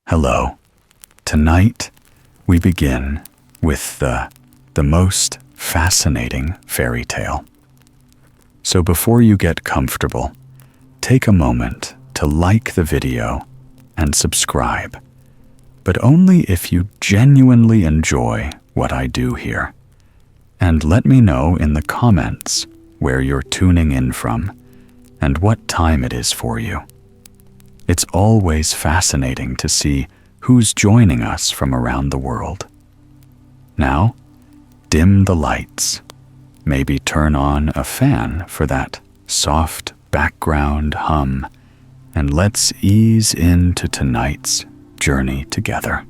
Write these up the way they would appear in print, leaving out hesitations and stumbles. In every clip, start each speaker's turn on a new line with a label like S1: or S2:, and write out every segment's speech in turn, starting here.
S1: Hello. Tonight, we begin with the most fascinating fairy tale. So before you get comfortable, take a moment to like the video and subscribe, but only if you genuinely enjoy what I do here. And let me know in the comments where you're tuning in from and what time it is for you. It's always fascinating to see who's joining us from around the world. Now, dim the lights. Maybe turn on a fan for that soft background hum, and let's ease into tonight's journey together.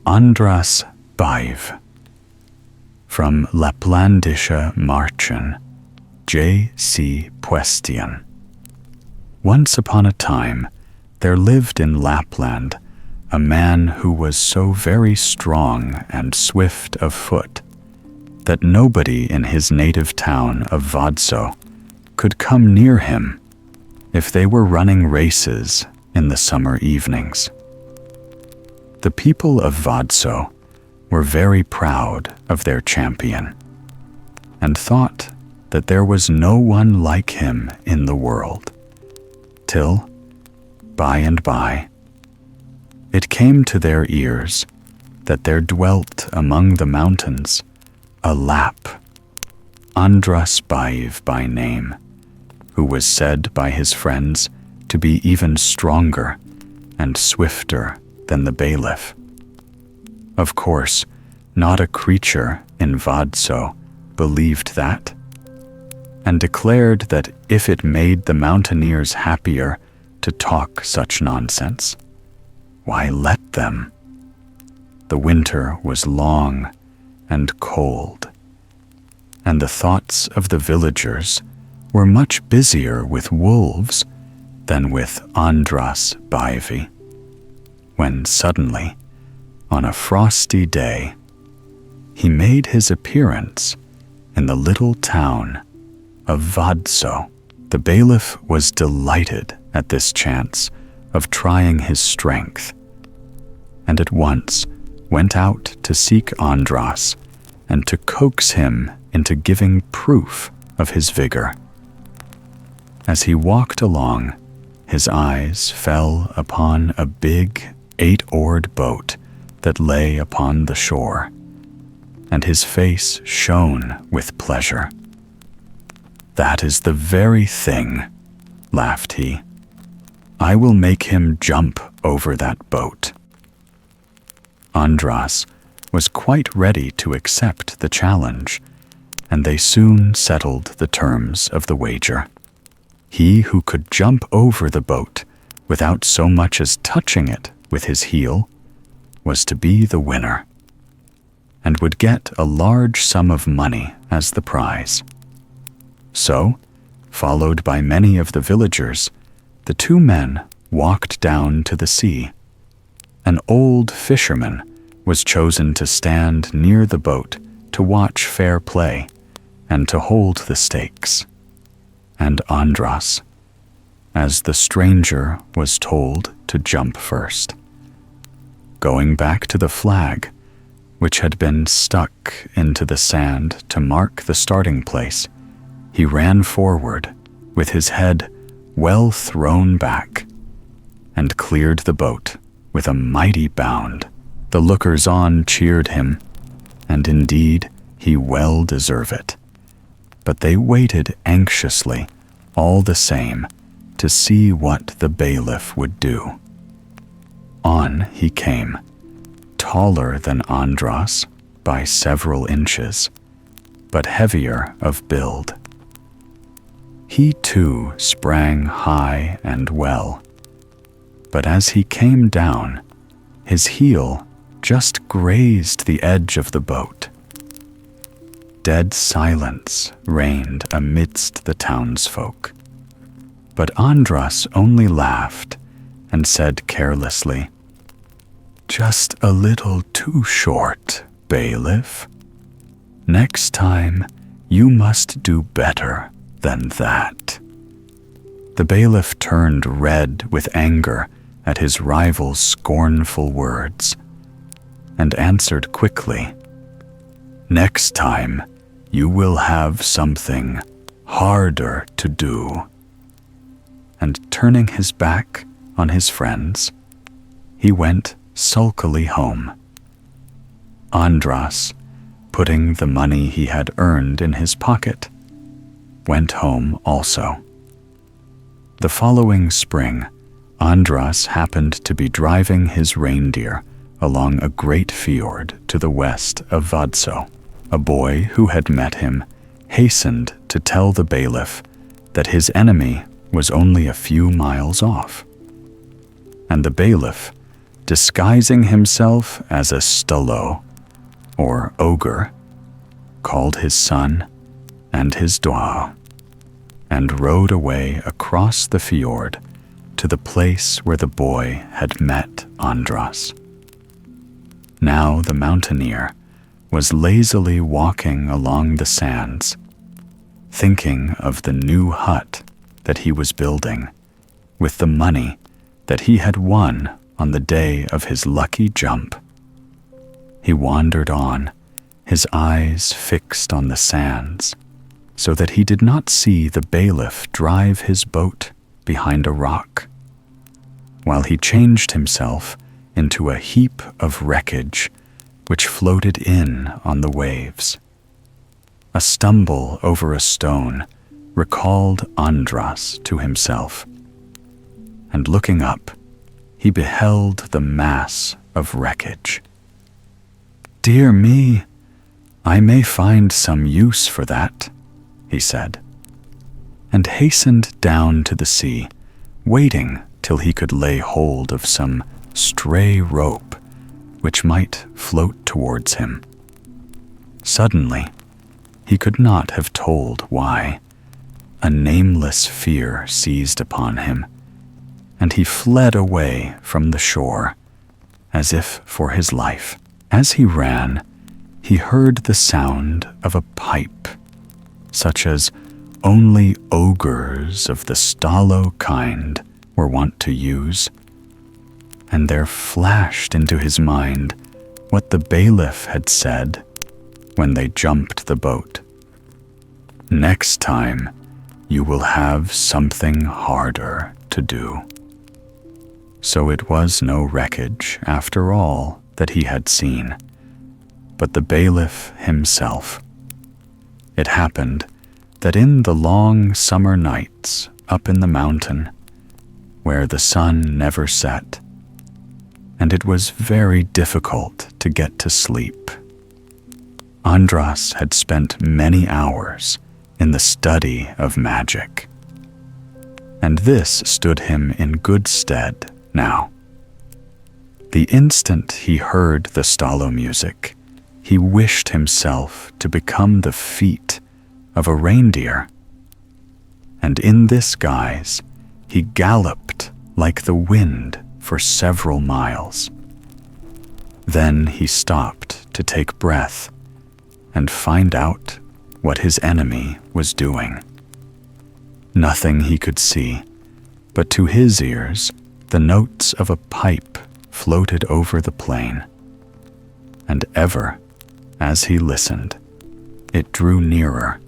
S1: Andras Baive, from Laplandische Märchen, J.C. Puestian. Once upon a time, there lived in Lapland a man who was so very strong and swift of foot that nobody in his native town of Vadsø could come near him if they were running races in the summer evenings. The people of Vadsø were very proud of their champion and thought that there was no one like him in the world. Till, by and by, it came to their ears that there dwelt among the mountains a Lapp, Andras Baive by name, who was said by his friends to be even stronger and swifter than the bailiff. Of course, not a creature in Vadsø believed that, and declared that if it made the mountaineers happier to talk such nonsense, why let them? The winter was long and cold, and the thoughts of the villagers were much busier with wolves than with Andras Baive, when suddenly, on a frosty day, he made his appearance in the little town of Vadsø. The bailiff was delighted at this chance of trying his strength, and at once went out to seek Andras and to coax him into giving proof of his vigor. As he walked along, his eyes fell upon a big 8-oared boat that lay upon the shore, and his face shone with pleasure. "That is the very thing," laughed he. "I will make him jump over that boat." Andras was quite ready to accept the challenge, and they soon settled the terms of the wager. He who could jump over the boat without so much as touching it with his heel was to be the winner, and would get a large sum of money as the prize. So, followed by many of the villagers, the two men walked down to the sea. An old fisherman was chosen to stand near the boat to watch fair play and to hold the stakes. And Andras, as the stranger was told to jump first. Going back to the flag, which had been stuck into the sand to mark the starting place, he ran forward with his head well thrown back and cleared the boat with a mighty bound. The lookers-on cheered him, and indeed he well deserved it. But they waited anxiously, all the same, to see what the bailiff would do. On he came, taller than Andras by several inches, but heavier of build. He too sprang high and well, but as he came down, his heel just grazed the edge of the boat. Dead silence reigned amidst the townsfolk, but Andras only laughed and said carelessly, "Just a little too short, bailiff. Next time, you must do better than that." The bailiff turned red with anger at his rival's scornful words and answered quickly, "Next time, you will have something harder to do." And turning his back on his friends, he went sulkily home. Andras, putting the money he had earned in his pocket, went home also. The following spring, Andras happened to be driving his reindeer along a great fjord to the west of Vadsø. A boy who had met him hastened to tell the bailiff that his enemy was only a few miles off. And the bailiff, disguising himself as a stalo, or ogre, called his son and his dog, and rode away across the fjord to the place where the boy had met Andras. Now the mountaineer was lazily walking along the sands, thinking of the new hut that he was building with the money that he had won on the day of his lucky jump. He wandered on, his eyes fixed on the sands, so that he did not see the bailiff drive his boat behind a rock, while he changed himself into a heap of wreckage which floated in on the waves. A stumble over a stone recalled Andras to himself, and looking up, he beheld the mass of wreckage. "Dear me, I may find some use for that," he said, and hastened down to the sea, waiting till he could lay hold of some stray rope which might float towards him. Suddenly, he could not have told why, a nameless fear seized upon him, and he fled away from the shore, as if for his life. As he ran, he heard the sound of a pipe, such as only ogres of the stalo kind were wont to use, and there flashed into his mind what the bailiff had said when they jumped the boat. "Next time, you will have something harder to do." So it was no wreckage, after all, that he had seen, but the bailiff himself. It happened that in the long summer nights up in the mountain, where the sun never set, and it was very difficult to get to sleep, Andras had spent many hours in the study of magic, and this stood him in good stead now. The instant he heard the stalo music, he wished himself to become the feet of a reindeer, and in this guise he galloped like the wind for several miles. Then he stopped to take breath and find out what his enemy was doing. Nothing he could see, but to his ears the notes of a pipe floated over the plain, and ever, as he listened, it drew nearer.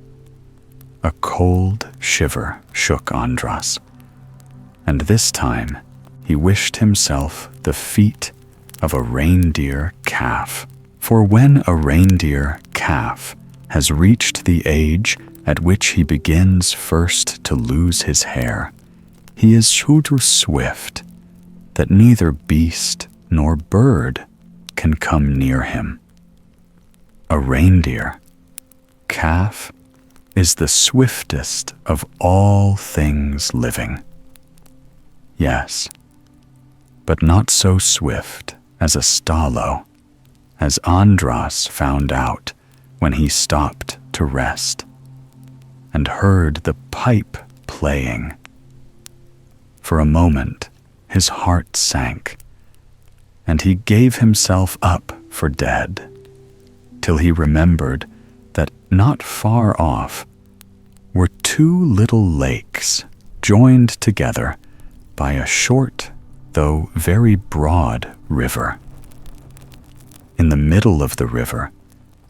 S1: A cold shiver shook Andras, and this time he wished himself the feet of a reindeer calf. For when a reindeer calf has reached the age at which he begins first to lose his hair, he is so swift that neither beast nor bird can come near him. A reindeer calf is the swiftest of all things living. Yes, but not so swift as a stalo, as Andras found out when he stopped to rest and heard the pipe playing. For a moment, his heart sank, and he gave himself up for dead, till he remembered that not far off were two little lakes joined together by a short, though very broad river. In the middle of the river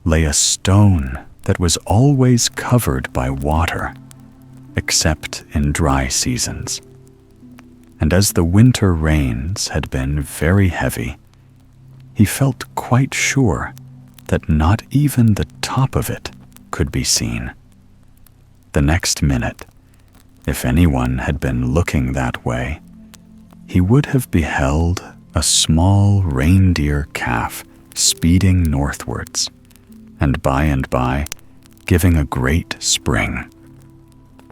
S1: lay a stone that was always covered by water, except in dry seasons. And as the winter rains had been very heavy, he felt quite sure that not even the top of it could be seen. The next minute, if anyone had been looking that way, he would have beheld a small reindeer calf speeding northwards, and by giving a great spring,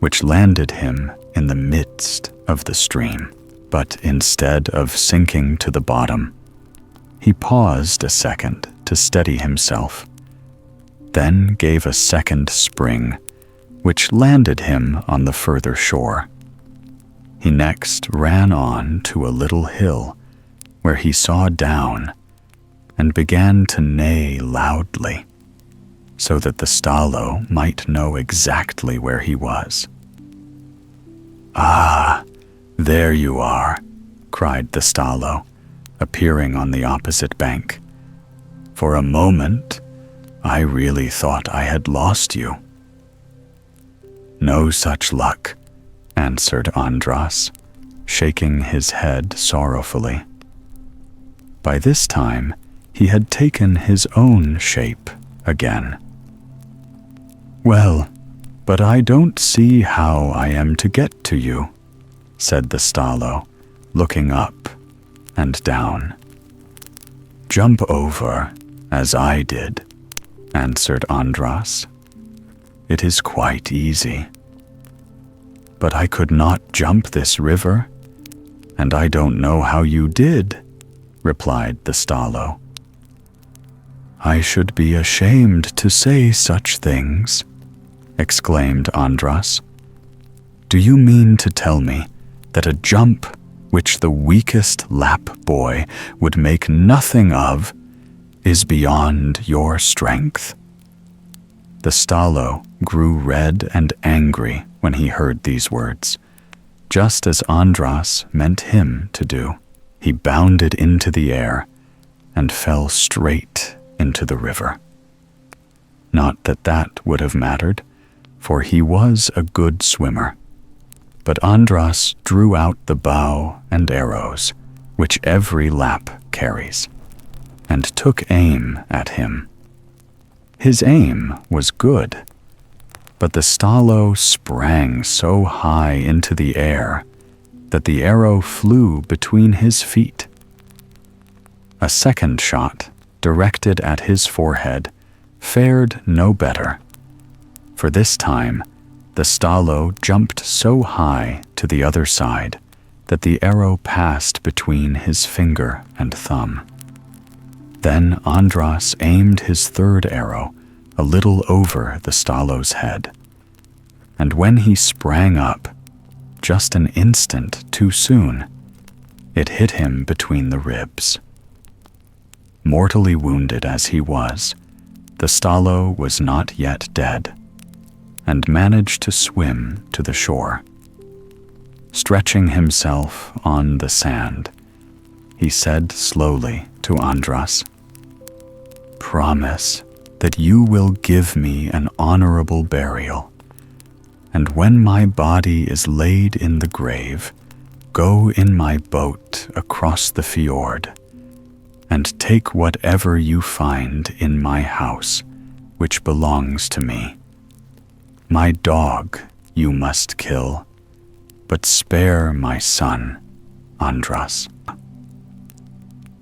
S1: which landed him in the midst of the stream. But instead of sinking to the bottom, he paused a second to steady himself, then gave a second spring, which landed him on the further shore. He next ran on to a little hill, where he saw down and began to neigh loudly, so that the Stalo might know exactly where he was. "Ah, there you are," cried the Stalo, appearing on the opposite bank. "For a moment, I really thought I had lost you." "No such luck," answered Andras, shaking his head sorrowfully. By this time, he had taken his own shape again. "Well, but I don't see how I am to get to you," said the Stalo, looking up and down. "Jump over, as I did," answered Andras. "It is quite easy." "But I could not jump this river, and I don't know how you did," replied the Stalo. "I should be ashamed to say such things," exclaimed Andras. "Do you mean to tell me that a jump which the weakest Lapp boy would make nothing of is beyond your strength?" The Stalo grew red and angry when he heard these words, just as Andras meant him to do. He bounded into the air and fell straight into the river. Not that that would have mattered, for he was a good swimmer. But Andras drew out the bow and arrows, which every Lapp carries, and took aim at him. His aim was good, but the Stalo sprang so high into the air that the arrow flew between his feet. A second shot, directed at his forehead, fared no better, for this time the Stalo jumped so high to the other side that the arrow passed between his finger and thumb. Then Andras aimed his third arrow a little over the Stalo's head, and when he sprang up, just an instant too soon, it hit him between the ribs. Mortally wounded as he was, the Stalo was not yet dead, and managed to swim to the shore. Stretching himself on the sand, he said slowly to Andras, "Promise that you will give me an honorable burial, and when my body is laid in the grave, go in my boat across the fjord, and take whatever you find in my house, which belongs to me. My dog you must kill, but spare my son, Andras."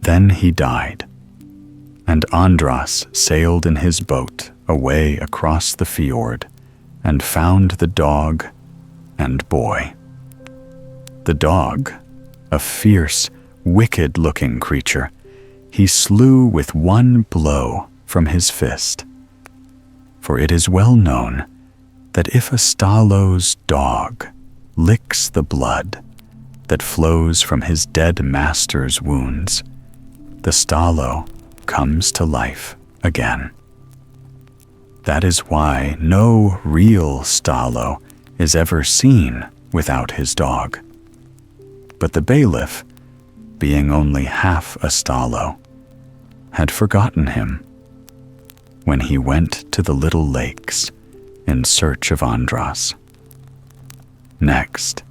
S1: Then he died, and Andras sailed in his boat away across the fjord and found the dog and boy. The dog, a fierce, wicked-looking creature, he slew with one blow from his fist. For it is well known that if a Stalo's dog licks the blood that flows from his dead master's wounds, the Stalo comes to life again. That is why no real Stalo is ever seen without his dog. But the bailiff, being only half a stallo, had forgotten him when he went to the little lakes in search of Andras. Next,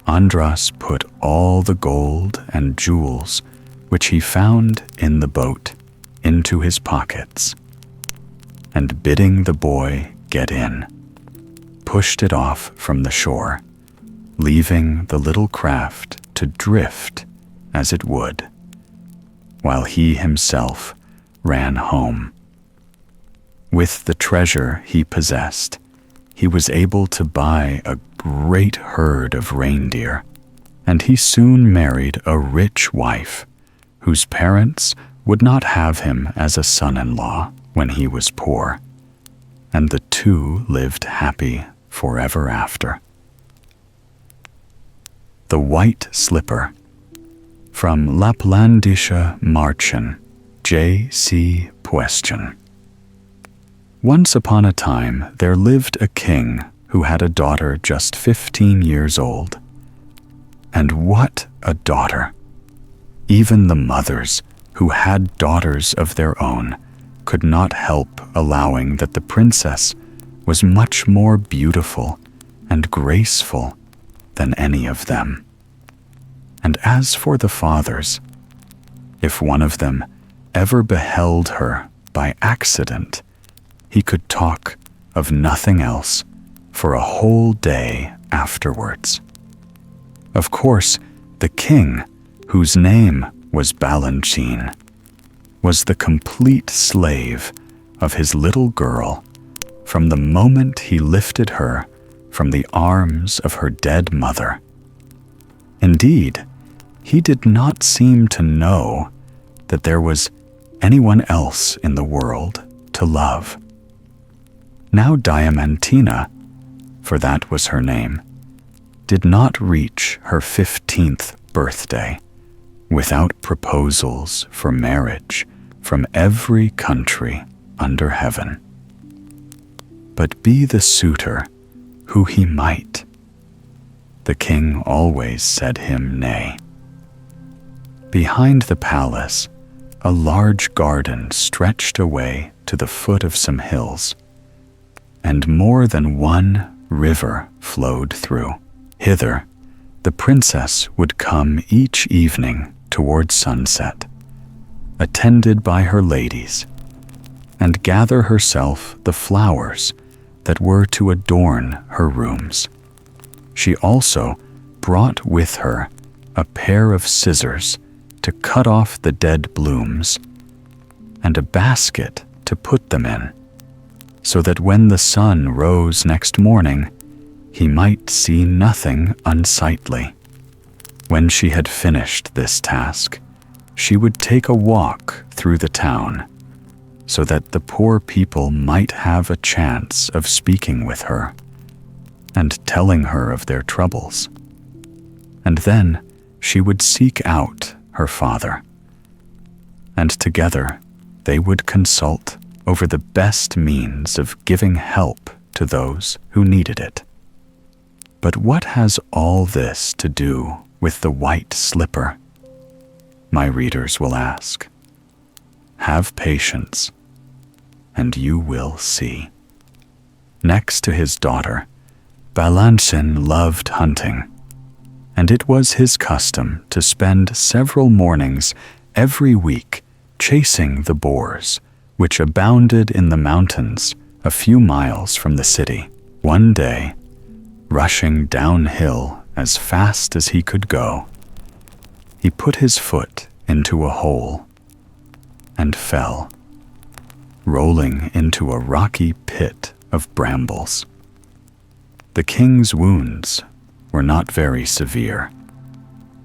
S1: Andras put all the gold and jewels which he found in the boat into his pockets, and bidding the boy get in, pushed it off from the shore, leaving the little craft to drift as it would, while he himself ran home. With the treasure he possessed, he was able to buy a great herd of reindeer, and he soon married a rich wife, whose parents would not have him as a son-in-law when he was poor, and the two lived happy forever after. The White Slipper. From Laplandische Märchen, J.C. Puestian. Once upon a time there lived a king who had a daughter just 15 years old. And what a daughter! Even the mothers, who had daughters of their own, could not help allowing that the princess was much more beautiful and graceful than any of them. And as for the fathers, if one of them ever beheld her by accident, he could talk of nothing else for a whole day afterwards. Of course, the king, whose name was Balanchine, was the complete slave of his little girl from the moment he lifted her from the arms of her dead mother. Indeed, he did not seem to know that there was anyone else in the world to love. Now Diamantina, for that was her name, did not reach her 15th birthday without proposals for marriage from every country under heaven. But be the suitor who he might, the king always said him nay. Behind the palace, a large garden stretched away to the foot of some hills, and more than one river flowed through. Hither, the princess would come each evening toward sunset, attended by her ladies, and gather herself the flowers that were to adorn her rooms. She also brought with her a pair of scissors to cut off the dead blooms, and a basket to put them in, so that when the sun rose next morning, he might see nothing unsightly. When she had finished this task, she would take a walk through the town, so that the poor people might have a chance of speaking with her and telling her of their troubles. And then she would seek out her father, and together they would consult over the best means of giving help to those who needed it. But what has all this to do with the white slipper? My readers will ask. Have patience, and you will see. Next to his daughter, Balanchine loved hunting, and it was his custom to spend several mornings every week chasing the boars, which abounded in the mountains a few miles from the city. One day, rushing downhill as fast as he could go, he put his foot into a hole and fell, rolling into a rocky pit of brambles. The king's wounds were not very severe,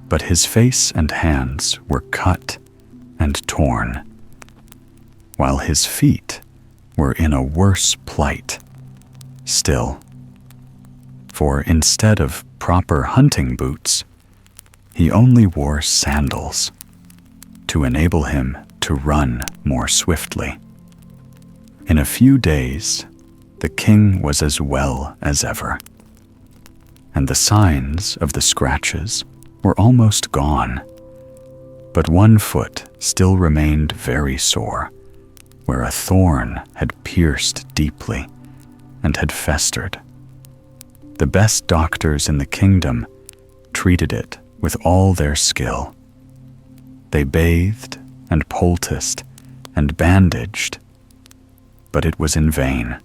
S1: but his face and hands were cut and torn, while his feet were in a worse plight still. For instead of proper hunting boots, he only wore sandals to enable him to run more swiftly. In a few days, the king was as well as ever, and the signs of the scratches were almost gone, but one foot still remained very sore, where a thorn had pierced deeply and had festered. The best doctors in the kingdom treated it with all their skill. They bathed and poulticed and bandaged, but it was in vain.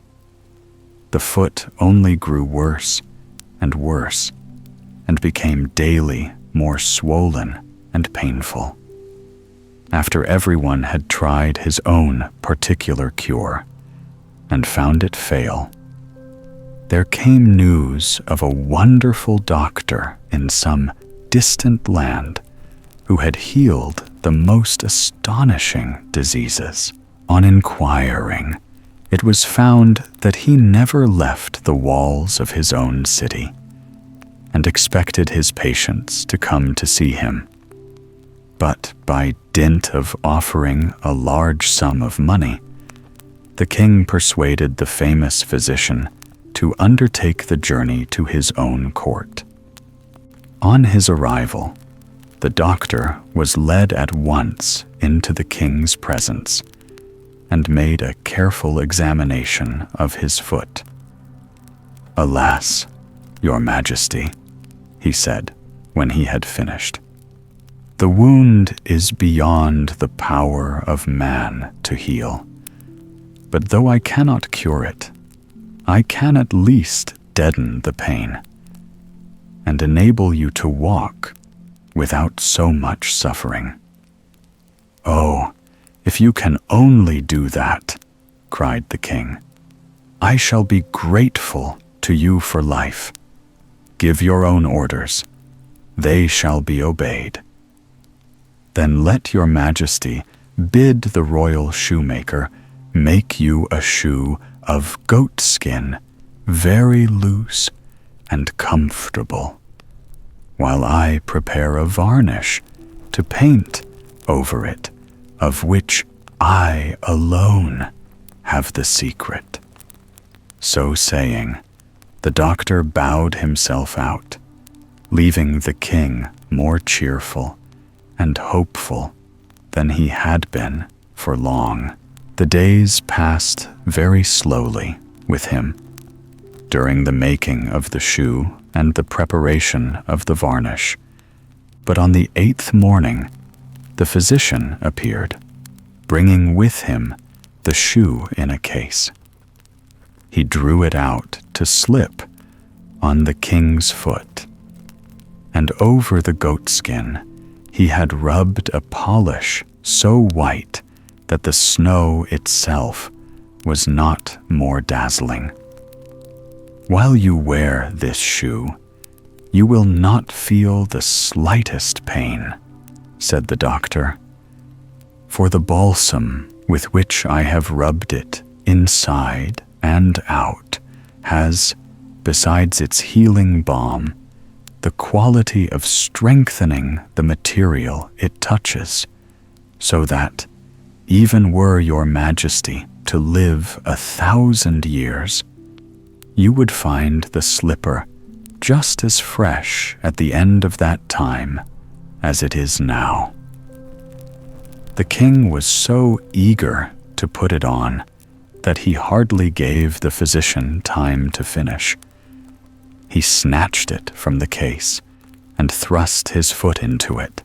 S1: The foot only grew worse and worse, and became daily more swollen and painful. After everyone had tried his own particular cure and found it fail, there came news of a wonderful doctor in some distant land who had healed the most astonishing diseases. On inquiring, it was found that he never left the walls of his own city and expected his patients to come to see him. But by dint of offering a large sum of money, the king persuaded the famous physician to undertake the journey to his own court. On his arrival, the doctor was led at once into the king's presence and made a careful examination of his foot. "Alas, your majesty," he said when he had finished, "the wound is beyond the power of man to heal. But though I cannot cure it, I can at least deaden the pain and enable you to walk without so much suffering." "Oh, if you can only do that," cried the king, "I shall be grateful to you for life. Give your own orders. They shall be obeyed. Then let your majesty bid the royal shoemaker make you a shoe of goat skin, very loose and comfortable, while I prepare a varnish to paint over it, of which I alone have the secret." So saying, the doctor bowed himself out, leaving the king more cheerful and hopeful than he had been for long. The days passed very slowly with him. During the making of the shoe and the preparation of the varnish, but on the 8th morning, the physician appeared, bringing with him the shoe in a case. He drew it out to slip on the king's foot, and over the goatskin he had rubbed a polish so white that the snow itself was not more dazzling. "While you wear this shoe, you will not feel the slightest pain," said the doctor, "for the balsam with which I have rubbed it inside and out has, besides its healing balm, the quality of strengthening the material it touches, so that, even were your majesty to live 1,000 years, you would find the slipper just as fresh at the end of that time as it is now." The king was so eager to put it on that he hardly gave the physician time to finish. He snatched it from the case and thrust his foot into it,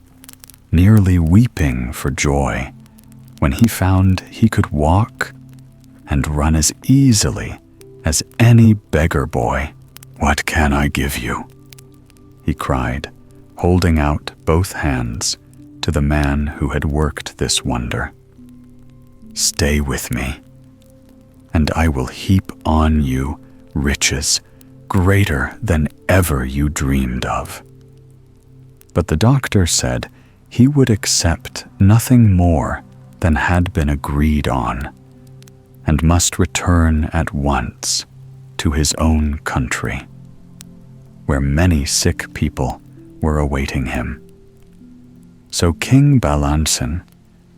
S1: nearly weeping for joy when he found he could walk and run as easily as any beggar boy. "What can I give you?" he cried, holding out both hands to the man who had worked this wonder. "Stay with me, and I will heap on you riches greater than ever you dreamed of." But the doctor said he would accept nothing more than had been agreed on, and must return at once to his own country, where many sick people were awaiting him. So King Balansin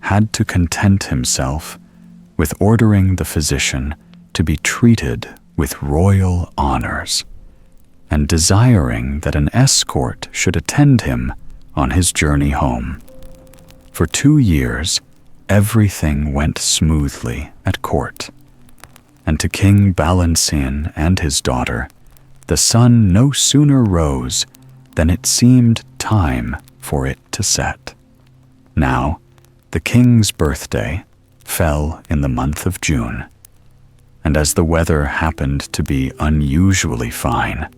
S1: had to content himself with ordering the physician to be treated with royal honors, and desiring that an escort should attend him on his journey home. For 2 years, everything went smoothly at court, and to King Balancin and his daughter, the sun no sooner rose than it seemed time for it to set. Now, the king's birthday fell in the month of June, and as the weather happened to be unusually fine,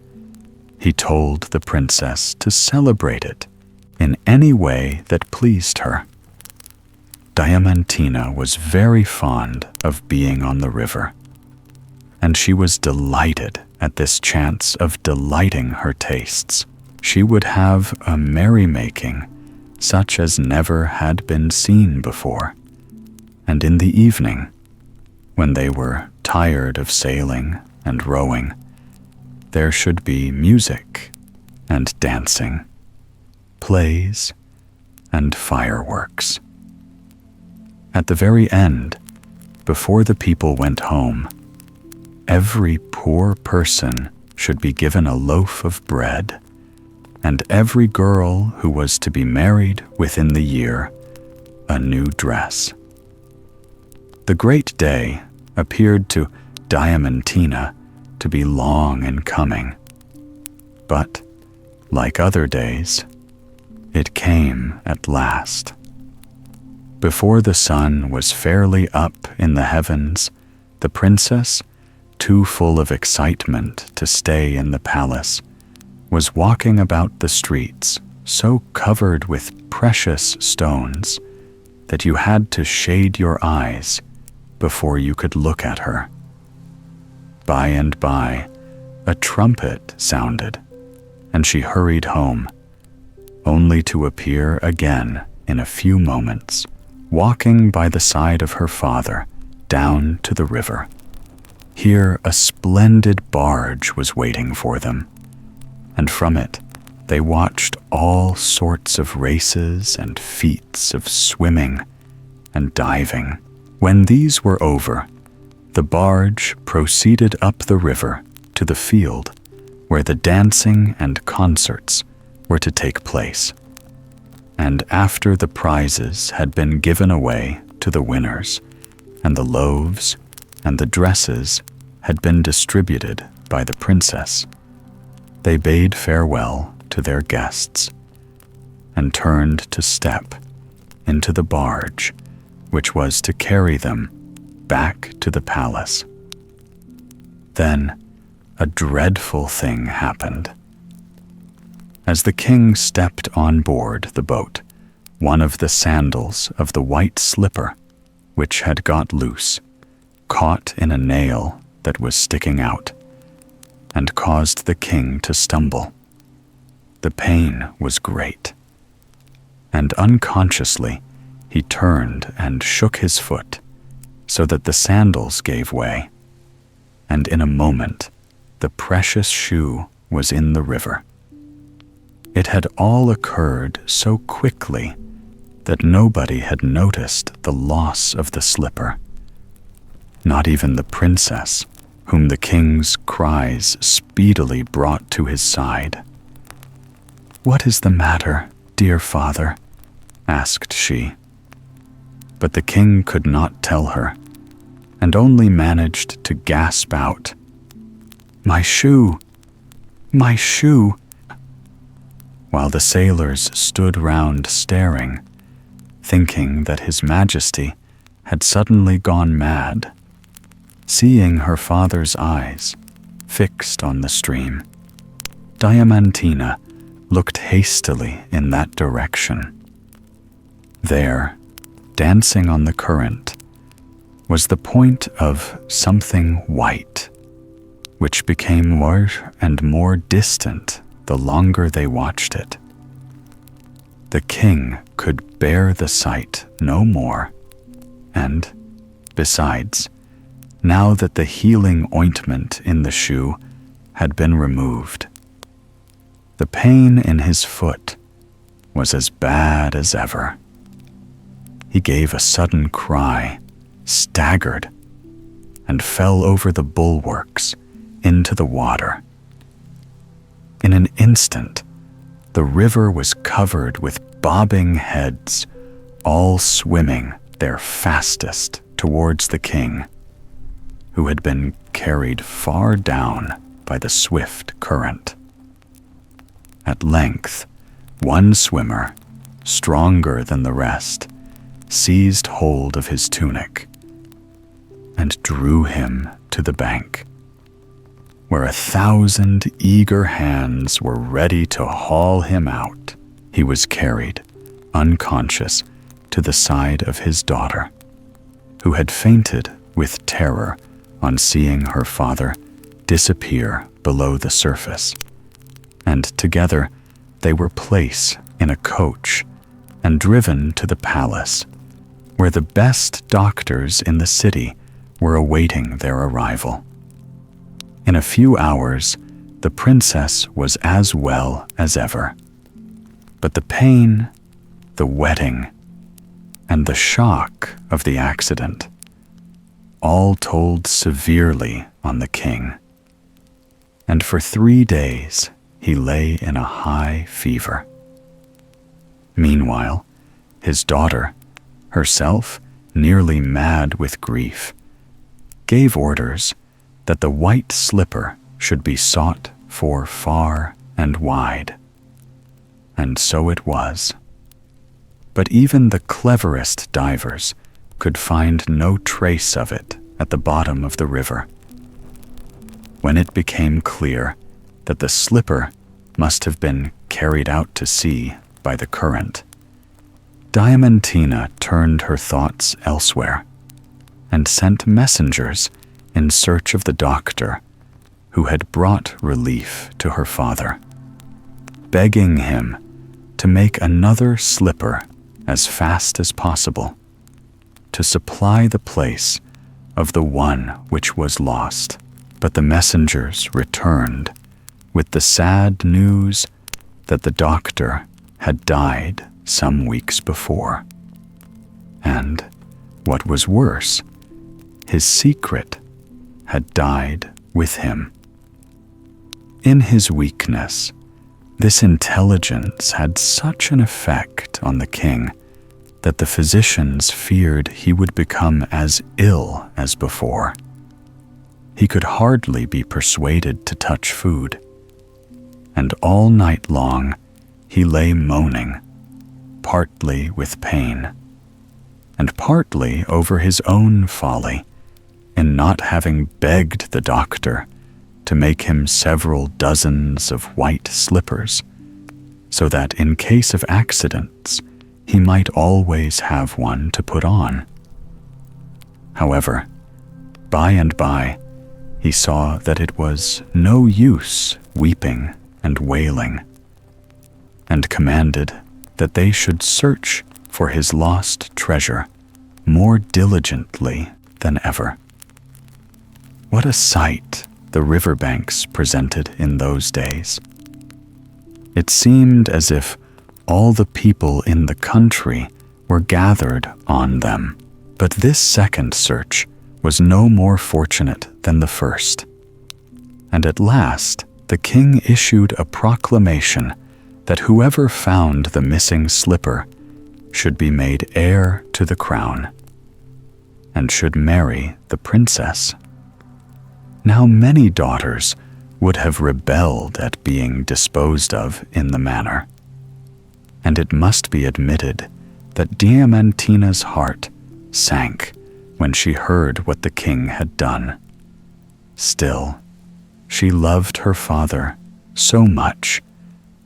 S1: he told the princess to celebrate it in any way that pleased her. Diamantina was very fond of being on the river, and she was delighted at this chance of delighting her tastes. She would have a merrymaking such as never had been seen before, and in the evening, when they were tired of sailing and rowing, there should be music and dancing, plays and fireworks. At the very end, before the people went home, every poor person should be given a loaf of bread, and every girl who was to be married within the year a new dress. The great day appeared to Diamantina to be long in coming, but, like other days, it came at last. Before the sun was fairly up in the heavens, the princess, too full of excitement to stay in the palace, was walking about the streets so covered with precious stones that you had to shade your eyes before you could look at her. By and by, a trumpet sounded, and she hurried home, only to appear again in a few moments, walking by the side of her father down to the river. Here a splendid barge was waiting for them, and from it they watched all sorts of races and feats of swimming and diving. When these were over, the barge proceeded up the river to the field where the dancing and concerts were to take place. And after the prizes had been given away to the winners, and the loaves and the dresses had been distributed by the princess, they bade farewell to their guests and turned to step into the barge which was to carry them back to the palace. Then a dreadful thing happened. As the king stepped on board the boat, one of the sandals of the white slipper, which had got loose, caught in a nail that was sticking out, and caused the king to stumble. The pain was great, and unconsciously he turned and shook his foot, so that the sandals gave way, and in a moment the precious shoe was in the river. It had all occurred so quickly that nobody had noticed the loss of the slipper, not even the princess, whom the king's cries speedily brought to his side. "What is the matter, dear father?" asked she. But the king could not tell her, and only managed to gasp out, "My shoe! My shoe!" While the sailors stood round staring, thinking that His Majesty had suddenly gone mad. Seeing her father's eyes fixed on the stream, Diamantina looked hastily in that direction. There, dancing on the current, was the point of something white, which became more and more distant the longer they watched it. The king could bear the sight no more, and, besides, now that the healing ointment in the shoe had been removed, the pain in his foot was as bad as ever. He gave a sudden cry, staggered, and fell over the bulwarks into the water. In an instant, the river was covered with bobbing heads, all swimming their fastest towards the king, who had been carried far down by the swift current. At length, one swimmer, stronger than the rest, seized hold of his tunic and drew him to the bank, where 1,000 eager hands were ready to haul him out. He was carried, unconscious, to the side of his daughter, who had fainted with terror on seeing her father disappear below the surface, and together they were placed in a coach and driven to the palace, where the best doctors in the city were awaiting their arrival. In a few hours, the princess was as well as ever, but the pain, the wetting, and the shock of the accident all told severely on the king, and for 3 days he lay in a high fever. Meanwhile, his daughter, herself nearly mad with grief, gave orders that the white slipper should be sought for far and wide. And so it was. But even the cleverest divers could find no trace of it at the bottom of the river. When it became clear that the slipper must have been carried out to sea by the current, Diamantina turned her thoughts elsewhere and sent messengers in search of the doctor who had brought relief to her father, begging him to make another slipper as fast as possible to supply the place of the one which was lost. But the messengers returned with the sad news that the doctor had died some weeks before. And, what was worse, his secret had died with him. In his weakness, this intelligence had such an effect on the king that the physicians feared he would become as ill as before. He could hardly be persuaded to touch food, and all night long he lay moaning, partly with pain, and partly over his own folly in not having begged the doctor to make him several dozens of white slippers, so that in case of accidents he might always have one to put on. However, by and by, he saw that it was no use weeping and wailing, and commanded that they should search for his lost treasure more diligently than ever. What a sight the riverbanks presented in those days! It seemed as if all the people in the country were gathered on them, but this second search was no more fortunate than the first. And at last the king issued a proclamation that whoever found the missing slipper should be made heir to the crown, and should marry the princess. Now many daughters would have rebelled at being disposed of in the manner, and it must be admitted that Diamantina's heart sank when she heard what the king had done. Still, she loved her father so much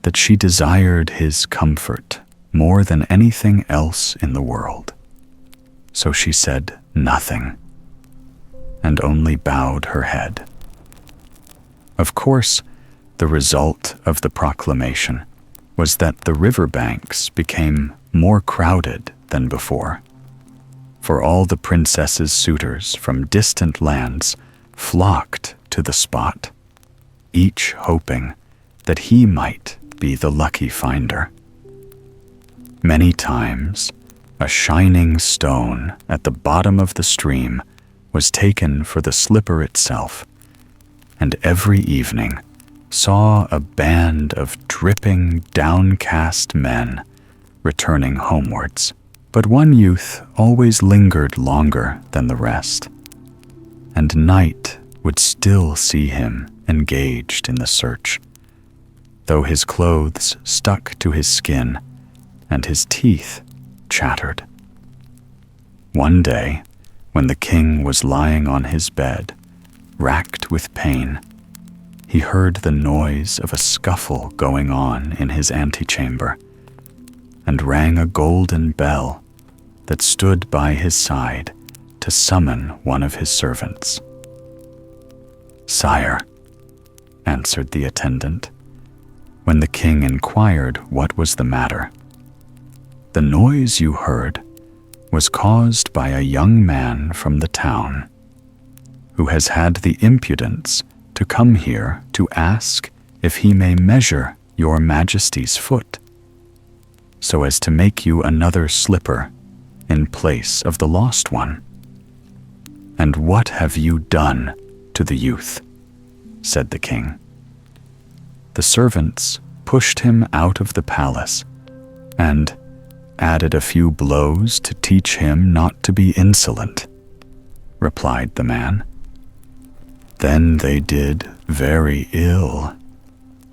S1: that she desired his comfort more than anything else in the world. So she said nothing, and only bowed her head. Of course, the result of the proclamation was that the riverbanks became more crowded than before, for all the princess's suitors from distant lands flocked to the spot, each hoping that he might be the lucky finder. Many times, a shining stone at the bottom of the stream was taken for the slipper itself, and every evening saw a band of dripping, downcast men returning homewards, But one youth always lingered longer than the rest, and night would still see him engaged in the search, though his clothes stuck to his skin and his teeth chattered. One day, when the king was lying on his bed, racked with pain, he heard the noise of a scuffle going on in his antechamber, and rang a golden bell that stood by his side to summon one of his servants. "Sire," answered the attendant, when the king inquired what was the matter, "the noise you heard was caused by a young man from the town, who has had the impudence to come here to ask if he may measure your Majesty's foot, so as to make you another slipper in place of the lost one." "And what have you done to the youth?" said the king. "The servants pushed him out of the palace and added a few blows to teach him not to be insolent," replied the man. "Then they did very ill,"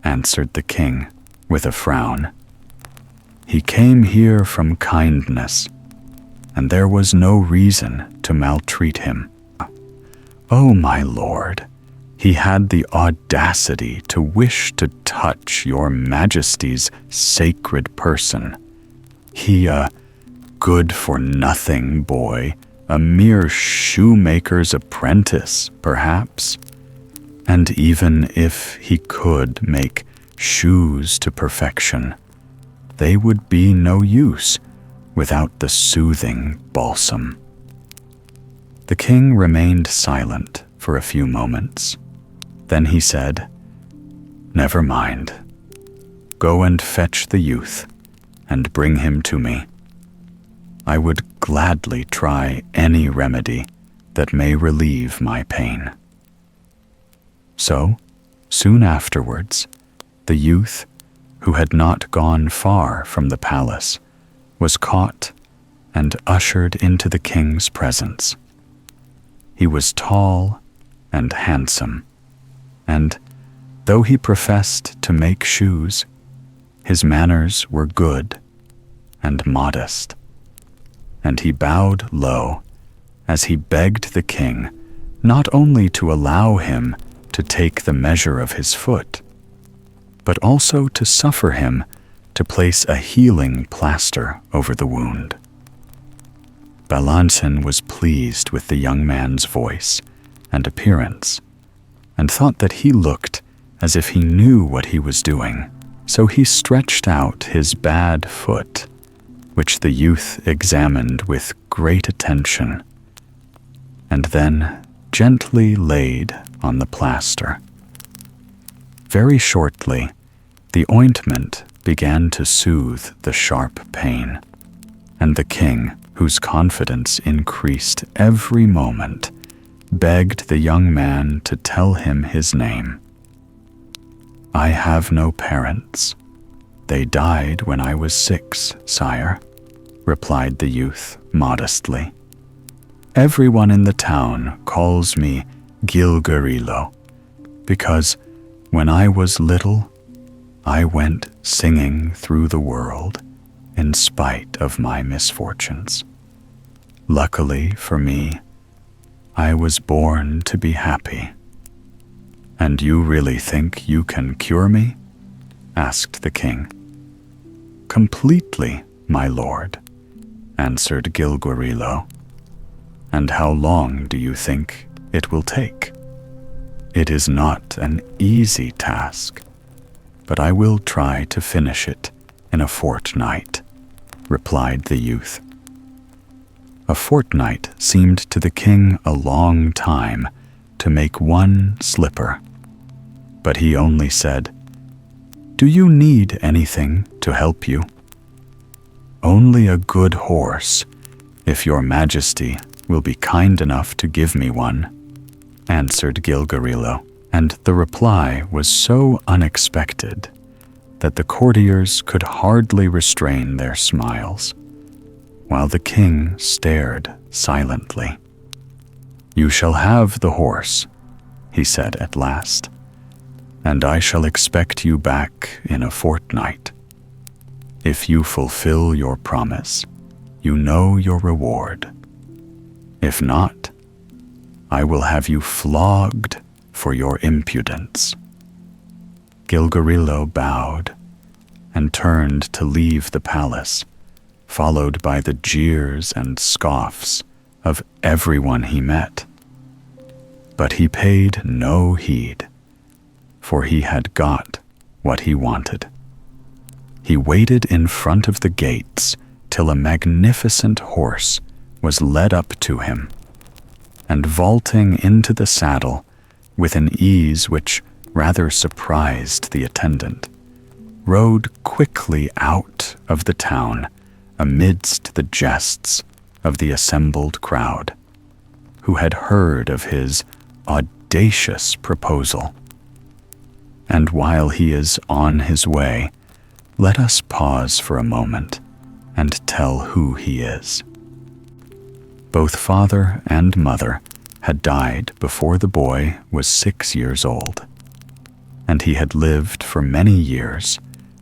S1: answered the king with a frown. "He came here from kindness, and there was no reason to maltreat him. Oh, my lord, he had the audacity to wish to touch your Majesty's sacred person. He a good-for-nothing boy, a mere shoemaker's apprentice, perhaps. And even if he could make shoes to perfection, they would be no use without the soothing balsam." The king remained silent for a few moments. Then he said, "Never mind. Go and fetch the youth and bring him to me. I would gladly try any remedy that may relieve my pain." So, soon afterwards, the youth, who had not gone far from the palace, was caught and ushered into the king's presence. He was tall and handsome, and though he professed to make shoes, his manners were good and modest, and he bowed low as he begged the king not only to allow him to take the measure of his foot, but also to suffer him to place a healing plaster over the wound. Balançon was pleased with the young man's voice and appearance, and thought that he looked as if he knew what he was doing. So he stretched out his bad foot, which the youth examined with great attention, and then gently laid on the plaster. Very shortly, the ointment began to soothe the sharp pain, and the king, whose confidence increased every moment, begged the young man to tell him his name. "I have no parents. They died when I was 6, sire," replied the youth modestly. "Everyone in the town calls me Gilgarillo, because when I was little, I went singing through the world in spite of my misfortunes. Luckily for me, I was born to be happy." "And you really think you can cure me?" asked the king. "Completely, my lord," answered Gilgarillo. "And how long do you think it will take?" "It is not an easy task, but I will try to finish it in a fortnight," replied the youth. A fortnight seemed to the king a long time to make one slipper, but he only said, "Do you need anything to help you?" "Only a good horse, if your Majesty will be kind enough to give me one," answered Gilgarillo, and the reply was so unexpected that the courtiers could hardly restrain their smiles. while the king stared silently. "You shall have the horse," he said at last, "and I shall expect you back in a fortnight. If you fulfill your promise, you know your reward. If not, I will have you flogged for your impudence." Gilgarillo bowed and turned to leave the palace, followed by the jeers and scoffs of everyone he met. But he paid no heed, for he had got what he wanted. He waited in front of the gates till a magnificent horse was led up to him, and vaulting into the saddle with an ease which rather surprised the attendant, rode quickly out of the town amidst the jests of the assembled crowd, who had heard of his audacious proposal. And while he is on his way, let us pause for a moment and tell who he is. Both father and mother had died before the boy was 6 years old, and he had lived for many years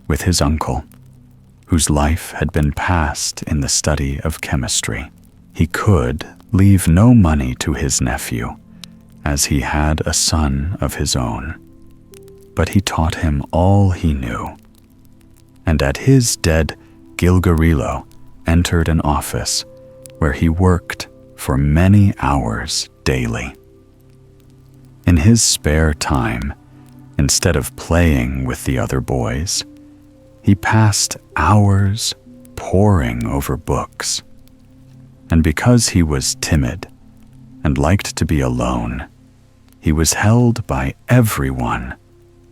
S1: with his uncle, whose life had been passed in the study of chemistry. He could leave no money to his nephew, as he had a son of his own, but he taught him all he knew. And at his dead, Gilgarillo entered an office where he worked for many hours daily. In his spare time, instead of playing with the other boys, he passed hours poring over books. And because he was timid and liked to be alone, he was held by everyone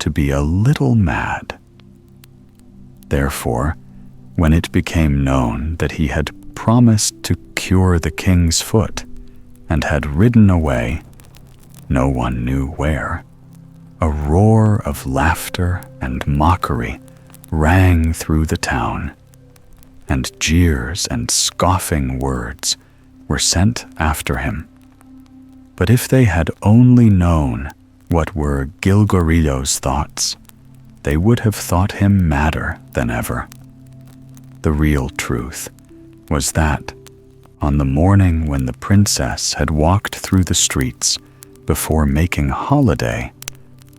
S1: to be a little mad. Therefore, when it became known that he had promised to cure the king's foot and had ridden away, no one knew where, a roar of laughter and mockery rang through the town, and jeers and scoffing words were sent after him. But if they had only known what were Gilgarillo's thoughts, they would have thought him madder than ever. The real truth was that, on the morning when the princess had walked through the streets before making holiday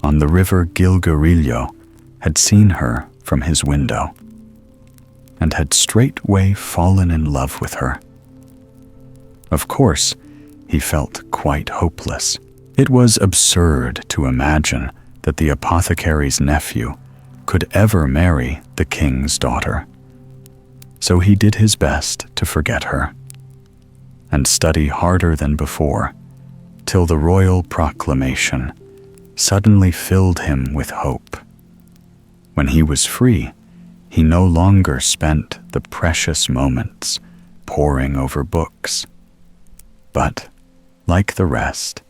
S1: on the river, Gilgarillo had seen her from his window and had straightway fallen in love with her. Of course, he felt quite hopeless. It was absurd to imagine that the apothecary's nephew could ever marry the king's daughter. So he did his best to forget her and study harder than before, till the royal proclamation suddenly filled him with hope. When he was free, he no longer spent the precious moments poring over books, but, like the rest,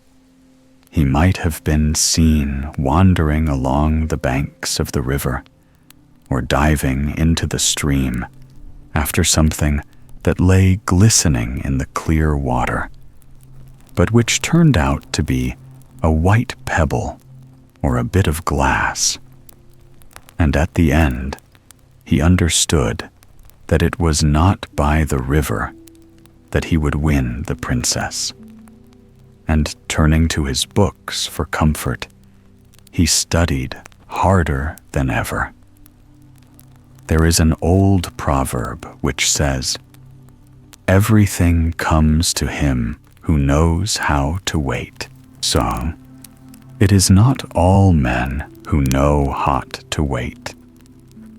S1: he might have been seen wandering along the banks of the river or diving into the stream after something that lay glistening in the clear water, but which turned out to be a white pebble or a bit of glass. And at the end, he understood that it was not by the river that he would win the princess. And turning to his books for comfort, he studied harder than ever. There is an old proverb which says, "Everything comes to him who knows how to wait." So, it is not all men who know how to wait,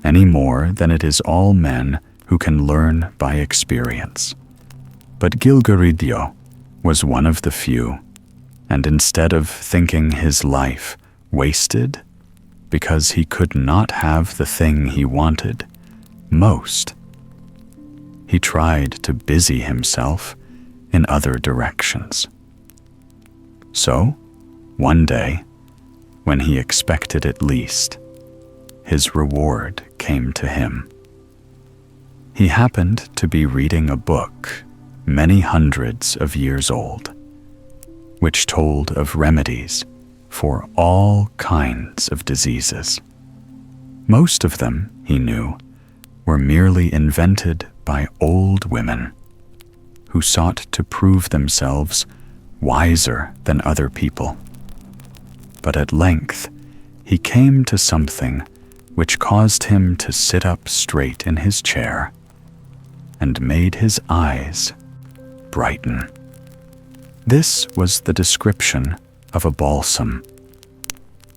S1: any more than it is all men who can learn by experience. But Gilgarillo was one of the few, and instead of thinking his life wasted because he could not have the thing he wanted most, he tried to busy himself in other directions. So, one day, when he expected it least, his reward came to him. He happened to be reading a book many hundreds of years old, which told of remedies for all kinds of diseases. Most of them, he knew, were merely invented by old women who sought to prove themselves wiser than other people. But at length, he came to something which caused him to sit up straight in his chair and made his eyes brighten. This was the description of a balsam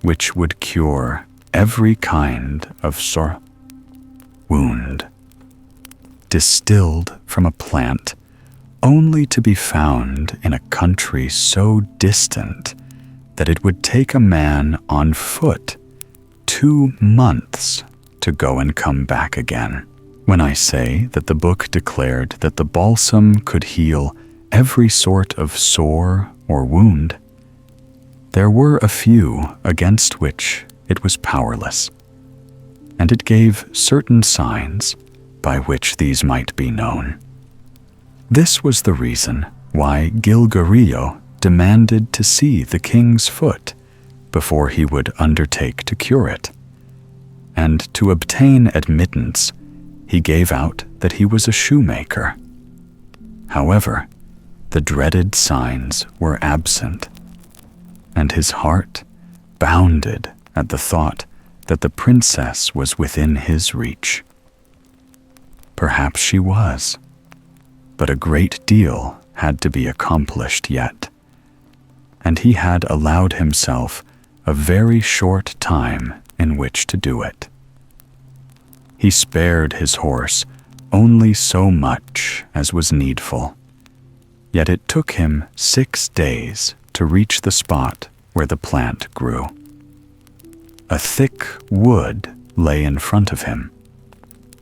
S1: which would cure every kind of sore wound, distilled from a plant only to be found in a country so distant that it would take a man on foot 2 months to go and come back again. When I say that the book declared that the balsam could heal every sort of sore or wound, there were a few against which it was powerless, and it gave certain signs by which these might be known. This was the reason why Gilgarillo demanded to see the king's foot before he would undertake to cure it, and to obtain admittance, he gave out that he was a shoemaker. However, the dreaded signs were absent, and his heart bounded at the thought that the princess was within his reach. Perhaps she was, but a great deal had to be accomplished yet, and he had allowed himself a very short time in which to do it. He spared his horse only so much as was needful, yet it took him 6 days to reach the spot where the plant grew. A thick wood lay in front of him,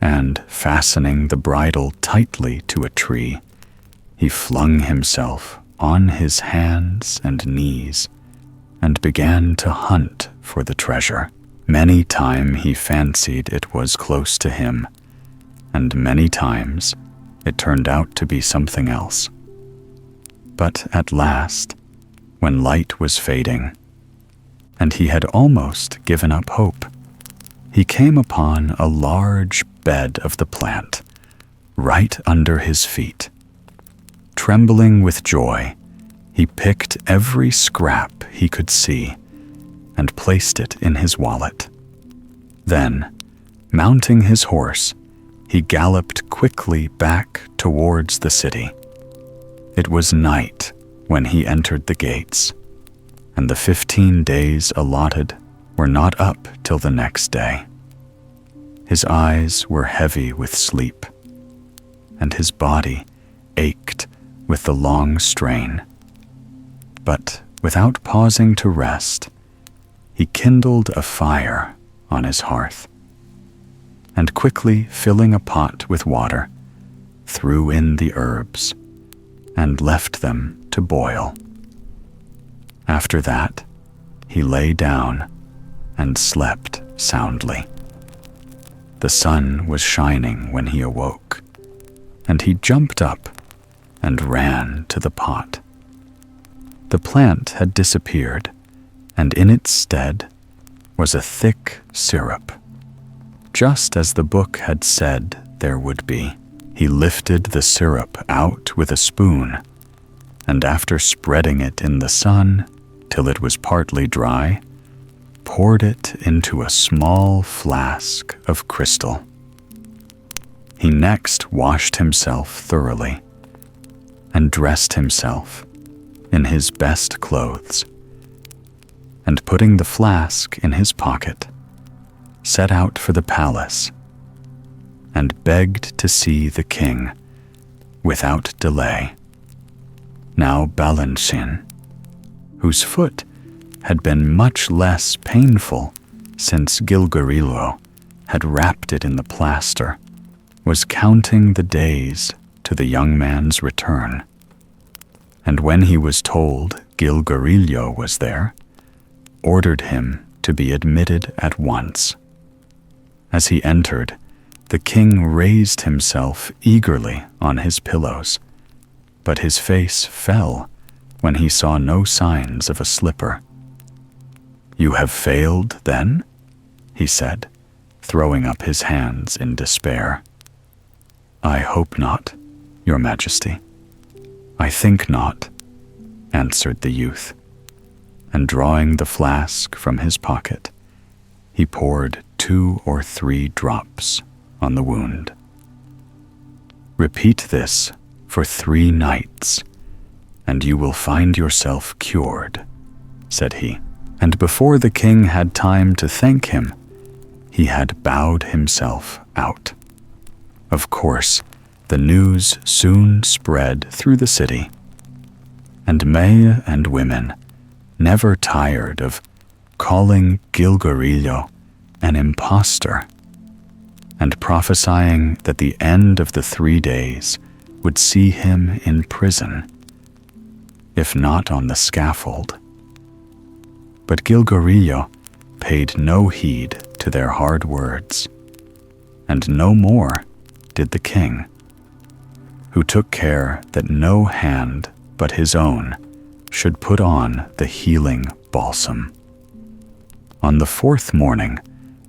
S1: and fastening the bridle tightly to a tree, he flung himself on his hands and knees and began to hunt for the treasure. Many times he fancied it was close to him, and many times it turned out to be something else. But at last, when light was fading, and he had almost given up hope, he came upon a large bed of the plant, right under his feet. Trembling with joy, he picked every scrap he could see and placed it in his wallet. Then, mounting his horse, he galloped quickly back towards the city. It was night when he entered the gates, and the 15 days allotted were not up till the next day. His eyes were heavy with sleep, and his body ached with the long strain. But without pausing to rest, he kindled a fire on his hearth, and quickly filling a pot with water, threw in the herbs and left them to boil. After that, he lay down and slept soundly. The sun was shining when he awoke, and he jumped up and ran to the pot. The plant had disappeared, and in its stead was a thick syrup, just as the book had said there would be. He lifted the syrup out with a spoon, and after spreading it in the sun till it was partly dry, poured it into a small flask of crystal. He next washed himself thoroughly and dressed himself in his best clothes, and putting the flask in his pocket, set out for the palace and begged to see the king without delay. Now Balanchine, whose foot had been much less painful since Gilgarillo had wrapped it in the plaster, was counting the days to the young man's return. And when he was told Gilgarillo was there, ordered him to be admitted at once. As he entered, The king raised himself eagerly on his pillows, but his face fell when he saw no signs of a slipper. "You have failed, then?" he said, throwing up his hands in despair. "I hope not, Your Majesty. I think not," answered the youth, and drawing the flask from his pocket, he poured 2 or 3 drops on the wound. "Repeat this for 3 nights, and you will find yourself cured," said he. And before the king had time to thank him, he had bowed himself out. Of course, the news soon spread through the city, and men and women never tired of calling Gilgarillo an impostor and prophesying that the end of the 3 days would see him in prison, if not on the scaffold. But Gilgarillo paid no heed to their hard words, and no more did the king, who took care that no hand but his own should put on the healing balsam. On the 4th morning,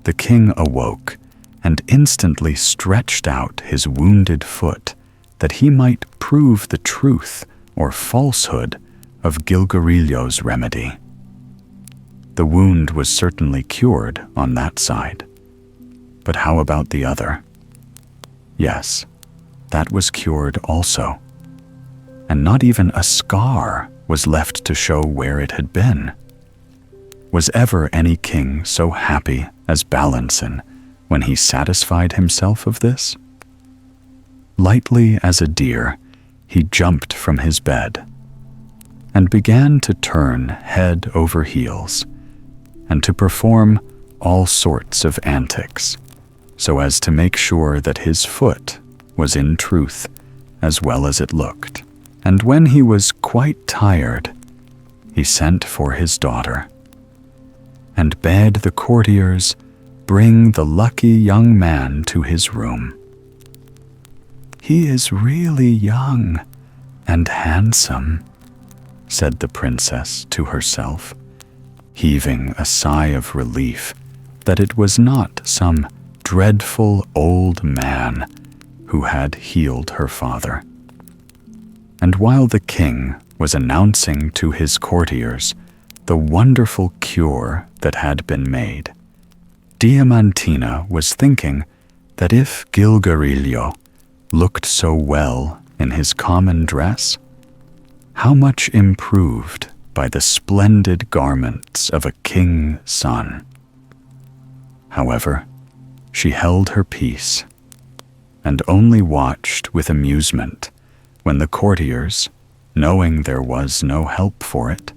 S1: the king awoke and instantly stretched out his wounded foot that he might prove the truth or falsehood of Gilgarillo's remedy. The wound was certainly cured on that side. But how about the other? Yes, that was cured also. And not even a scar was left to show where it had been. Was ever any king so happy as Balançon when he satisfied himself of this? Lightly as a deer, he jumped from his bed and began to turn head over heels and to perform all sorts of antics, so as to make sure that his foot was in truth as well as it looked. And when he was quite tired, he sent for his daughter and bade the courtiers bring the lucky young man to his room. "He is really young and handsome," said the princess to herself, heaving a sigh of relief that it was not some dreadful old man who had healed her father. And while the king was announcing to his courtiers the wonderful cure that had been made, Diamantina was thinking that if Gilgarillo looked so well in his common dress, how much improved by the splendid garments of a king's son. However, she held her peace and only watched with amusement when the courtiers, knowing there was no help for it,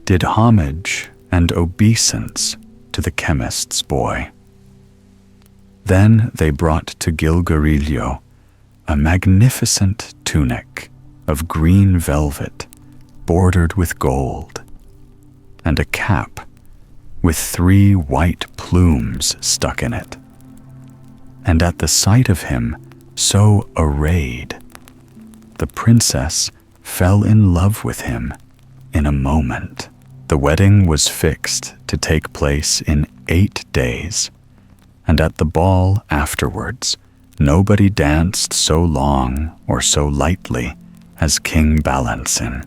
S1: did homage and obeisance to the chemist's boy. Then they brought to Gilgarillo a magnificent tunic of green velvet bordered with gold, and a cap with 3 white plumes stuck in it. And at the sight of him so arrayed, the princess fell in love with him in a moment. The wedding was fixed to take place in 8 days, and at the ball afterwards, nobody danced so long or so lightly as King Balançon.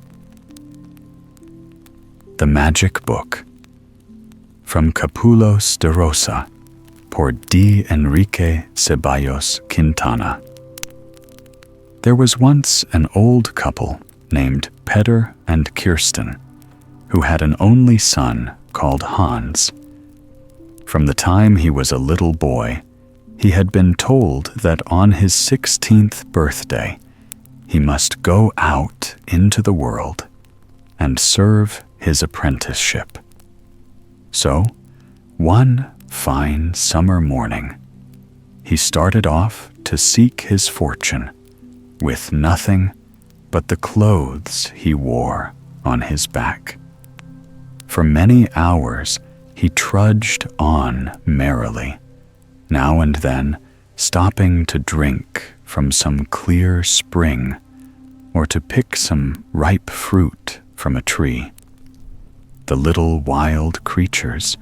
S1: The Magic Book, from Capullos de Rosa, por D. Enrique Ceballos Quintana. There was once an old couple named Peter and Kirsten, who had an only son called Hans. From the time he was a little boy, he had been told that on his 16th birthday, he must go out into the world and serve his apprenticeship. So, one fine summer morning, he started off to seek his fortune with nothing but the clothes he wore on his back. For many hours he trudged on merrily, now and then stopping to drink from some clear spring or to pick some ripe fruit from a tree. The little wild creatures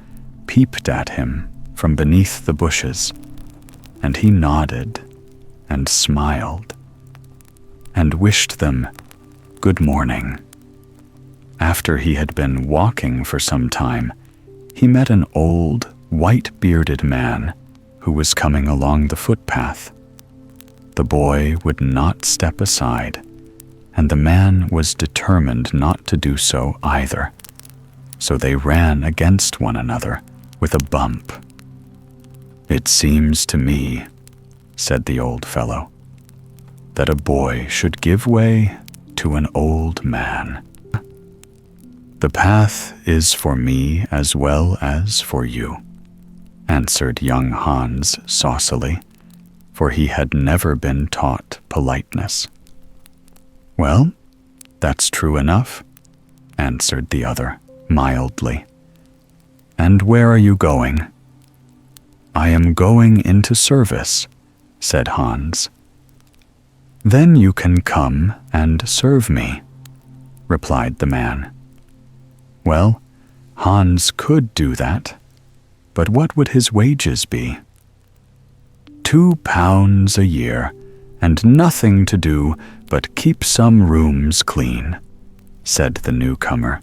S1: peeped at him from beneath the bushes, and he nodded and smiled and wished them good morning. After he had been walking for some time, he met an old, white-bearded man who was coming along the footpath. The boy would not step aside, and the man was determined not to do so either. So they ran against one another with a bump. "It seems to me," said the old fellow, "that a boy should give way to an old man." "The path is for me as well as for you," answered young Hans saucily, for he had never been taught politeness. "Well, that's true enough," answered the other mildly. "And where are you going?" "I am going into service," said Hans. "Then you can come and serve me," replied the man. Well, Hans could do that, but what would his wages be? £2 a year, and nothing to do but keep some rooms clean, said the newcomer.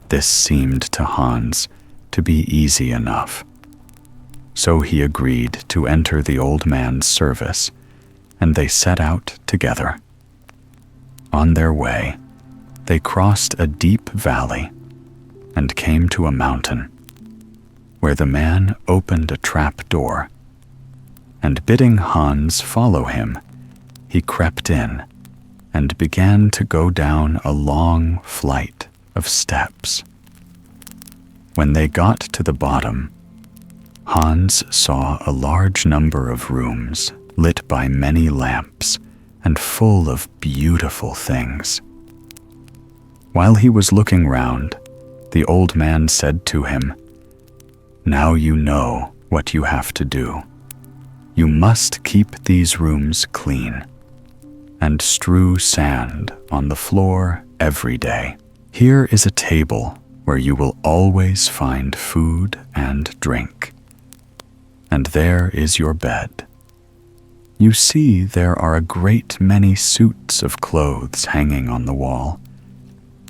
S1: This seemed to Hans to be easy enough. So he agreed to enter the old man's service, and they set out together. On their way, they crossed a deep valley and came to a mountain, where the man opened a trap door, and bidding Hans follow him, he crept in and began to go down a long flight of steps. When they got to the bottom, Hans saw a large number of rooms lit by many lamps and full of beautiful things. While he was looking round, the old man said to him, "Now you know what you have to do. You must keep these rooms clean and strew sand on the floor every day. Here is a table where you will always find food and drink. And there is your bed. You see there are a great many suits of clothes hanging on the wall,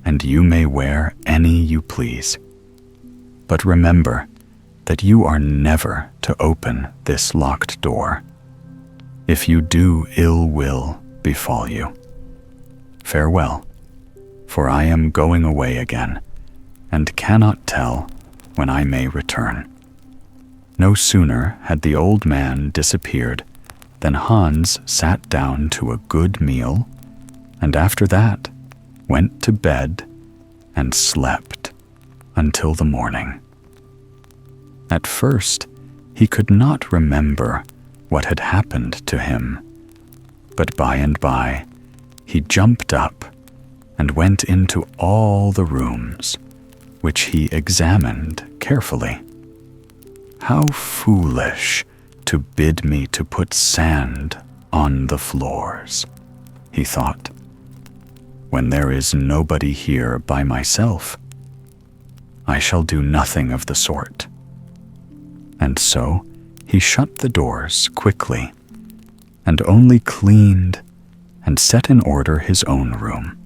S1: and you may wear any you please. But remember that you are never to open this locked door. If you do, ill will befall you. Farewell, for I am going away again, and cannot tell when I may return." No sooner had the old man disappeared than Hans sat down to a good meal, and after that went to bed and slept until the morning. At first, he could not remember what had happened to him, but by and by he jumped up and went into all the rooms, which he examined carefully. "How foolish to bid me to put sand on the floors," he thought, "when there is nobody here by myself. I shall do nothing of the sort." And so he shut the doors quickly and only cleaned and set in order his own room.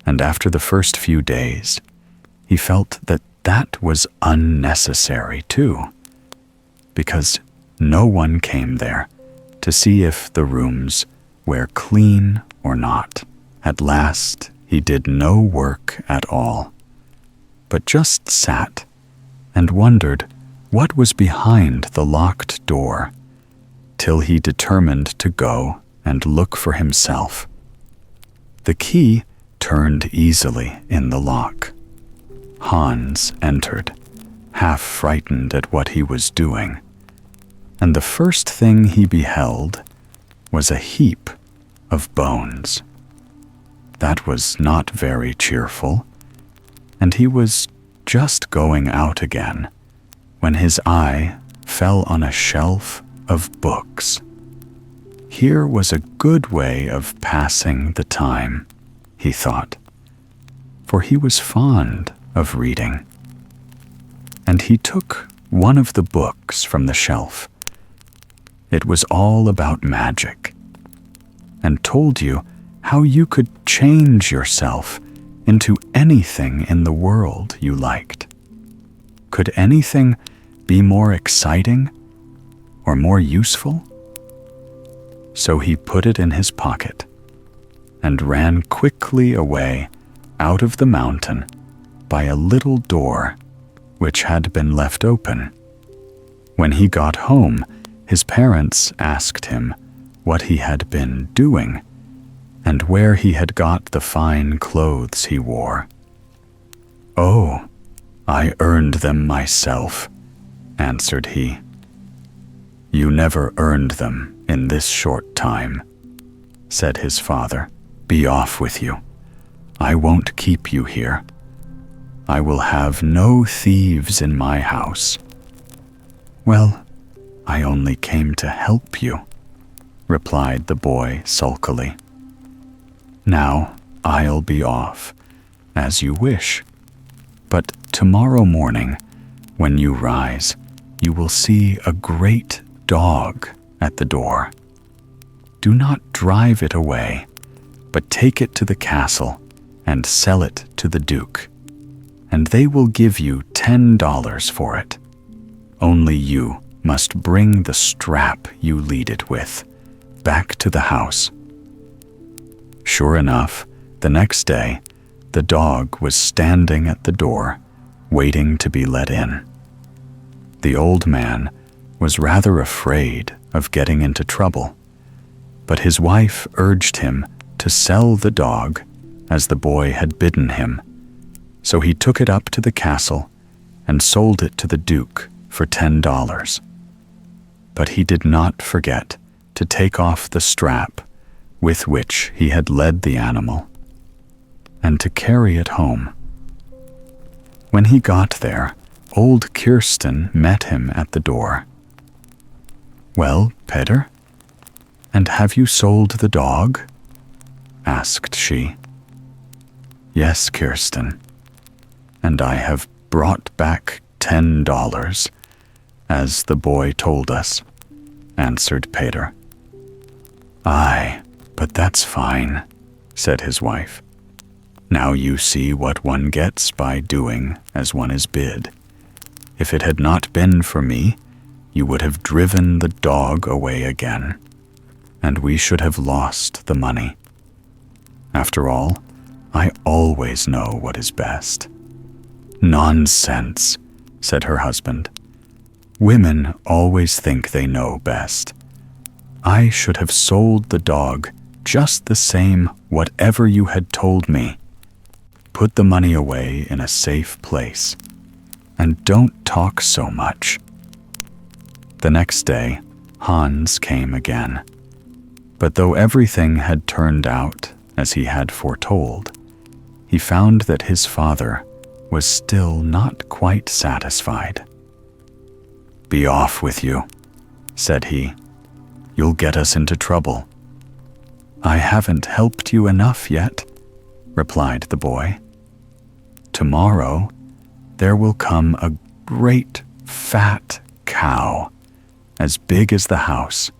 S1: And after the first few days, he felt that that was unnecessary too, because no one came there to see if the rooms were clean or not. At last, he did no work at all, but just sat and wondered what was behind the locked door, till he determined to go and look for himself. The key turned easily in the lock. Hans entered, half frightened at what he was doing, and the first thing he beheld was a heap of bones. That was not very cheerful, and he was just going out again when his eye fell on a shelf of books. Here was a good way of passing the time, he thought, for he was fond of reading. And he took one of the books from the shelf. It was all about magic, and told you how you could change yourself into anything in the world you liked. Could anything be more exciting or more useful? So he put it in his pocket and ran quickly away out of the mountain by a little door which had been left open. When he got home, his parents asked him what he had been doing and where he had got the fine clothes he wore. "Oh, I earned them myself," answered he. "You never earned them in this short time," said his father. "Be off with you. I won't keep you here. I will have no thieves in my house." "Well, I only came to help you," replied the boy sulkily. "Now I'll be off, as you wish. But tomorrow morning, when you rise, you will see a great dog at the door. Do not drive it away, but take it to the castle and sell it to the Duke, and they will give you $10 for it. Only you must bring the strap you lead it with back to the house." Sure enough, the next day, the dog was standing at the door, waiting to be let in. The old man was rather afraid of getting into trouble, but his wife urged him to sell the dog as the boy had bidden him, so he took it up to the castle and sold it to the Duke for $10. But he did not forget to take off the strap with which he had led the animal, and to carry it home. When he got there, old Kirsten met him at the door. "Well, Peter, and have you sold the dog?" asked she. "Yes, Kirsten, and I have brought back $10, as the boy told us," answered Peter. "Aye, but that's fine," said his wife. "Now you see what one gets by doing as one is bid. If it had not been for me, you would have driven the dog away again, and we should have lost the money. After all, I always know what is best." "Nonsense," said her husband. "Women always think they know best. I should have sold the dog just the same whatever you had told me. Put the money away in a safe place, and don't talk so much." The next day, Hans came again. But though everything had turned out as he had foretold, he found that his father was still not quite satisfied. "Be off with you," said he. "You'll get us into trouble." "I haven't helped you enough yet," replied the boy. "Tomorrow there will come a great fat cow, as big as the house.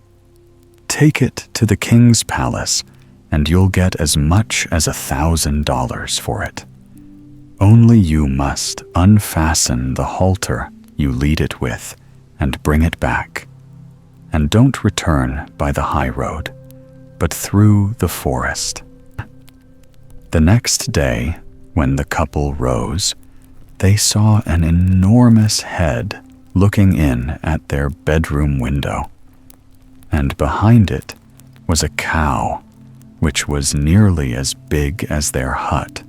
S1: Take it to the king's palace, and you'll get as much as $1,000 for it. Only you must unfasten the halter you lead it with and bring it back. And don't return by the high road, but through the forest." The next day, when the couple rose, they saw an enormous head looking in at their bedroom window, and behind it was a cow which was nearly as big as their hut.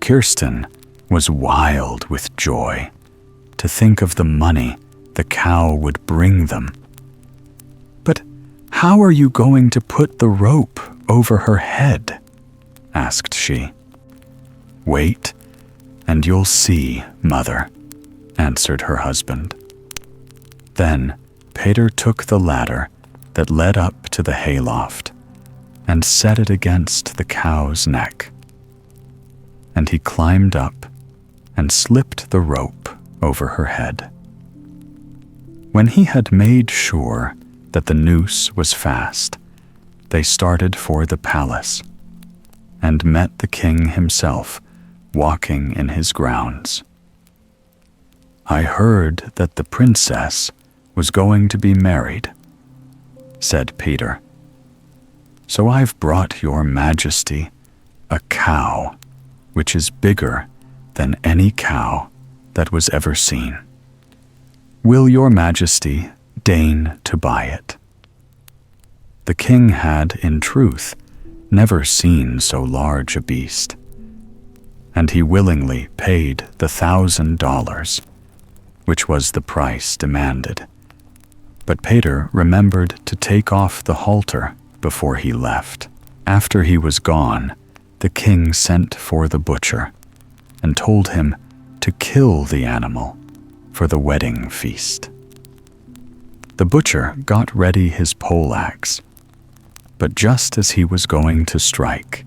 S1: Kirsten was wild with joy to think of the money the cow would bring them. "But how are you going to put the rope over her head?" asked she. "Wait, and you'll see, mother," answered her husband. Then Peter took the ladder that led up to the hayloft and set it against the cow's neck. And he climbed up and slipped the rope over her head. When he had made sure that the noose was fast, they started for the palace and met the king himself walking in his grounds. "I heard that the princess was going to be married," said Peter. "So I've brought your majesty a cow which is bigger than any cow that was ever seen. Will your majesty deign to buy it?" The king had, in truth, never seen so large a beast, and he willingly paid the $1,000, which was the price demanded. But Peter remembered to take off the halter before he left. After he was gone, the king sent for the butcher and told him to kill the animal for the wedding feast. The butcher got ready his poleaxe, but just as he was going to strike,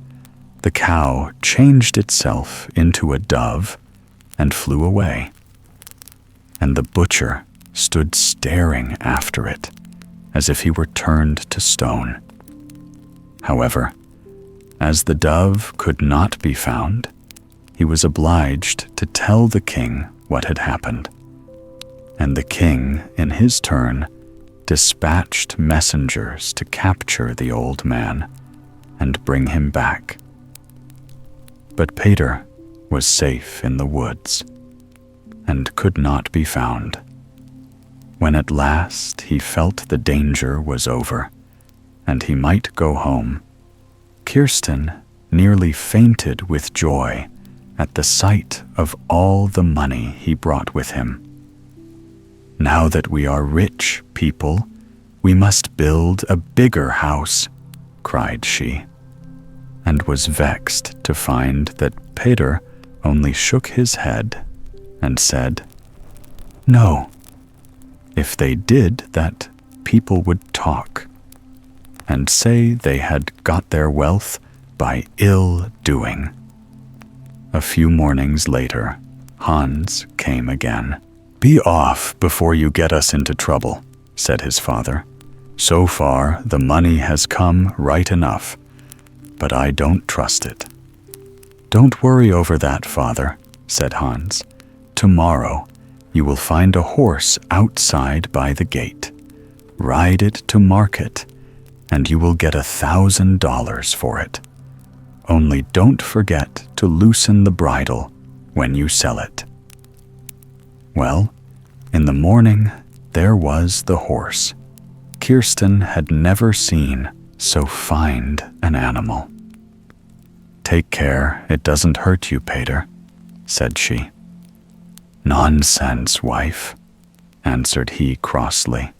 S1: the cow changed itself into a dove and flew away, and the butcher stood staring after it as if he were turned to stone. However, as the dove could not be found, he was obliged to tell the king what had happened, and the king, in his turn, dispatched messengers to capture the old man and bring him back. But Peter was safe in the woods and could not be found. When at last he felt the danger was over and he might go home, Kirsten nearly fainted with joy at the sight of all the money he brought with him. "Now that we are rich people, we must build a bigger house," cried she, and was vexed to find that Peter only shook his head and said, "No. If they did that, people would talk and say they had got their wealth by ill doing." A few mornings later, Hans came again. "Be off before you get us into trouble," said his father. "So far, the money has come right enough, but I don't trust it." "Don't worry over that, father," said Hans. "Tomorrow, you will find a horse outside by the gate. Ride it to market, and you will get $1,000 for it. Only don't forget to loosen the bridle when you sell it." Well, in the morning, there was the horse. Kirsten had never seen so fine an animal. "Take care it doesn't hurt you, Peter," said she. "Nonsense, wife," answered he crossly.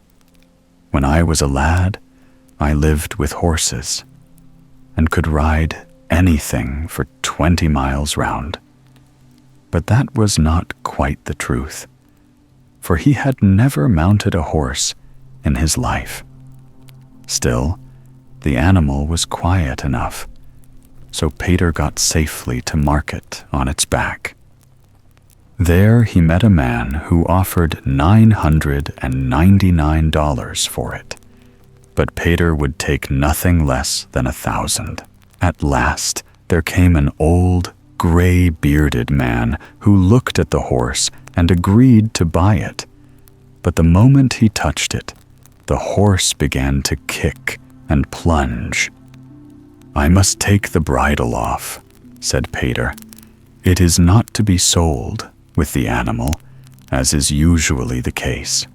S1: "When I was a lad, I lived with horses and could ride anything for 20 miles round." But that was not quite the truth, for he had never mounted a horse in his life. Still, the animal was quiet enough, so Peter got safely to market on its back. There he met a man who offered $999 for it, but Peter would take nothing less than 1,000. At last there came an old, gray-bearded man who looked at the horse and agreed to buy it. But the moment he touched it, the horse began to kick and plunge. "I must take the bridle off," said Peter. "It is not to be sold with the animal, as is usually the case."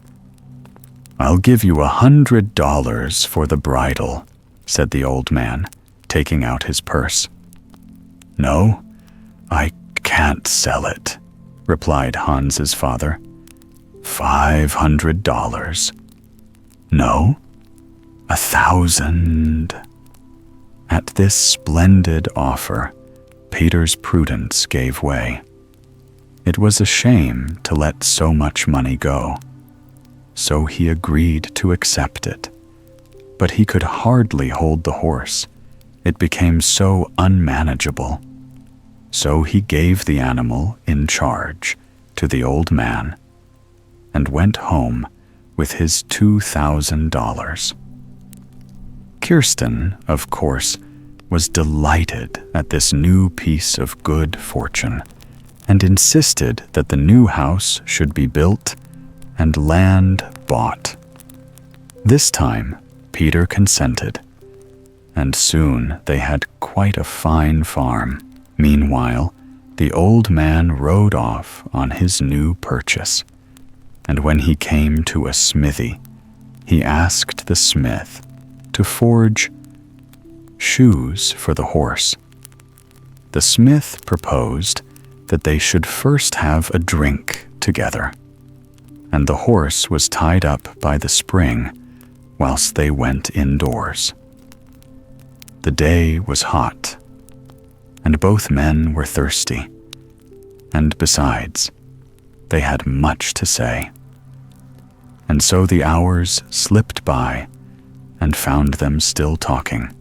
S1: "I'll give you $100 for the bridle," said the old man, taking out his purse. "No, I can't sell it," replied Hans's father. $500. "No, 1,000. At this splendid offer, Peter's prudence gave way. It was a shame to let so much money go. so he agreed to accept it. But he could hardly hold the horse. It became so unmanageable. So he gave the animal in charge to the old man and went home with his $2,000. Kirsten, of course, was delighted at this new piece of good fortune and insisted that the new house should be built and land bought. This time, Peter consented, and soon they had quite a fine farm. Meanwhile, the old man rode off on his new purchase, and when he came to a smithy, he asked the smith to forge shoes for the horse. The smith proposed that they should first have a drink together, and the horse was tied up by the spring whilst they went indoors. The day was hot, and both men were thirsty, and besides, they had much to say. And so the hours slipped by and found them still talking.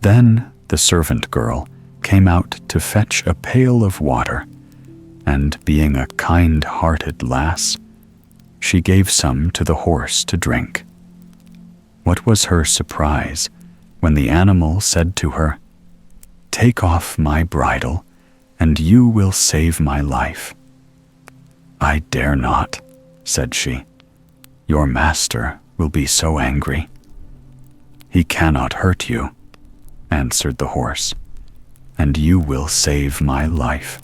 S1: Then the servant girl came out to fetch a pail of water, and being a kind-hearted lass, she gave some to the horse to drink. What was her surprise when the animal said to her, "Take off my bridle, and you will save my life." "I dare not," said she. "Your master will be so angry." "He cannot hurt you," answered the horse, "and you will save my life."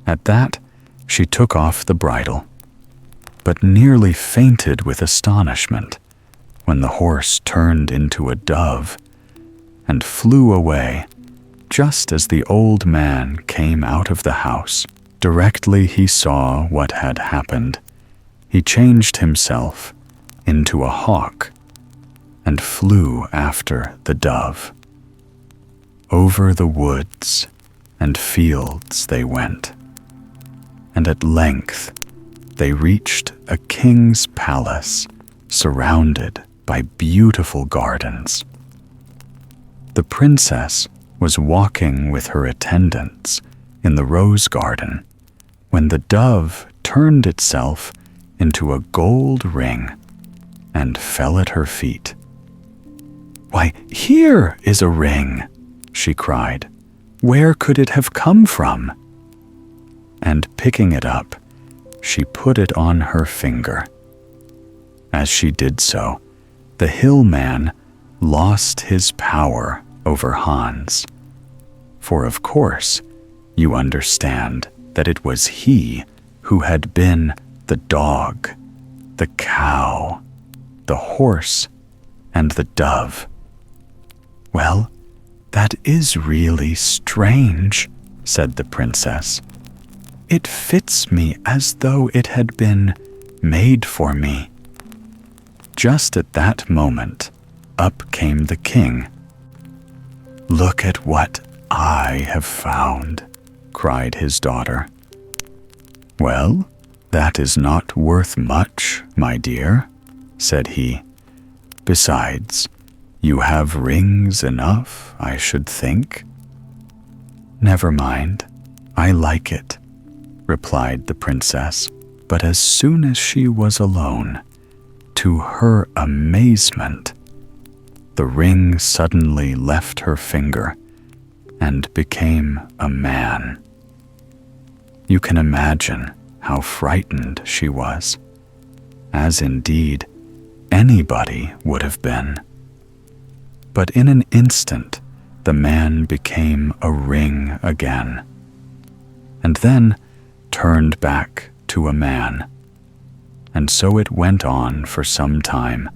S1: At that, she took off the bridle, but nearly fainted with astonishment when the horse turned into a dove and flew away just as the old man came out of the house. Directly he saw what had happened, he changed himself into a hawk and flew after the dove. Over the woods and fields they went, and at length they reached a king's palace surrounded by beautiful gardens. The princess was walking with her attendants in the rose garden when the dove turned itself into a gold ring and fell at her feet. "Why, here is a ring," she cried. "Where could it have come from?" And picking it up, she put it on her finger. As she did so, the hill man lost his power over Hans. For of course, you understand that it was he who had been the dog, the cow, the horse, and the dove. "Well, that is really strange," said the princess. "It fits me as though it had been made for me." Just at that moment, up came the king. "Look at what I have found," cried his daughter. "Well, that is not worth much, my dear," said he. "Besides, you have rings enough, I should think." "Never mind, I like it," replied the princess. But as soon as she was alone, to her amazement, the ring suddenly left her finger and became a man. You can imagine how frightened she was, as indeed anybody would have been. But in an instant, the man became a ring again, and then turned back to a man. And so it went on for some time,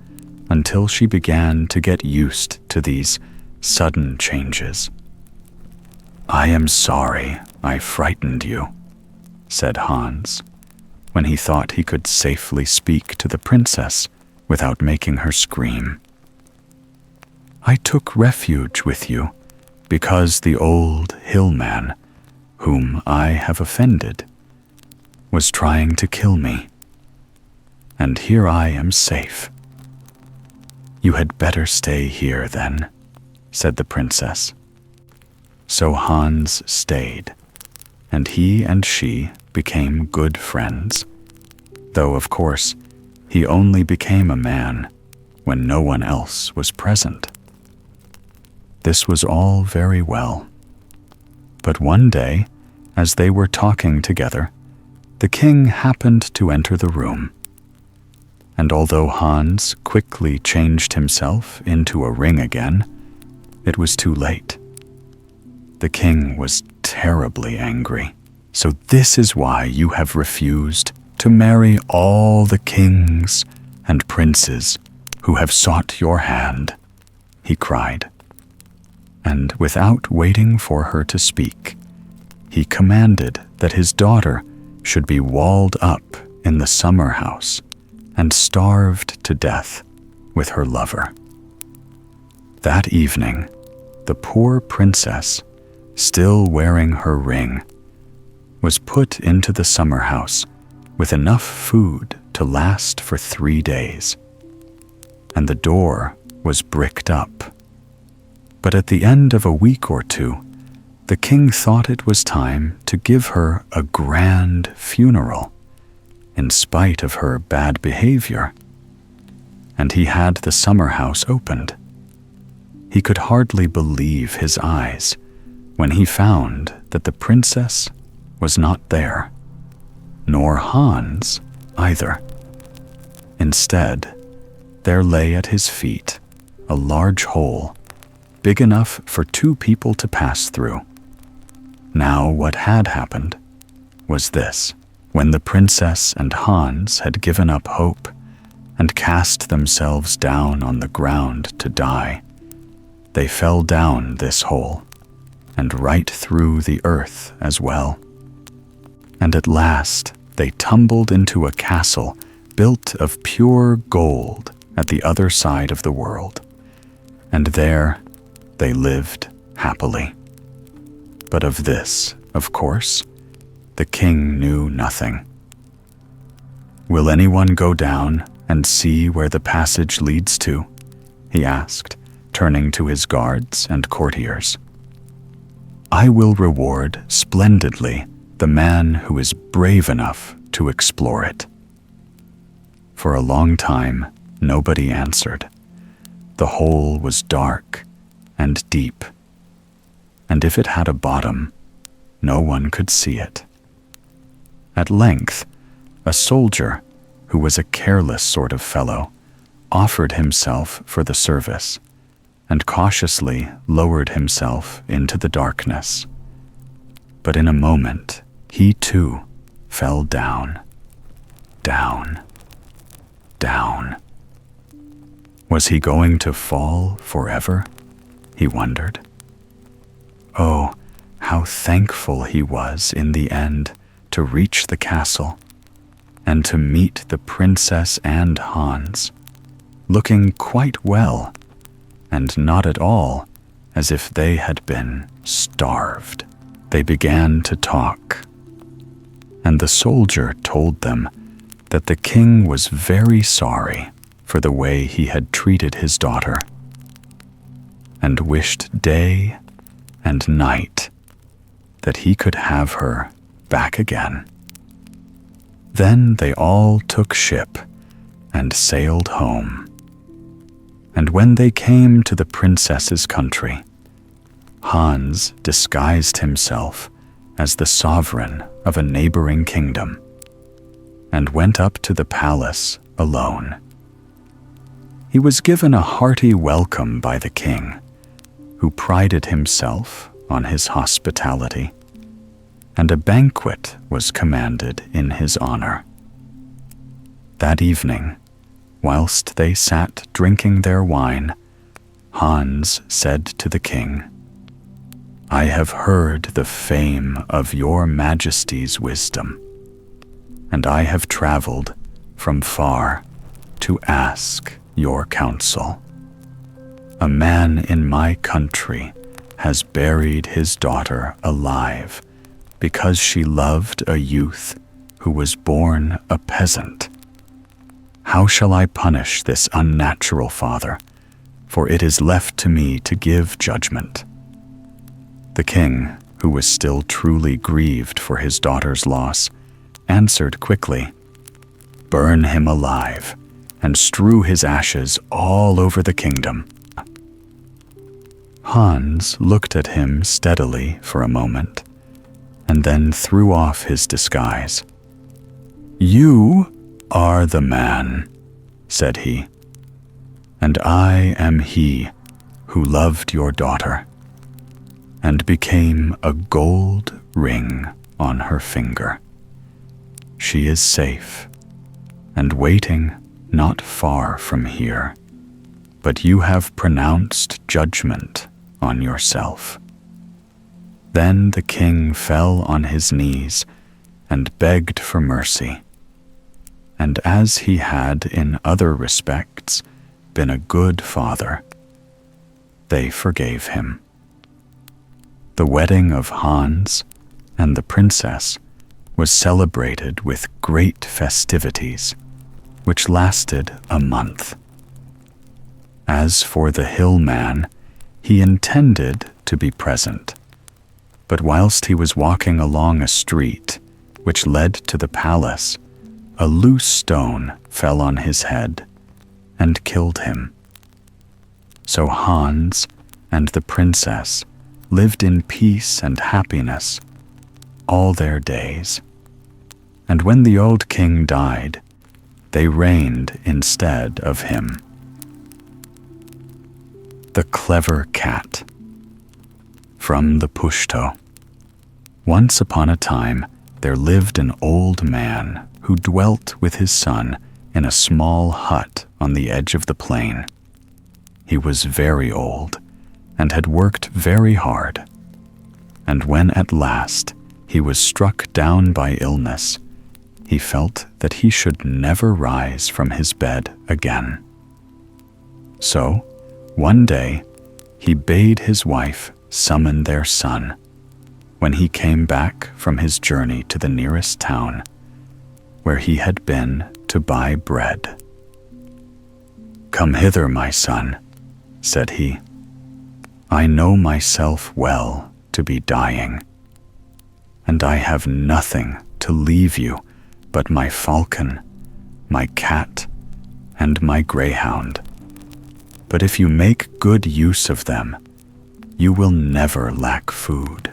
S1: until she began to get used to these sudden changes. "I am sorry I frightened you," said Hans, when he thought he could safely speak to the princess without making her scream. "I took refuge with you because the old hillman, whom I have offended, was trying to kill me. and here I am safe." "You had better stay here, then," said the princess. So Hans stayed, and he and she became good friends, though, of course, he only became a man when no one else was present. This was all very well. But one day, as they were talking together, the king happened to enter the room. And although Hans quickly changed himself into a ring again, it was too late. The king was terribly angry. "So this is why you have refused to marry all the kings and princes who have sought your hand," he cried. And without waiting for her to speak, he commanded that his daughter should be walled up in the summer house and starved to death with her lover. That evening, the poor princess, still wearing her ring, was put into the summer house with enough food to last for 3 days, and the door was bricked up. But at the end of a week or two, the king thought it was time to give her a grand funeral, in spite of her bad behavior, and he had the summer house opened. He could hardly believe his eyes when he found that the princess was not there, nor Hans either. Instead, there lay at his feet a large hole big enough for 2 people to pass through. Now what had happened was this: when the princess and Hans had given up hope and cast themselves down on the ground to die, they fell down this hole and right through the earth as well. And at last they tumbled into a castle built of pure gold at the other side of the world, and there they lived happily. But of this, of course, the king knew nothing. "Will anyone go down and see where the passage leads to?" he asked, turning to his guards and courtiers. "I will reward splendidly the man who is brave enough to explore it." For a long time, nobody answered. The hole was dark and deep, and if it had a bottom, no one could see it. At length, a soldier, who was a careless sort of fellow, offered himself for the service, and cautiously lowered himself into the darkness. But in a moment, he too fell down, down, down. Was he going to fall forever? He wondered. Oh, how thankful he was in the end to reach the castle and to meet the princess and Hans, looking quite well and not at all as if they had been starved. They began to talk, and the soldier told them that the king was very sorry for the way he had treated his daughter, and wished day and night that he could have her back again. Then they all took ship and sailed home. And when they came to the princess's country, Hans disguised himself as the sovereign of a neighboring kingdom and went up to the palace alone. He was given a hearty welcome by the king, who prided himself on his hospitality, and a banquet was commanded in his honor. That evening, whilst they sat drinking their wine, Hans said to the king, "I have heard the fame of your majesty's wisdom, and I have traveled from far to ask your counsel. A man in my country has buried his daughter alive because she loved a youth who was born a peasant. How shall I punish this unnatural father? For it is left to me to give judgment." The king, who was still truly grieved for his daughter's loss, answered quickly, "Burn him alive, and strew his ashes all over the kingdom." Hans looked at him steadily for a moment, and then threw off his disguise. "You are the man," said he, "and I am he who loved your daughter, and became a gold ring on her finger. She is safe, and waiting not far from here, but you have pronounced judgment on yourself." Then the king fell on his knees and begged for mercy. And as he had in other respects been a good father, they forgave him. The wedding of Hans and the princess was celebrated with great festivities, which lasted a month. As for the hill man, he intended to be present, but whilst he was walking along a street which led to the palace, a loose stone fell on his head and killed him. So Hans and the princess lived in peace and happiness all their days. And when the old king died, they reigned instead of him. The Clever Cat. From the Pushto. Once upon a time, there lived an old man who dwelt with his son in a small hut on the edge of the plain. He was very old and had worked very hard, and when at last he was struck down by illness, he felt that he should never rise from his bed again. So, one day, he bade his wife summon their son when he came back from his journey to the nearest town, where he had been to buy bread. "Come hither, my son," said he. "I know myself well to be dying, and I have nothing to leave you but my falcon, my cat, and my greyhound. But if you make good use of them, you will never lack food.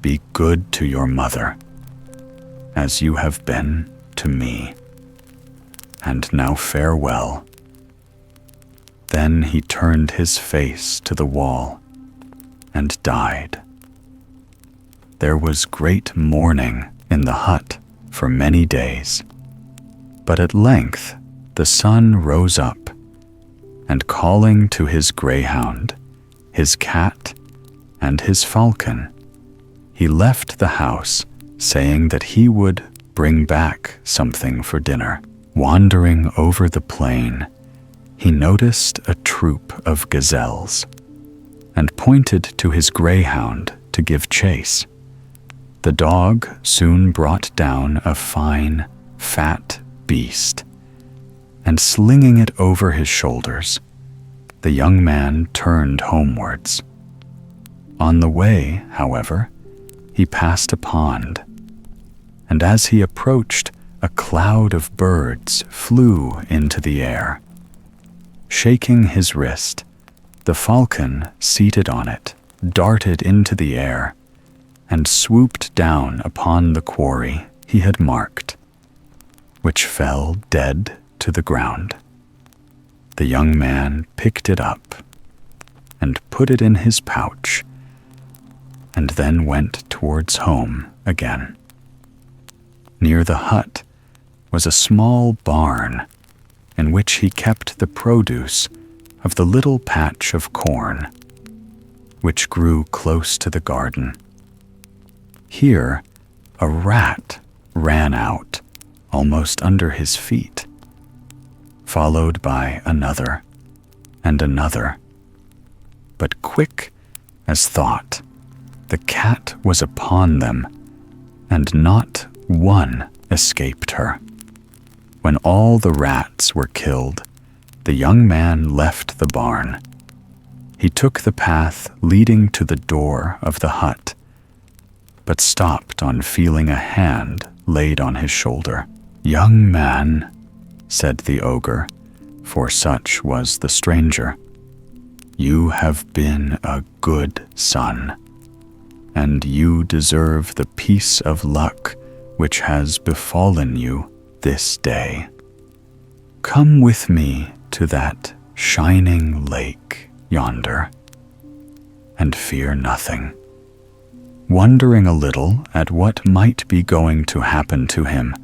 S1: Be good to your mother, as you have been to me. And now farewell." Then he turned his face to the wall and died. There was great mourning in the hut for many days, but at length the son rose up, and calling to his greyhound, his cat, and his falcon, he left the house, saying that he would bring back something for dinner. Wandering over the plain, he noticed a troop of gazelles, and pointed to his greyhound to give chase. The dog soon brought down a fine, fat beast, and slinging it over his shoulders, the young man turned homewards. On the way, however, he passed a pond, and as he approached, a cloud of birds flew into the air. Shaking his wrist, the falcon seated on it darted into the air and swooped down upon the quarry he had marked, which fell dead to the ground. The young man picked it up and put it in his pouch, and then went towards home again. Near the hut was a small barn in which he kept the produce of the little patch of corn which grew close to the garden. Here, a rat ran out almost under his feet, followed by another and another. But quick as thought, the cat was upon them, and not one escaped her. When all the rats were killed, the young man left the barn. He took the path leading to the door of the hut, but stopped on feeling a hand laid on his shoulder. "Young man," said the ogre, for such was the stranger, "you have been a good son, and you deserve the piece of luck which has befallen you this day. Come with me to that shining lake yonder, and fear nothing." Wondering a little at what might be going to happen to him,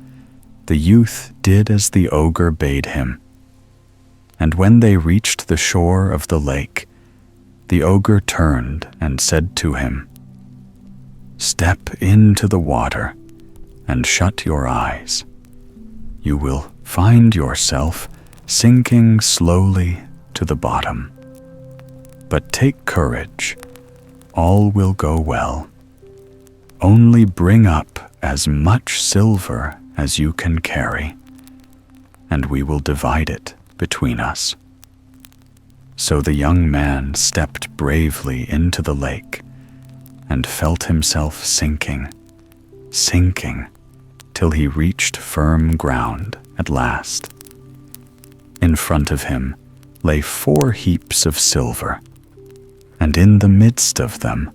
S1: the youth did as the ogre bade him. And when they reached the shore of the lake, the ogre turned and said to him, "Step into the water and shut your eyes. You will find yourself sinking slowly to the bottom. But take courage, all will go well. Only bring up as much silver as you can carry, and we will divide it between us." So the young man stepped bravely into the lake and felt himself sinking, till he reached firm ground at last. In front of him lay 4 heaps of silver, and in the midst of them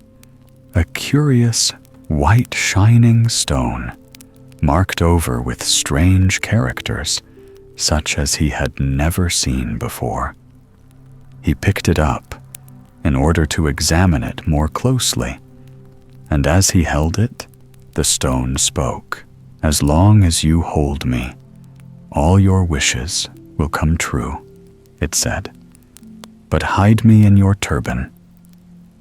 S1: a curious white shining stone, marked over with strange characters, such as he had never seen before. He picked it up in order to examine it more closely, and as he held it, the stone spoke. "As long as you hold me, all your wishes will come true," it said. "But hide me in your turban,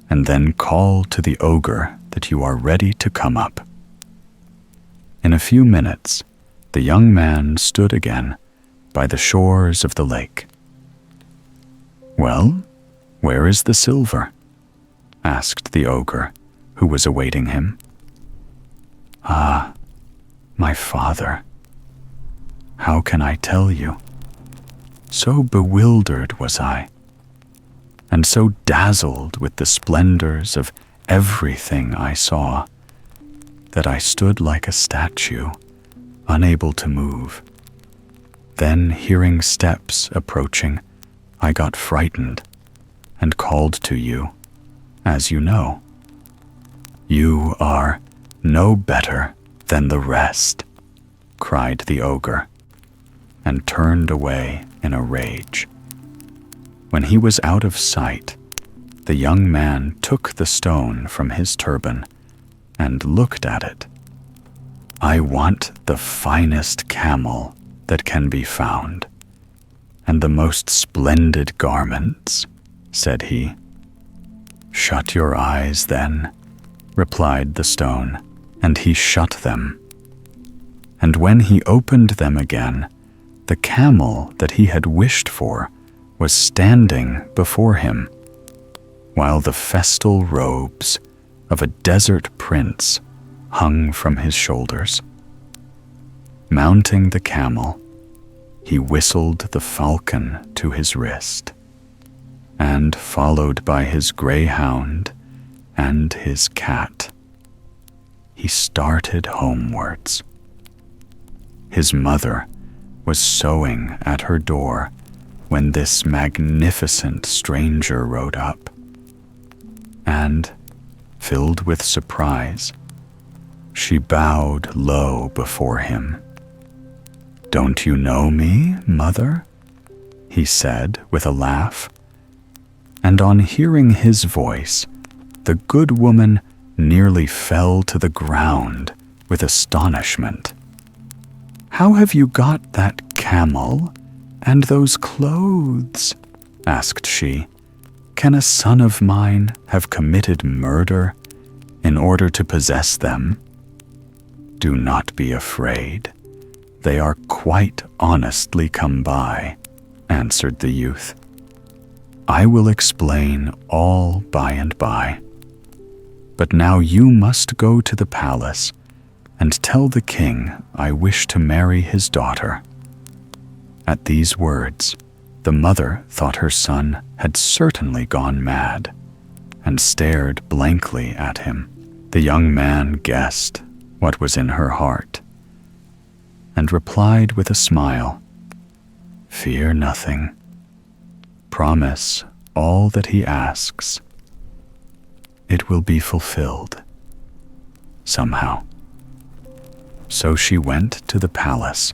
S1: and then call to the ogre that you are ready to come up." In a few minutes, the young man stood again by the shores of the lake. "Well, where is the silver?" asked the ogre, who was awaiting him. "Ah, my father, how can I tell you? So bewildered was I, and so dazzled with the splendors of everything I saw, that I stood like a statue, unable to move. Then, hearing steps approaching, I got frightened and called to you, as you know. You are no better than the rest," cried the ogre, and turned away in a rage. When he was out of sight, the young man took the stone from his turban and looked at it. "I want the finest camel that can be found, and the most splendid garments," said he. "Shut your eyes, then," replied the stone, and he shut them. And when he opened them again, the camel that he had wished for was standing before him, while the festal robes of a desert prince hung from his shoulders. Mounting the camel, he whistled the falcon to his wrist, and, followed by his greyhound and his cat, he started homewards. His mother was sewing at her door when this magnificent stranger rode up, and, filled with surprise, she bowed low before him. "Don't you know me, mother?" he said with a laugh. And on hearing his voice, the good woman nearly fell to the ground with astonishment. "How have you got that camel and those clothes?" asked she. "Can a son of mine have committed murder in order to possess them?" "Do not be afraid. They are quite honestly come by," answered the youth. "I will explain all by and by. But now you must go to the palace and tell the king I wish to marry his daughter. At these words, the mother thought her son had certainly gone mad and stared blankly at him. The young man guessed what was in her heart and replied with a smile, "Fear nothing. Promise all that he asks. It will be fulfilled somehow." So she went to the palace,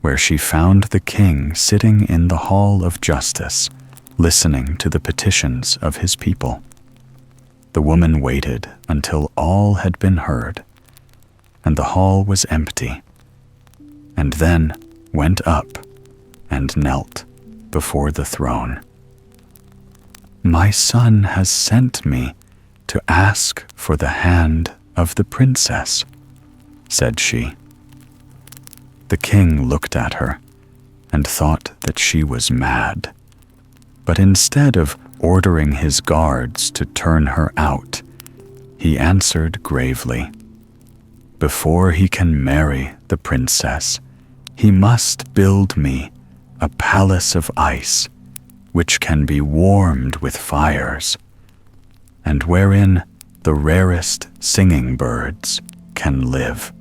S1: where she found the king sitting in the hall of justice, listening to the petitions of his people. The woman waited until all had been heard, and the hall was empty, and then went up and knelt before the throne. "My son has sent me to ask for the hand of the princess," said she. The king looked at her and thought that she was mad, but instead of ordering his guards to turn her out, he answered gravely, "Before he can marry the princess, he must build me a palace of ice, which can be warmed with fires, and wherein the rarest singing birds can live."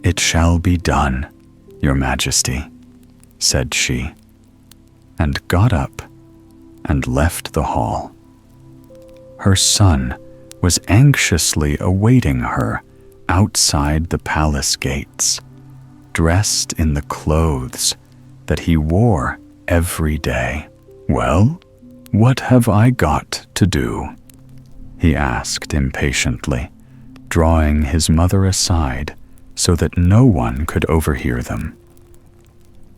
S1: "It shall be done, Your Majesty," said she, and got up and left the hall. Her son was anxiously awaiting her outside the palace gates, dressed in the clothes that he wore every day. "Well, what have I got to do?" he asked impatiently, drawing his mother aside so that no one could overhear them.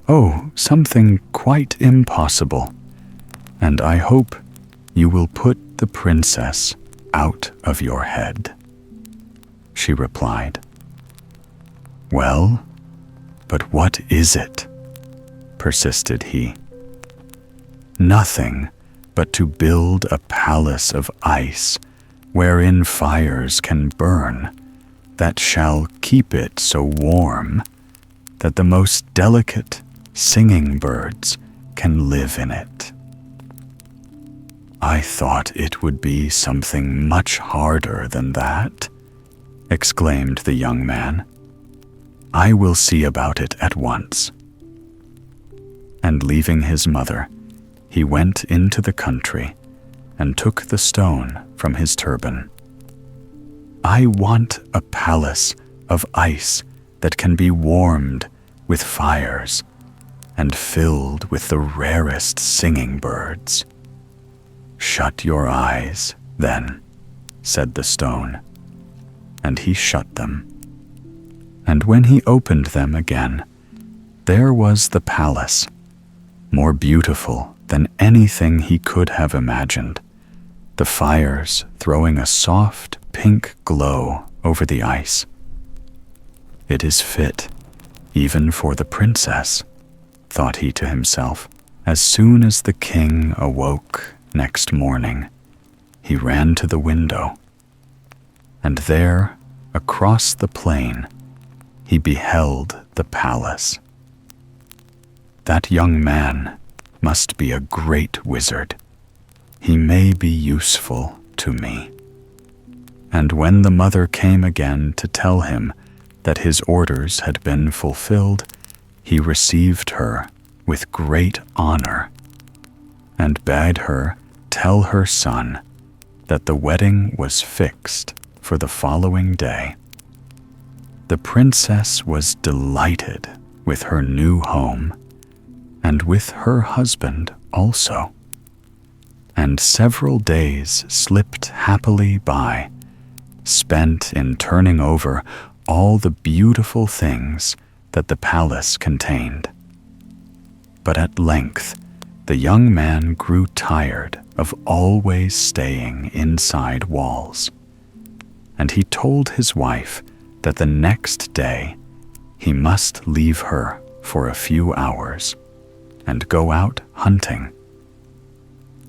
S1: "Oh, something quite impossible, and I hope you will put the princess out of your head," she replied. "Well, but what is it?" persisted he. "Nothing but to build a palace of ice wherein fires can burn, that shall keep it so warm that the most delicate singing birds can live in it." "I thought it would be something much harder than that," exclaimed the young man. "I will see about it at once." And leaving his mother, he went into the country and took the stone from his turban. "I want a palace of ice that can be warmed with fires and filled with the rarest singing birds." "Shut your eyes, then," said the stone, and he shut them. And when he opened them again, there was the palace, more beautiful than anything he could have imagined, the fires throwing a soft pink glow over the ice. "It is fit, even for the princess," thought he to himself. As soon as the king awoke next morning, he ran to the window, and there, across the plain, he beheld the palace. "That young man must be a great wizard. He may be useful to me." And when the mother came again to tell him that his orders had been fulfilled, he received her with great honor and bade her tell her son that the wedding was fixed for the following day. The princess was delighted with her new home and with her husband also, and several days slipped happily by, spent in turning over all the beautiful things that the palace contained. But at length, the young man grew tired of always staying inside walls, and he told his wife that the next day he must leave her for a few hours and go out hunting.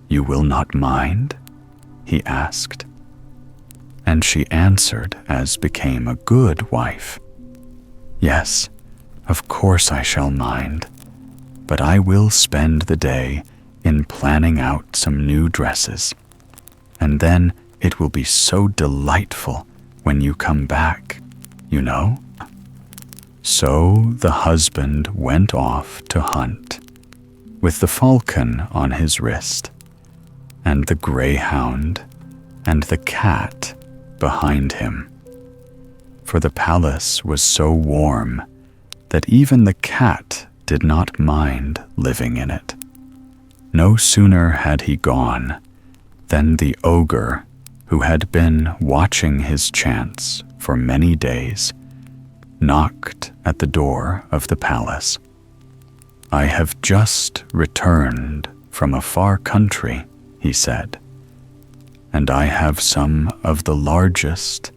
S1: "You will not mind?" he asked. And she answered as became a good wife, "Yes, Of course I shall mind, but I will spend the day in planning out some new dresses, and then it will be so delightful when you come back, you know." So the husband went off to hunt, with the falcon on his wrist, and the greyhound and the cat behind him. For the palace was so warm that even the cat did not mind living in it. No sooner had he gone than the ogre, who had been watching his chance for many days, knocked at the door of the palace. "I have just returned from a far country," he said, "and I have some of the largest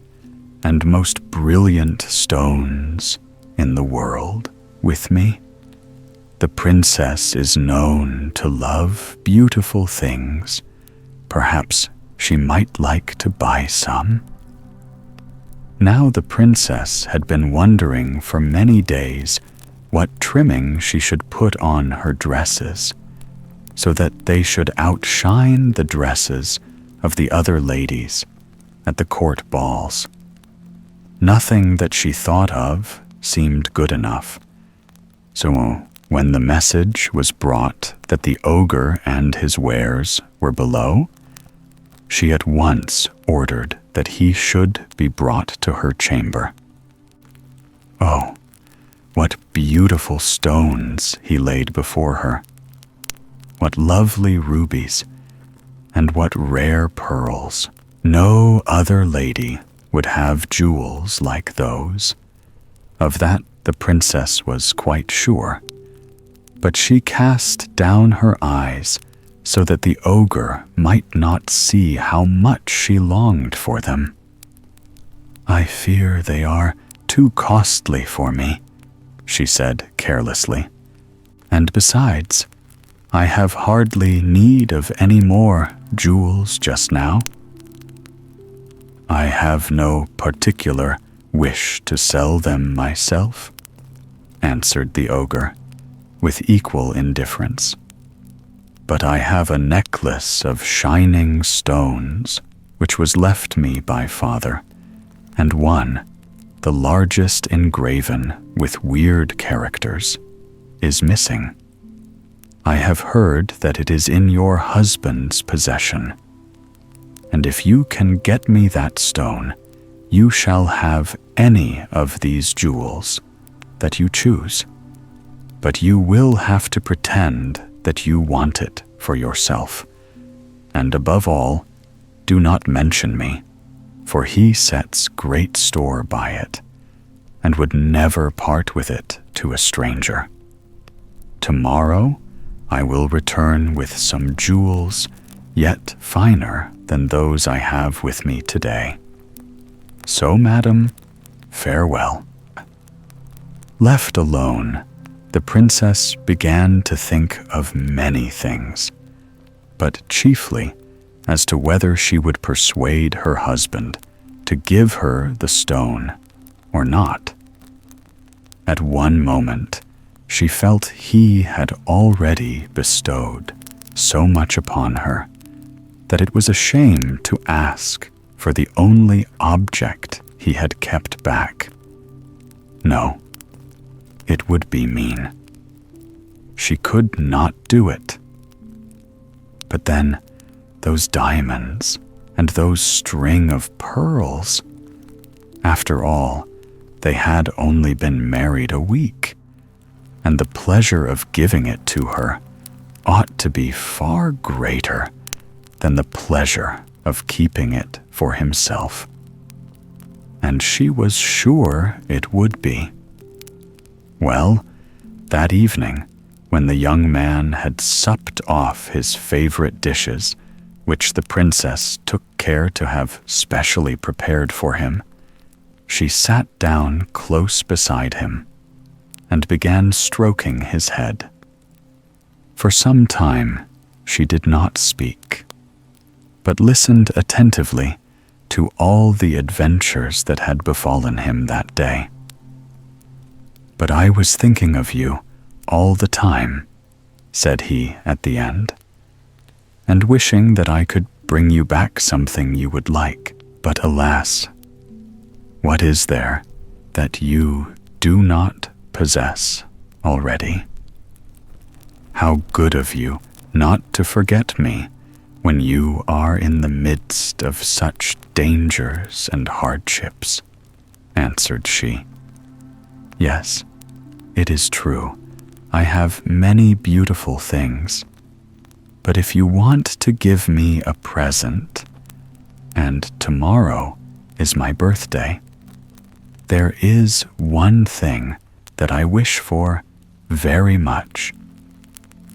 S1: and most brilliant stones in the world with me. The princess is known to love beautiful things. Perhaps she might like to buy some." Now the princess had been wondering for many days what trimming she should put on her dresses, so that they should outshine the dresses of the other ladies at the court balls. Nothing that she thought of seemed good enough. So when the message was brought that the ogre and his wares were below, she at once ordered that he should be brought to her chamber. Oh, what beautiful stones he laid before her! What lovely rubies, and what rare pearls! No other lady would have jewels like those. Of that the princess was quite sure, but she cast down her eyes so that the ogre might not see how much she longed for them. "I fear they are too costly for me," she said carelessly, "and besides, I have hardly need of any more jewels just now." "I have no particular wish to sell them myself," answered the ogre, with equal indifference. "But I have a necklace of shining stones, which was left me by father, and one, the largest engraven with weird characters, is missing. I have heard that it is in your husband's possession, and if you can get me that stone, you shall have any of these jewels that you choose. But you will have to pretend that you want it for yourself, and above all, do not mention me, for he sets great store by it, and would never part with it to a stranger. Tomorrow I will return with some jewels yet finer than those I have with me today. So, madam, farewell." Left alone, the princess began to think of many things, but chiefly as to whether she would persuade her husband to give her the stone or not. At one moment, she felt he had already bestowed so much upon her that it was a shame to ask for the only object he had kept back. No, it would be mean. She could not do it. But then, those diamonds and those string of pearls. After all, they had only been married a week, and the pleasure of giving it to her ought to be far greater than the pleasure of keeping it for himself. And she was sure it would be. Well, that evening, when the young man had supped off his favorite dishes, which the princess took care to have specially prepared for him, she sat down close beside him and began stroking his head. For some time she did not speak, but listened attentively to all the adventures that had befallen him that day. "But I was thinking of you all the time," said he at the end, "and wishing that I could bring you back something you would like. But alas, what is there that you do not possess already? How good of you not to forget me when you are in the midst of such dangers and hardships," answered she. "Yes, it is true. I have many beautiful things. But if you want to give me a present, and tomorrow is my birthday, there is one thing that I wish for very much."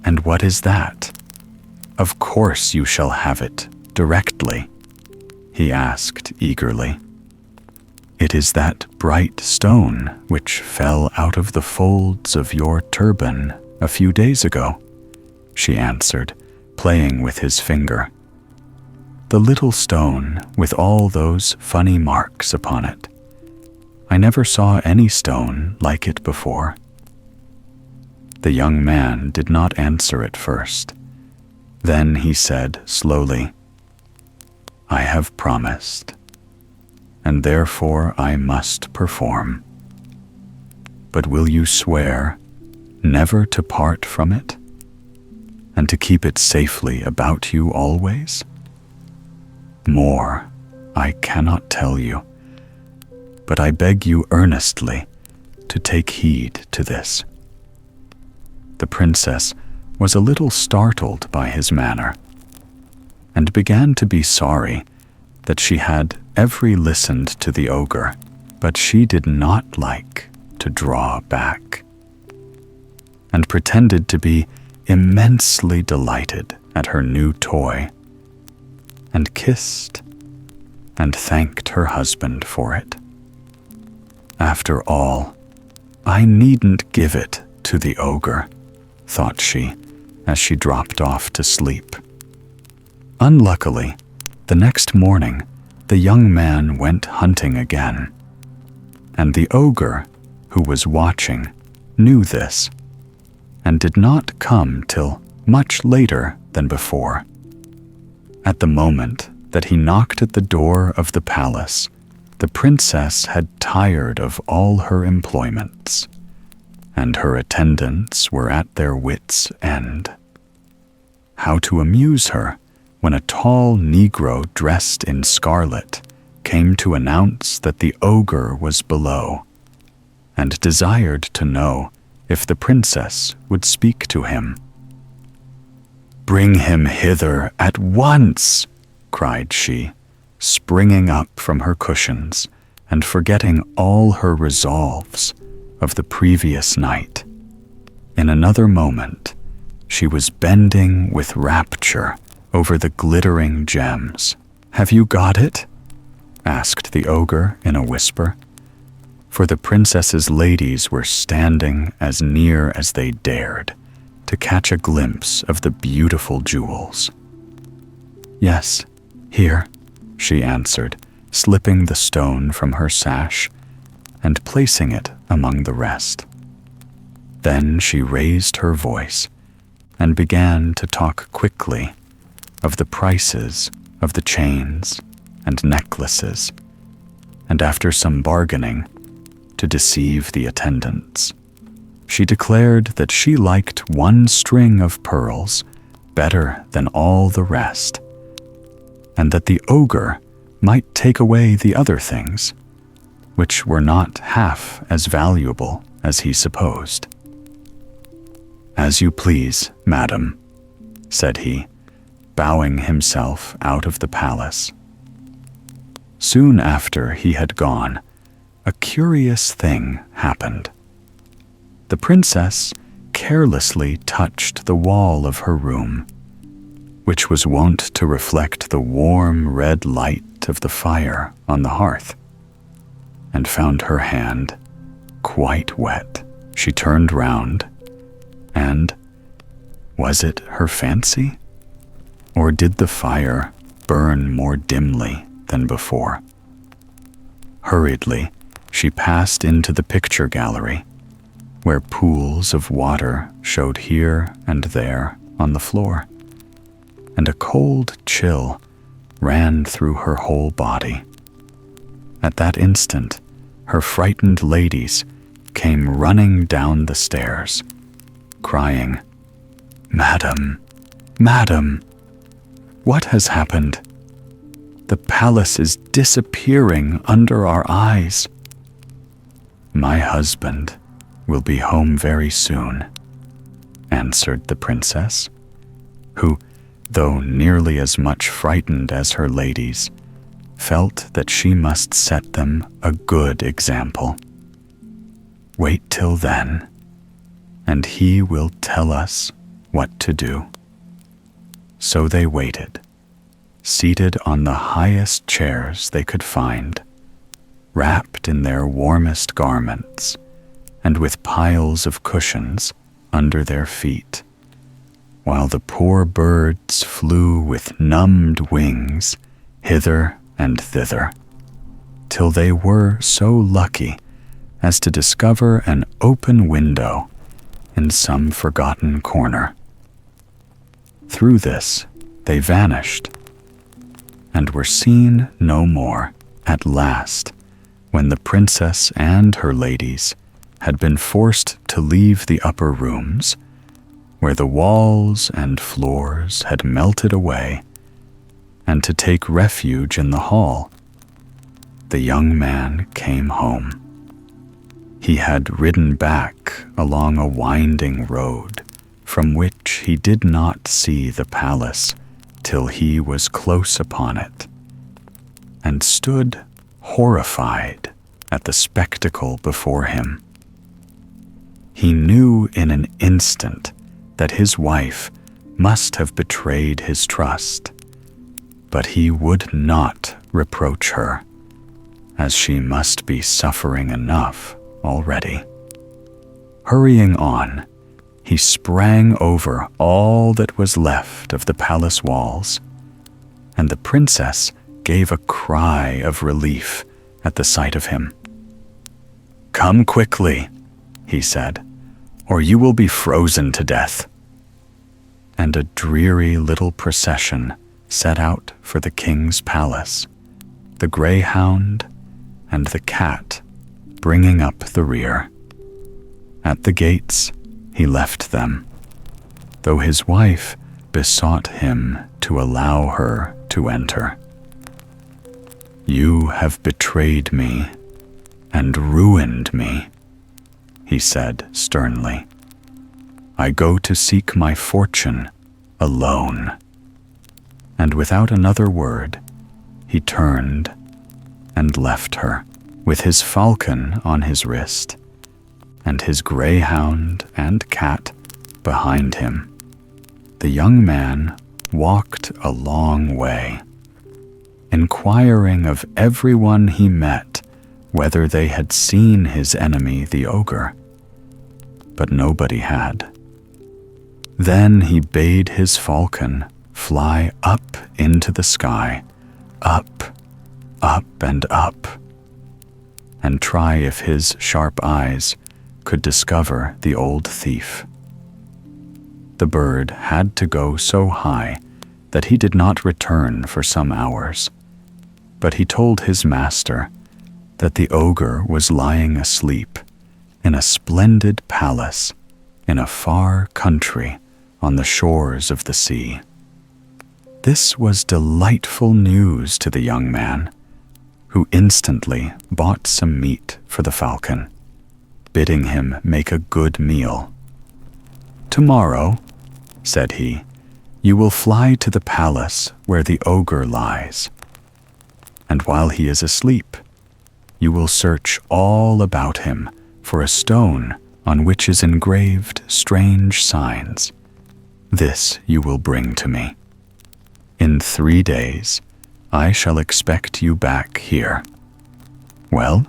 S1: "And what is that?" "Of course you shall have it directly," he asked eagerly. "It is that bright stone which fell out of the folds of your turban a few days ago," she answered, playing with his finger. "The little stone with all those funny marks upon it. I never saw any stone like it before." The young man did not answer at first. Then he said slowly, "I have promised, and therefore I must perform. But will you swear never to part from it, and to keep it safely about you always? More I cannot tell you, but I beg you earnestly to take heed to this." The princess was a little startled by his manner, and began to be sorry that she had listened to the ogre, but she did not like to draw back, and pretended to be immensely delighted at her new toy, and kissed and thanked her husband for it. "After all, I needn't give it to the ogre," thought she, as she dropped off to sleep. Unluckily, the next morning, the young man went hunting again, and the ogre, who was watching, knew this, and did not come till much later than before. At the moment that he knocked at the door of the palace, the princess had tired of all her employments, and her attendants were at their wits' end. How to amuse her when a tall Negro dressed in scarlet came to announce that the ogre was below, and desired to know if the princess would speak to him. "Bring him hither at once," cried she, springing up from her cushions and forgetting all her resolves of the previous night. In another moment, she was bending with rapture over the glittering gems. "Have you got it?" asked the ogre in a whisper, for the princess's ladies were standing as near as they dared to catch a glimpse of the beautiful jewels. "Yes, here," she answered, slipping the stone from her sash and placing it among the rest. Then she raised her voice and began to talk quickly of the prices of the chains and necklaces, and after some bargaining, to deceive the attendants, she declared that she liked one string of pearls better than all the rest, and that the ogre might take away the other things, which were not half as valuable as he supposed. "As you please, madam," said he, bowing himself out of the palace. Soon after he had gone, a curious thing happened. The princess carelessly touched the wall of her room, which was wont to reflect the warm red light of the fire on the hearth, and found her hand quite wet. She turned round, and was it her fancy? Or did the fire burn more dimly than before? Hurriedly, she passed into the picture gallery where pools of water showed here and there on the floor, and a cold chill ran through her whole body. At that instant, her frightened ladies came running down the stairs, crying, "Madam, Madam, what has happened? The palace is disappearing under our eyes." "My husband will be home very soon," answered the princess, who, though nearly as much frightened as her ladies, felt that she must set them a good example. "Wait till then, and he will tell us what to do." So they waited, seated on the highest chairs they could find, wrapped in their warmest garments, and with piles of cushions under their feet, while the poor birds flew with numbed wings hither and thither, till they were so lucky as to discover an open window in some forgotten corner. Through this they vanished, and were seen no more at last, when the princess and her ladies had been forced to leave the upper rooms, where the walls and floors had melted away, and to take refuge in the hall. The young man came home. He had ridden back along a winding road from which he did not see the palace till he was close upon it, and stood horrified at the spectacle before him. He knew in an instant that his wife must have betrayed his trust, but he would not reproach her, as she must be suffering enough already. Hurrying on, he sprang over all that was left of the palace walls, and the princess gave a cry of relief at the sight of him. "Come quickly," he said, "or you will be frozen to death." And a dreary little procession set out for the king's palace, the greyhound and the cat bringing up the rear. At the gates he left them, though his wife besought him to allow her to enter. "You have betrayed me and ruined me," he said sternly. "I go to seek my fortune alone." And without another word, he turned and left her, with his falcon on his wrist, and his greyhound and cat behind him. The young man walked a long way, inquiring of everyone he met whether they had seen his enemy the ogre, but nobody had. Then he bade his falcon fly up into the sky, up, up and up, and try if his sharp eyes could discover the old thief. The bird had to go so high that he did not return for some hours, but he told his master that the ogre was lying asleep in a splendid palace in a far country on the shores of the sea. This was delightful news to the young man, who instantly bought some meat for the falcon, bidding him make a good meal. "Tomorrow," said he, "you will fly to the palace where the ogre lies, and while he is asleep, you will search all about him for a stone on which is engraved strange signs. This you will bring to me. In 3 days, I shall expect you back here." "Well,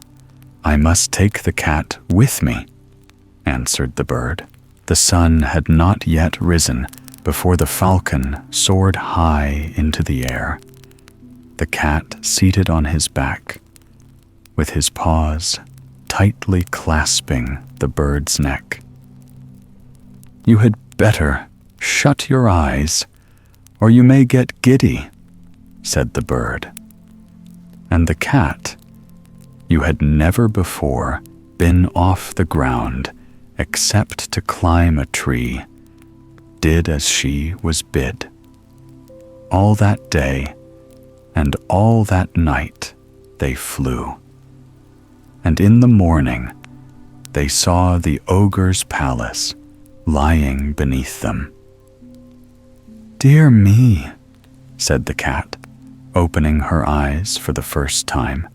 S1: I must take the cat with me," answered the bird. The sun had not yet risen before the falcon soared high into the air, the cat seated on his back, with his paws tightly clasping the bird's neck. "You had better shut your eyes, or you may get giddy," said the bird. And the cat, who had never before been off the ground except to climb a tree, did as she was bid. All that day and all that night they flew, and in the morning they saw the ogre's palace lying beneath them. "Dear me," said the cat, opening her eyes for the first time.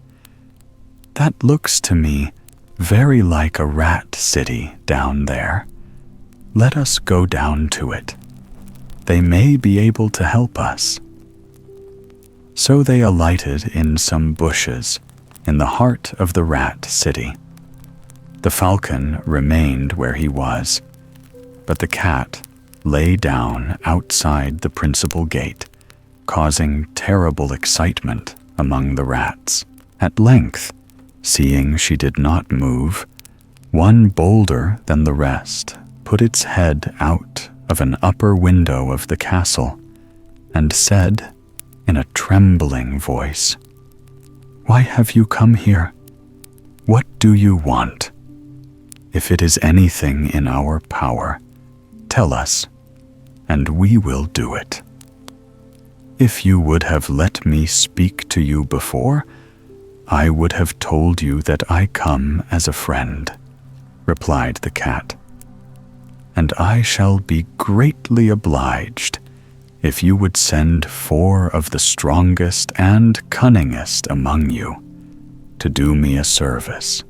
S1: "That looks to me very like a rat city down there. Let us go down to it. They may be able to help us." So they alighted in some bushes in the heart of the rat city. The falcon remained where he was, but the cat lay down outside the principal gate, causing terrible excitement among the rats. At length, seeing she did not move, one bolder than the rest put its head out of an upper window of the castle and said in a trembling voice, "Why have you come here? What do you want? If it is anything in our power, tell us, and we will do it." "If you would have let me speak to you before, I would have told you that I come as a friend," replied the cat. "And I shall be greatly obliged if you would send 4 of the strongest and cunningest among you to do me a service."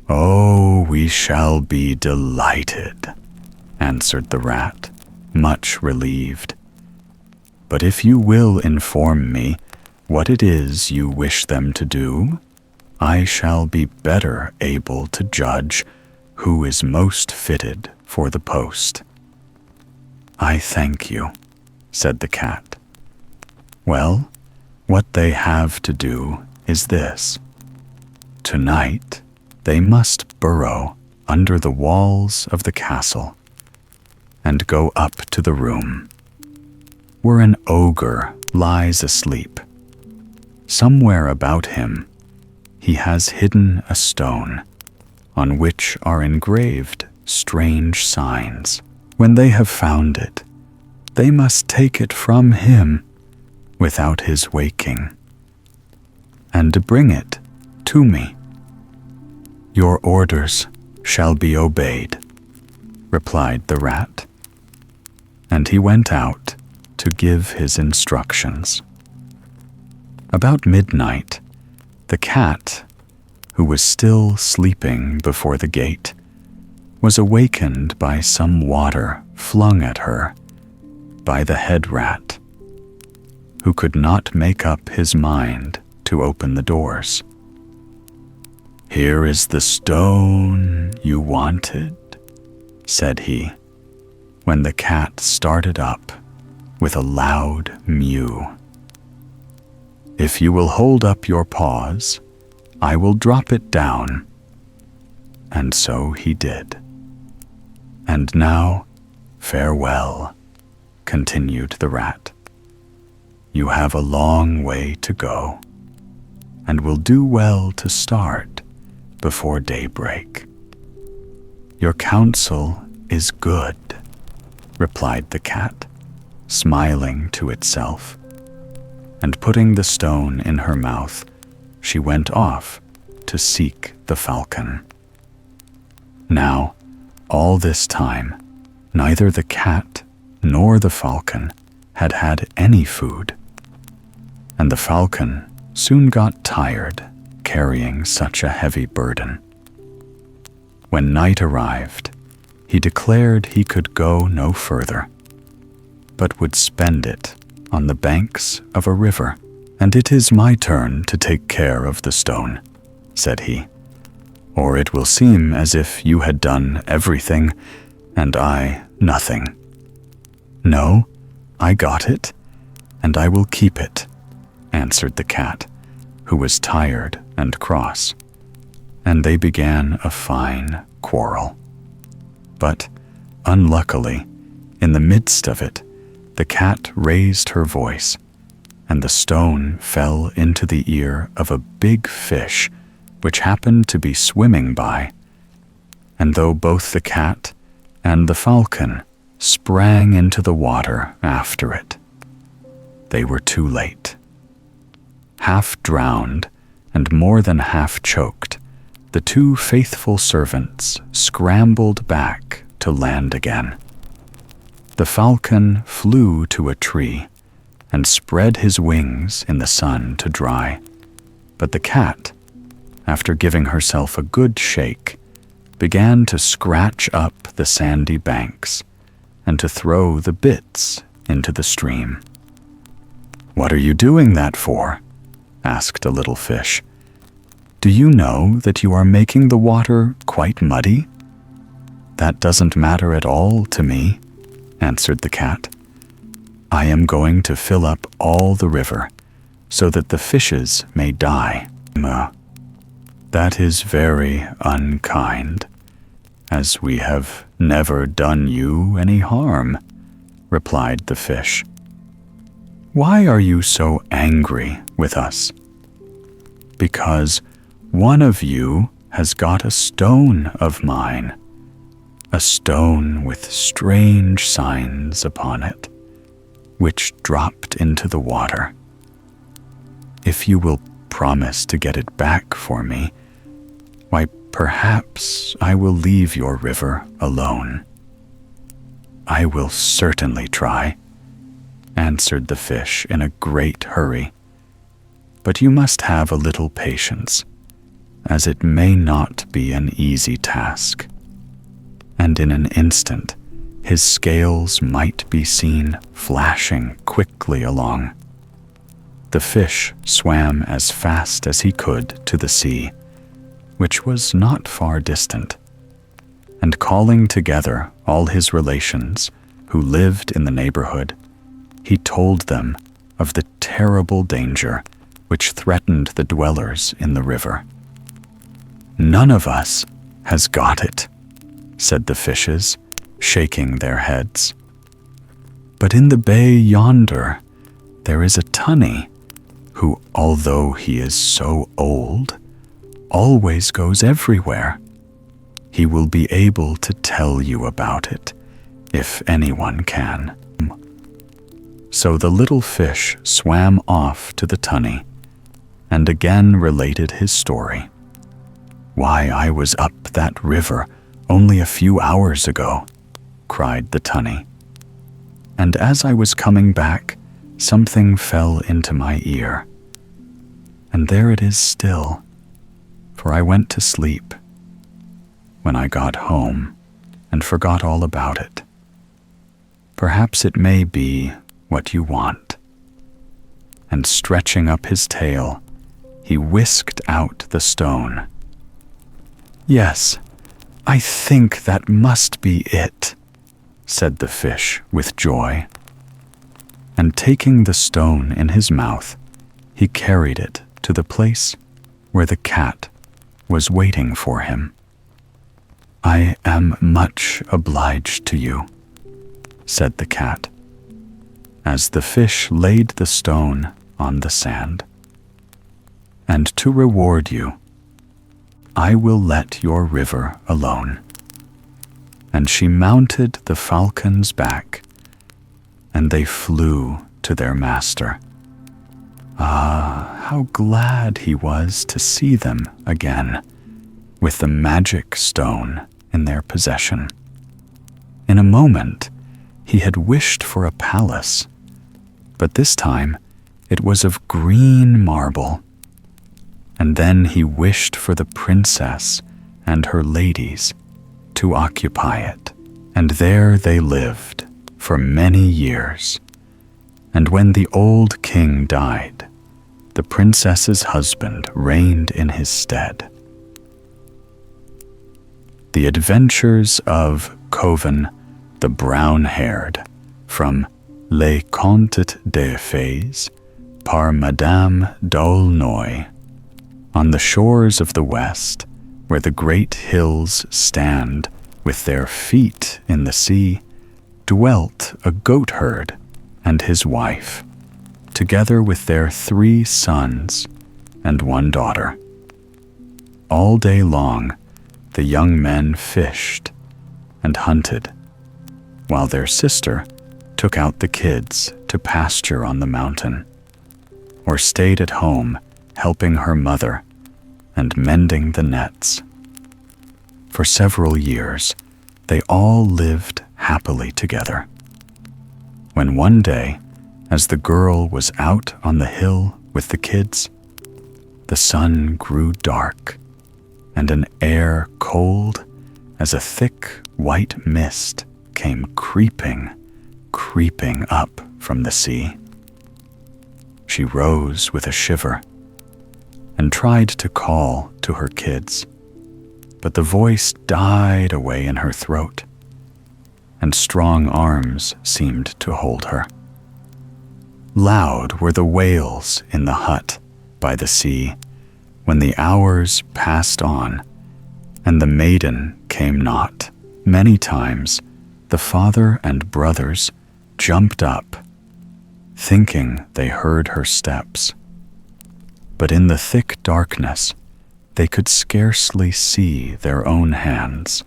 S1: "Oh, we shall be delighted," answered the rat, much relieved. "But if you will inform me what it is you wish them to do, I shall be better able to judge who is most fitted for the post." "I thank you," said the cat. "Well, what they have to do is this. Tonight, they must burrow under the walls of the castle and go up to the room where an ogre lies asleep. Somewhere about him, he has hidden a stone on which are engraved strange signs. When they have found it, they must take it from him without his waking, and bring it to me." "Your orders shall be obeyed," replied the rat, and he went out to give his instructions. About midnight, the cat, who was still sleeping before the gate, was awakened by some water flung at her by the head rat, who could not make up his mind to open the doors. "Here is the stone you wanted," said he, when the cat started up with a loud mew. "If you will hold up your paws, I will drop it down." And so he did. "And now, farewell," continued the rat. "You have a long way to go, and will do well to start before daybreak." "Your counsel is good," replied the cat, smiling to itself, and putting the stone in her mouth, she went off to seek the falcon. Now, all this time, neither the cat nor the falcon had had any food, and the falcon soon got tired carrying such a heavy burden. When night arrived, he declared he could go no further, but would spend it on the banks of a river. "And it is my turn to take care of the stone," said he, "or it will seem as if you had done everything and I nothing. No, I got it, and I will keep it," answered the cat, who was tired and cross, and they began a fine quarrel. But, unluckily, in the midst of it, the cat raised her voice, and the stone fell into the ear of a big fish which happened to be swimming by. And though both the cat and the falcon sprang into the water after it, they were too late. Half drowned and more than half choked, the two faithful servants scrambled back to land again. The falcon flew to a tree and spread his wings in the sun to dry, but the cat, after giving herself a good shake, began to scratch up the sandy banks and to throw the bits into the stream. "What are you doing that for?" asked a little fish. "Do you know that you are making the water quite muddy?" "That doesn't matter at all to me," answered the cat. "I am going to fill up all the river so that the fishes may die." "That is very unkind, as we have never done you any harm," replied the fish. "Why are you so angry with us?" "Because one of you has got a stone of mine, a stone with strange signs upon it, which dropped into the water. If you will promise to get it back for me, why, perhaps I will leave your river alone." "I will certainly try," answered the fish in a great hurry. "But you must have a little patience, as it may not be an easy task." And in an instant, his scales might be seen flashing quickly along. The fish swam as fast as he could to the sea, which was not far distant, and calling together all his relations who lived in the neighborhood, he told them of the terrible danger which threatened the dwellers in the river. "None of us has got it," said the fishes, shaking their heads. "But in the bay yonder, there is a tunny who, although he is so old, always goes everywhere. He will be able to tell you about it, if anyone can." So the little fish swam off to the tunny and again related his story. "Why, I was up that river only a few hours ago," cried the tunny. "And as I was coming back, something fell into my ear. And there it is still, for I went to sleep when I got home and forgot all about it. Perhaps it may be what you want." And stretching up his tail, he whisked out the stone. "Yes, I think that must be it," said the fish with joy. And taking the stone in his mouth, he carried it to the place where the cat was waiting for him. "I am much obliged to you," said the cat, as the fish laid the stone on the sand. "And to reward you, I will let your river alone." And she mounted the falcon's back, and they flew to their master. Ah, how glad he was to see them again, with the magic stone in their possession. In a moment, he had wished for a palace, but this time it was of green marble. And then he wished for the princess and her ladies to occupy it, and there they lived for many years. And when the old king died, the princess's husband reigned in his stead. The Adventures of Covan the Brown-Haired, from Les Contes des Fées, par Madame d'Aulnoy, on the shores of the West, where the great hills stand with their feet in the sea, dwelt a goatherd and his wife, together with their 3 sons and 1 daughter. All day long, the young men fished and hunted, while their sister took out the kids to pasture on the mountain, or stayed at home helping her mother and mending the nets. For several years, they all lived happily together. When one day, as the girl was out on the hill with the kids, the sun grew dark, and an air cold as a thick white mist came creeping up from the sea. She rose with a shiver and tried to call to her kids, but the voice died away in her throat, and strong arms seemed to hold her. Loud were the wails in the hut by the sea when the hours passed on and the maiden came not. Many times the father and brothers jumped up, thinking they heard her steps. But in the thick darkness, they could scarcely see their own hands,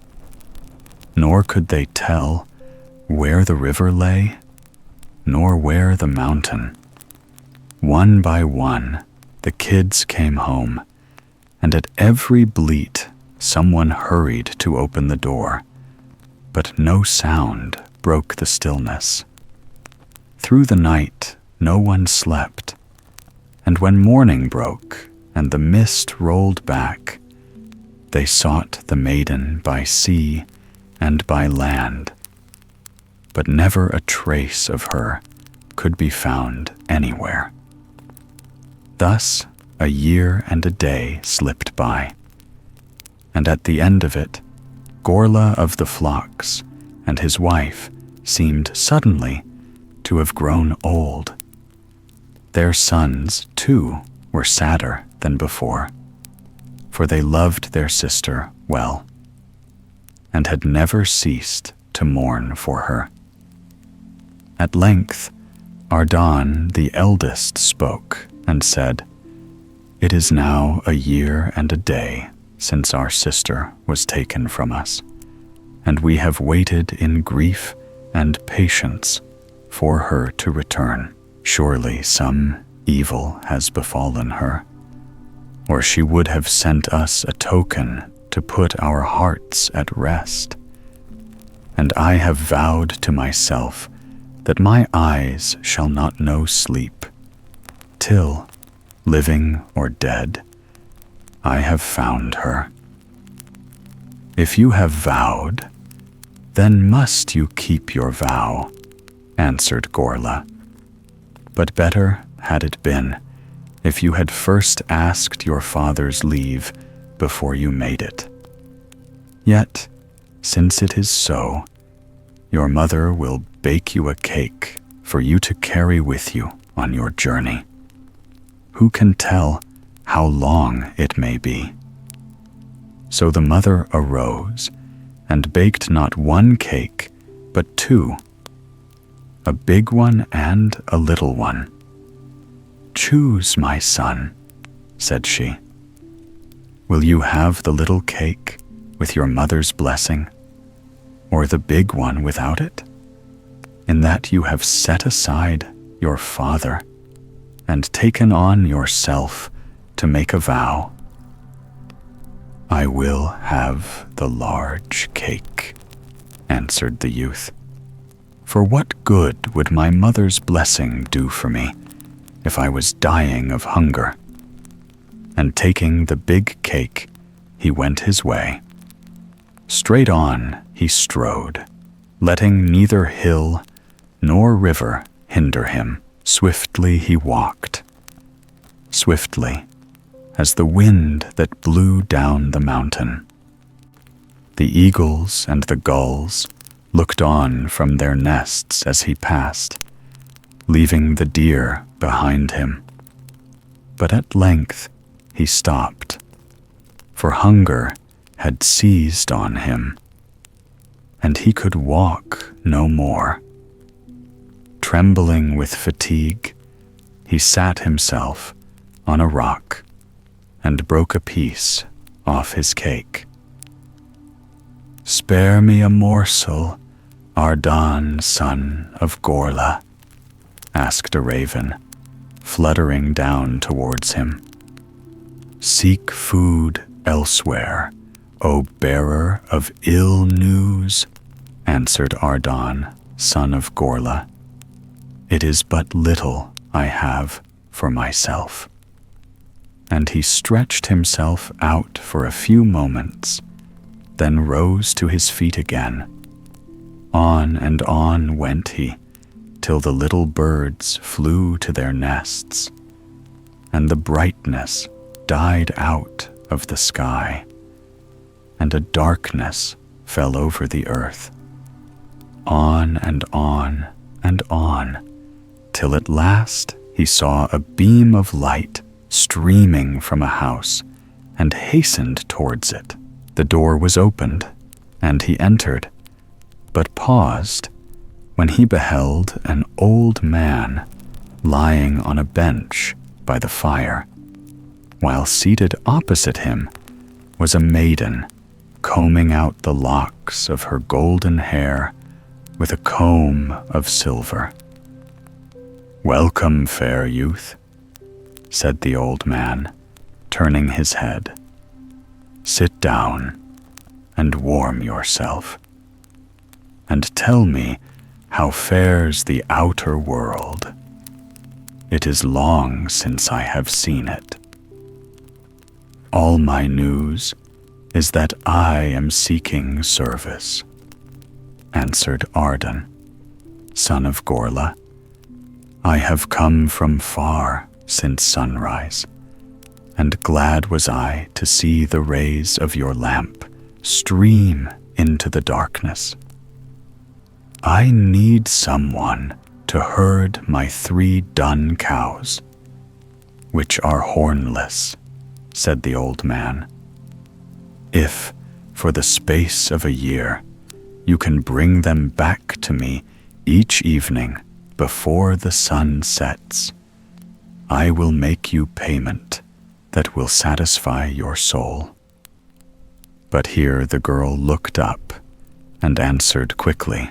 S1: nor could they tell where the river lay, nor where the mountain. One by one, the kids came home, and at every bleat, someone hurried to open the door, but no sound broke the stillness. Through the night, no one slept, and when morning broke and the mist rolled back, they sought the maiden by sea and by land, but never a trace of her could be found anywhere. Thus, a year and a day slipped by, and at the end of it, Gorla of the flocks and his wife seemed suddenly to have grown old. Their sons, too, were sadder than before, for they loved their sister well, and had never ceased to mourn for her. At length, Ardan the eldest spoke and said, "It is now a year and a day since our sister was taken from us, and we have waited in grief and patience for her to return. Surely some evil has befallen her, or she would have sent us a token to put our hearts at rest. And I have vowed to myself that my eyes shall not know sleep, till, living or dead, I have found her. If you have vowed, then must you keep your vow," answered Gorla. "But better had it been if you had first asked your father's leave before you made it. Yet, since it is so, your mother will bake you a cake for you to carry with you on your journey. Who can tell how long it may be?" So the mother arose and baked not 1 cake, but 2, a big one and a little one. "Choose, my son," said she. "Will you have the little cake with your mother's blessing, or the big one without it, in that you have set aside your father and taken on yourself to make a vow?" "I will have the large cake," answered the youth. "For what good would my mother's blessing do for me if I was dying of hunger?" And taking the big cake, he went his way. Straight on he strode, letting neither hill nor river hinder him. Swiftly he walked, swiftly as the wind that blew down the mountain. The eagles and the gulls looked on from their nests as he passed, leaving the deer behind him. But at length he stopped, for hunger had seized on him, and he could walk no more. Trembling with fatigue, he sat himself on a rock and broke a piece off his cake. "Spare me a morsel, Ardan, son of Gorla," asked a raven, fluttering down towards him. "Seek food elsewhere, O bearer of ill news," answered Ardan, son of Gorla. "It is but little I have for myself." And he stretched himself out for a few moments, then rose to his feet again. On and on went he, till the little birds flew to their nests, and the brightness died out of the sky, and a darkness fell over the earth. On and on and on, till at last he saw a beam of light streaming from a house, and hastened towards it. The door was opened, and he entered, but paused when he beheld an old man lying on a bench by the fire, while seated opposite him was a maiden combing out the locks of her golden hair with a comb of silver. "Welcome, fair youth," said the old man, turning his head. "Sit down and warm yourself, and tell me how fares the outer world. It is long since I have seen it." "All my news is that I am seeking service," answered Ardan, son of Gorla. "I have come from far since sunrise, and glad was I to see the rays of your lamp stream into the darkness. I need someone to herd my 3 dun cows, which are hornless," said the old man. "If, for the space of a year, you can bring them back to me each evening before the sun sets, I will make you payment that will satisfy your soul." But here the girl looked up and answered quickly,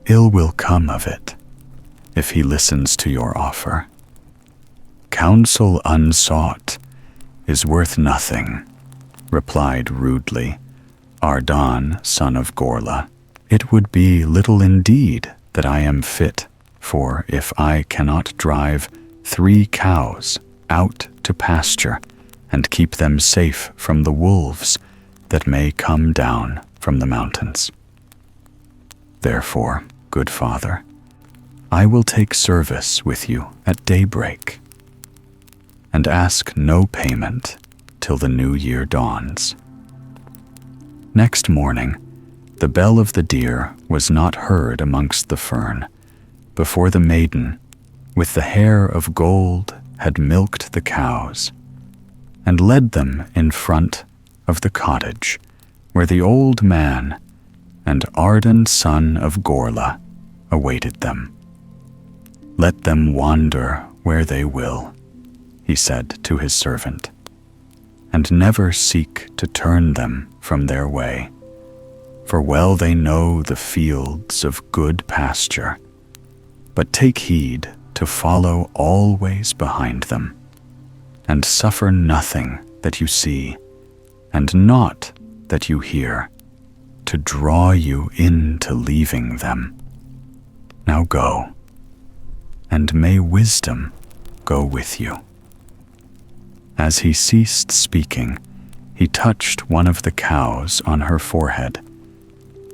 S1: "Ill will come of it, if he listens to your offer. Counsel unsought is worth nothing," replied rudely Ardan, son of Gorla. "It would be little indeed that I am fit for if I cannot drive 3 cows out to pasture and keep them safe from the wolves that may come down from the mountains. Therefore, good father, I will take service with you at daybreak, and ask no payment till the new year dawns." Next morning, the bell of the deer was not heard amongst the fern, before the maiden, with the hair of gold, had milked the cows, and led them in front of the cottage where the old man and Ardan, son of Gorla, awaited them. "Let them wander where they will," he said to his servant, "and never seek to turn them from their way, for well they know the fields of good pasture, but take heed to follow always behind them, and suffer nothing that you see, and naught that you hear, to draw you into leaving them. Now go, and may wisdom go with you." As he ceased speaking, he touched one of the cows on her forehead,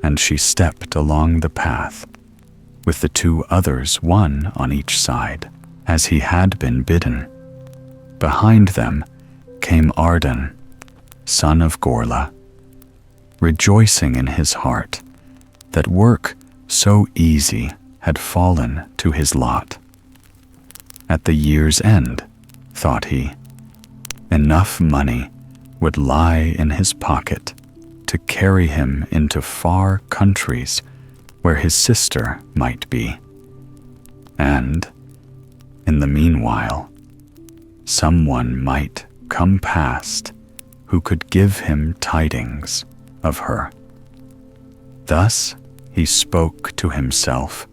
S1: and she stepped along the path, with the 2 others, one on each side, as he had been bidden. Behind them came Ardan, son of Gorla, rejoicing in his heart that work so easy had fallen to his lot. At the year's end, thought he, enough money would lie in his pocket to carry him into far countries where his sister might be. And, in the meanwhile, someone might come past who could give him tidings of her. Thus he spoke to himself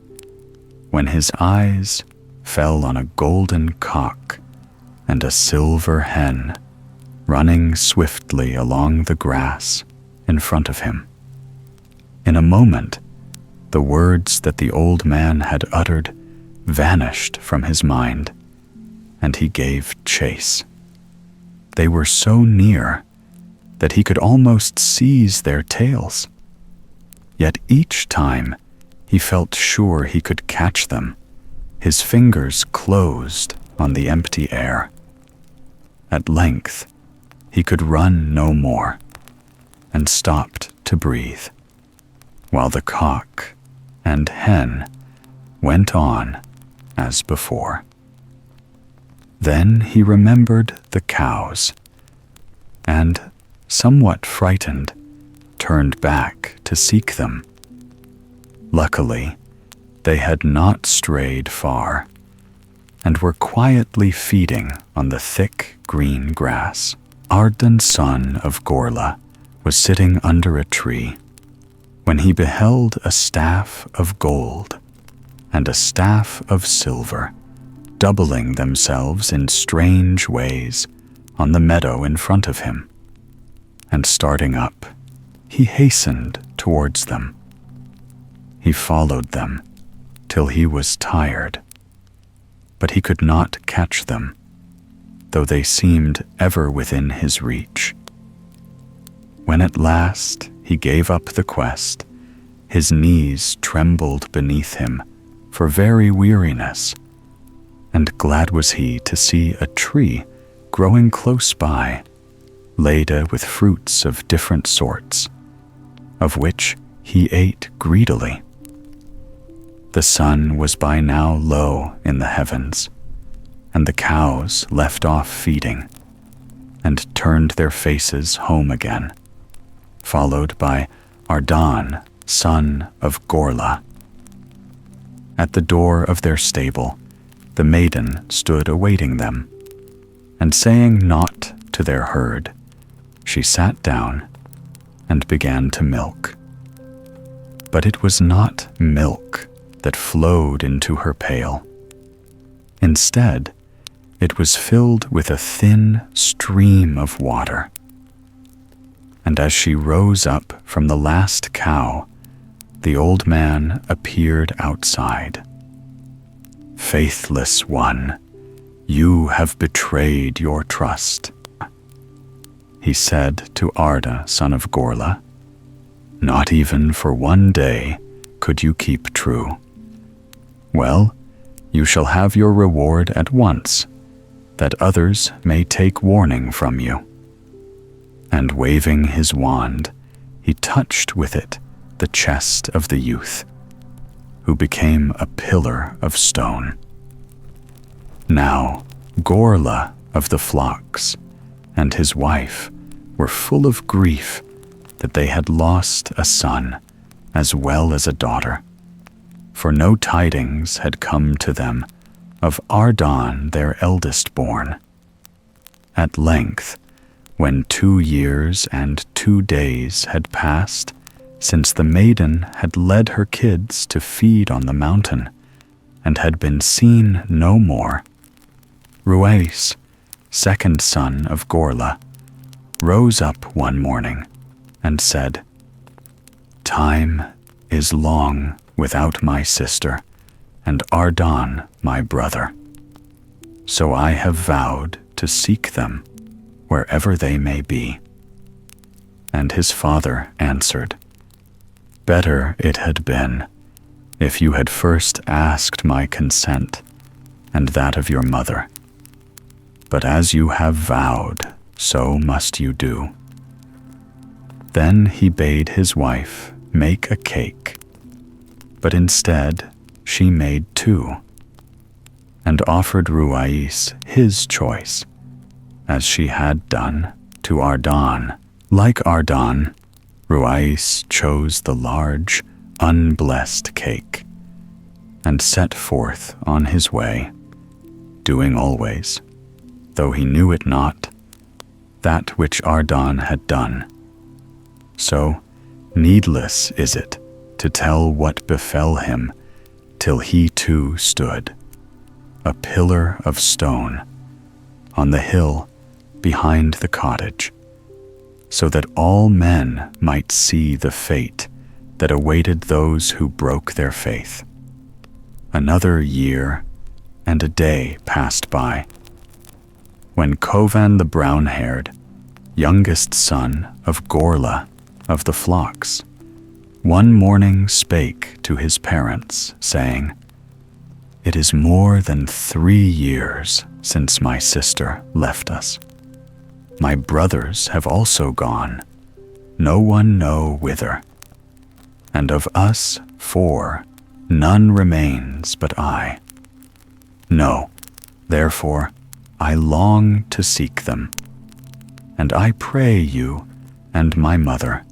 S1: when his eyes fell on a golden cock and a silver hen running swiftly along the grass in front of him. In a moment, the words that the old man had uttered vanished from his mind, and he gave chase. They were so near that he could almost seize their tails. Yet each time he felt sure he could catch them, his fingers closed on the empty air. At length, he could run no more, and stopped to breathe, while the cock and hen went on as before. Then he remembered the cows, and, somewhat frightened, turned back to seek them. Luckily, they had not strayed far, and were quietly feeding on the thick green grass. Arden, son of Gorla, was sitting under a tree when he beheld a staff of gold and a staff of silver doubling themselves in strange ways on the meadow in front of him. And starting up, he hastened towards them. He followed them till he was tired, but he could not catch them, though they seemed ever within his reach. When at last he gave up the quest, his knees trembled beneath him for very weariness, and glad was he to see a tree growing close by, laden with fruits of different sorts, of which he ate greedily. The sun was by now low in the heavens, and the cows left off feeding and turned their faces home again, followed by Ardan, son of Gorla. At the door of their stable, the maiden stood awaiting them, and saying naught to their herd, she sat down and began to milk. But it was not milk that flowed into her pail. Instead, it was filled with a thin stream of water. And as she rose up from the last cow, the old man appeared outside. "Faithless one, you have betrayed your trust," he said to Arda, son of Gorla. "Not even for one day could you keep true. Well, you shall have your reward at once, that others may take warning from you." And waving his wand, he touched with it the chest of the youth, who became a pillar of stone. Now Gorla of the flocks and his wife were full of grief that they had lost a son as well as a daughter, for no tidings had come to them of Ardan, their eldest born. At length, when 2 years and 2 days had passed since the maiden had led her kids to feed on the mountain and had been seen no more, Ruais, second son of Gorla, rose up one morning and said, "Time is long without my sister and Ardan my brother, so I have vowed to seek them wherever they may be." And his father answered, "Better it had been if you had first asked my consent and that of your mother. But as you have vowed, so must you do." Then he bade his wife make a cake, but instead she made 2, and offered Ruais his choice, as she had done to Ardan. Like Ardan, Ruais chose the large, unblessed cake and set forth on his way, doing always, though he knew it not, that which Ardan had done. So needless is it to tell what befell him till he too stood, a pillar of stone, on the hill behind the cottage, so that all men might see the fate that awaited those who broke their faith. Another year and a day passed by, when Covan the brown-haired, youngest son of Gorla of the flocks, one morning spake to his parents, saying, "It is more than 3 years since my sister left us. My brothers have also gone, no one know whither. And of us 4, none remains but I. No, therefore I long to seek them. And I pray you and my mother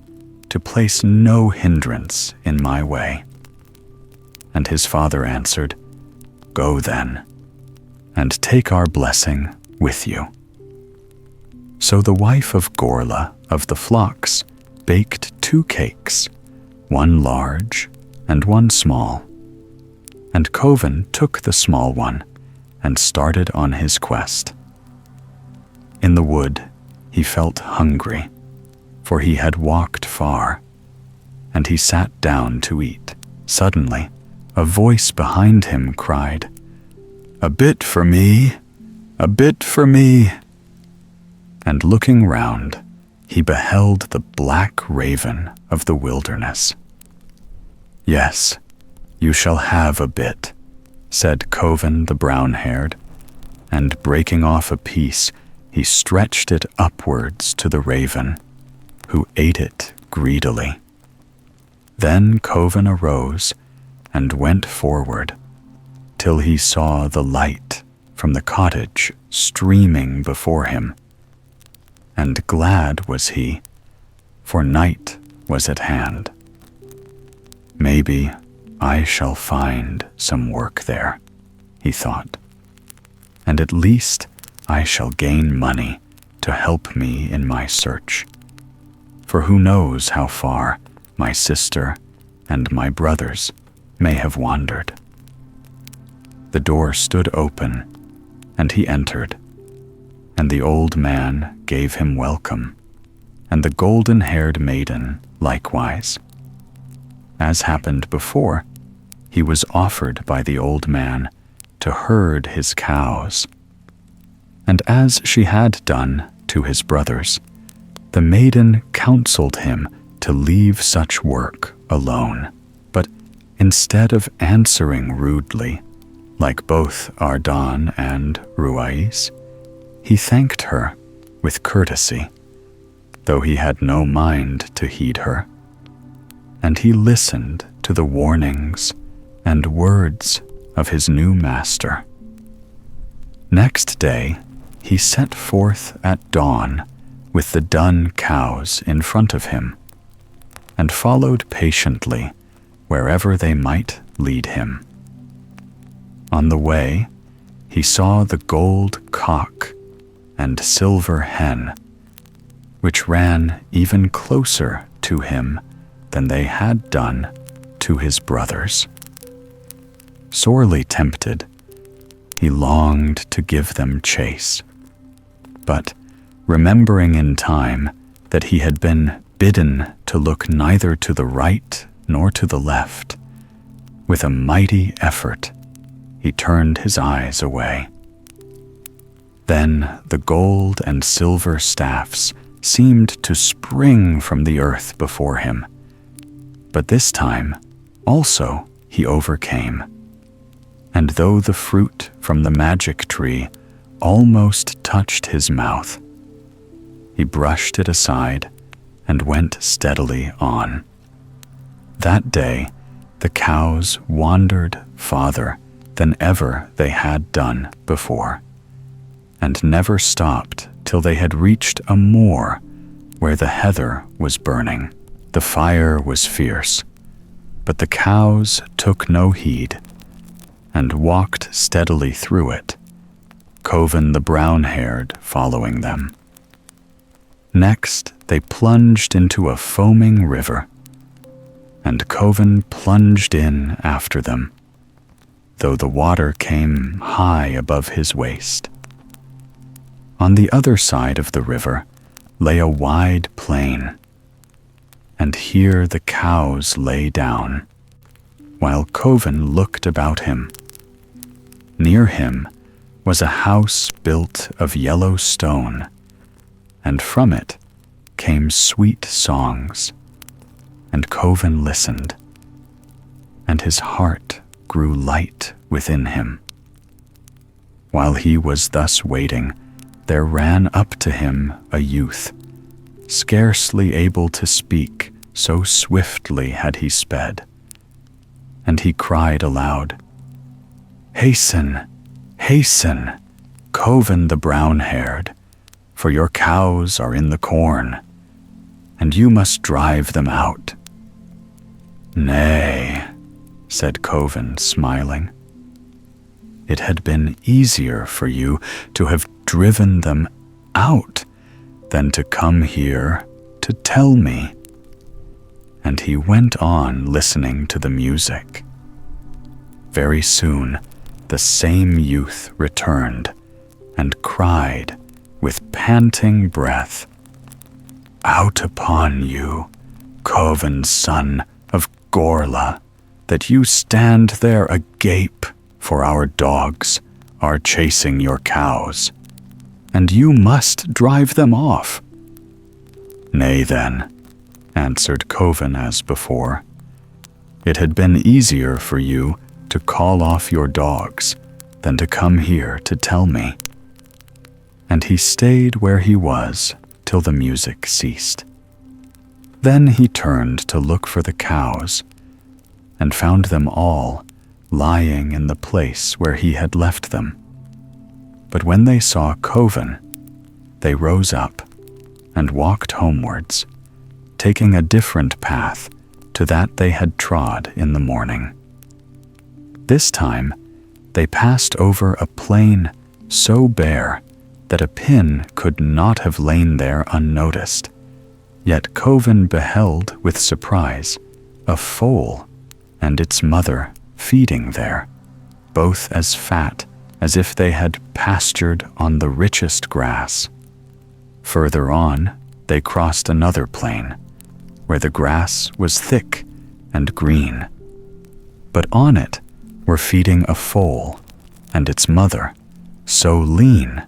S1: to place no hindrance in my way." And his father answered, "Go then, and take our blessing with you." So the wife of Gorla of the flocks baked 2 cakes, one large and one small. And Covan took the small one and started on his quest. In the wood he felt hungry, for he had walked far, and he sat down to eat. Suddenly, a voice behind him cried, "A bit for me, a bit for me." And looking round, he beheld the black raven of the wilderness. "Yes, you shall have a bit," said Covan the brown-haired, and breaking off a piece, he stretched it upwards to the raven, who ate it greedily. Then Covan arose and went forward, till he saw the light from the cottage streaming before him. And glad was he, for night was at hand. "Maybe I shall find some work there," he thought, "and at least I shall gain money to help me in my search. For who knows how far my sister and my brothers may have wandered." The door stood open, and he entered, and the old man gave him welcome, and the golden-haired maiden likewise. As happened before, he was offered by the old man to herd his cows. And as she had done to his brothers, the maiden counseled him to leave such work alone. But instead of answering rudely, like both Ardan and Ruais, he thanked her with courtesy, though he had no mind to heed her. And he listened to the warnings and words of his new master. Next day, he set forth at dawn with the dun cows in front of him, and followed patiently wherever they might lead him. On the way, he saw the gold cock and silver hen, which ran even closer to him than they had done to his brothers. Sorely tempted, he longed to give them chase, but remembering in time that he had been bidden to look neither to the right nor to the left, with a mighty effort he turned his eyes away. Then the gold and silver staffs seemed to spring from the earth before him, but this time also he overcame. And though the fruit from the magic tree almost touched his mouth, he brushed it aside and went steadily on. That day the cows wandered farther than ever they had done before, and never stopped till they had reached a moor where the heather was burning. The fire was fierce, but the cows took no heed and walked steadily through it, Covan the brown-haired following them. Next, they plunged into a foaming river, and Covan plunged in after them, though the water came high above his waist. On the other side of the river lay a wide plain, and here the cows lay down, while Covan looked about him. Near him was a house built of yellow stone, and from it came sweet songs, and Covan listened, and his heart grew light within him. While he was thus waiting, there ran up to him a youth, scarcely able to speak, so swiftly had he sped. And he cried aloud, "Hasten, hasten, Covan the brown-haired, for your cows are in the corn, and you must drive them out." "Nay," said Covan, smiling. "It had been easier for you to have driven them out than to come here to tell me." And he went on listening to the music. Very soon, the same youth returned and cried with panting breath, "Out upon you, Covan son of Gorla, that you stand there agape, for our dogs are chasing your cows, and you must drive them off." "Nay then," answered Covan as before, "it had been easier for you to call off your dogs than to come here to tell me." And he stayed where he was till the music ceased. Then he turned to look for the cows, and found them all lying in the place where he had left them. But when they saw Covan, they rose up and walked homewards, taking a different path to that they had trod in the morning. This time they passed over a plain so bare that a pin could not have lain there unnoticed. Yet Covan beheld with surprise a foal and its mother feeding there, both as fat as if they had pastured on the richest grass. Further on, they crossed another plain, where the grass was thick and green, but on it were feeding a foal and its mother, so lean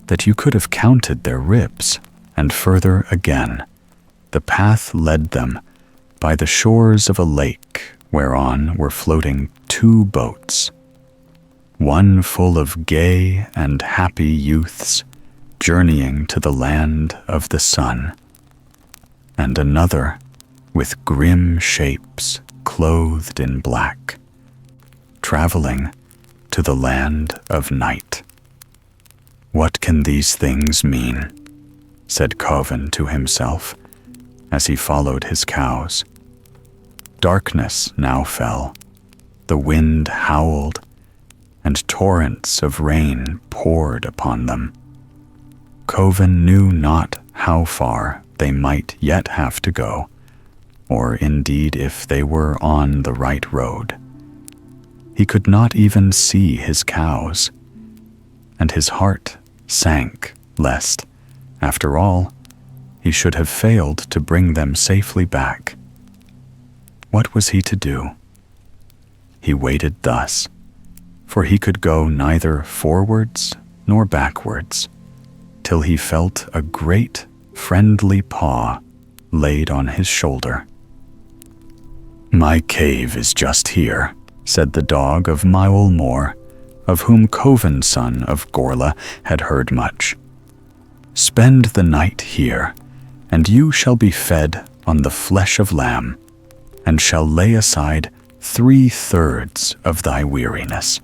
S1: that you could have counted their ribs. And further again, the path led them by the shores of a lake whereon were floating 2 boats, one full of gay and happy youths journeying to the land of the sun, and another with grim shapes clothed in black, traveling to the land of night. "What can these things mean?" said Covan to himself as he followed his cows. Darkness now fell, the wind howled, and torrents of rain poured upon them. Covan knew not how far they might yet have to go, or indeed if they were on the right road. He could not even see his cows, and his heart sank lest, after all, he should have failed to bring them safely back. What was he to do? He waited thus, for he could go neither forwards nor backwards, till he felt a great friendly paw laid on his shoulder. "My cave is just here," said the dog of Maul Moor, of whom Covan son of Gorla had heard much. "Spend the night here, and you shall be fed on the flesh of lamb, and shall lay aside 3/3 of thy weariness."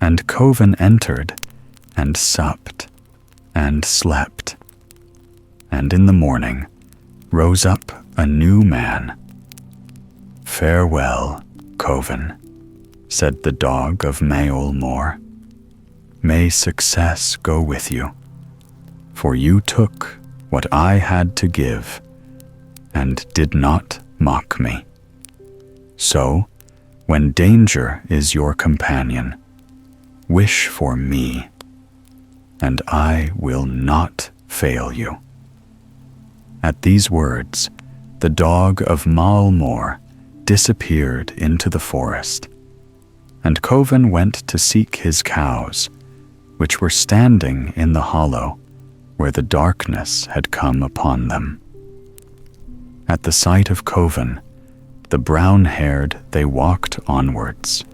S1: And Covan entered and supped, and slept, and in the morning rose up a new man. "Farewell, Covan," said the dog of Maol Moor. "May success go with you, for you took what I had to give and did not mock me. So, when danger is your companion, wish for me, and I will not fail you." At these words, the dog of Maol Moor disappeared into the forest, and Covan went to seek his cows, which were standing in the hollow where the darkness had come upon them. At the sight of Covan, the brown-haired, they walked onwards,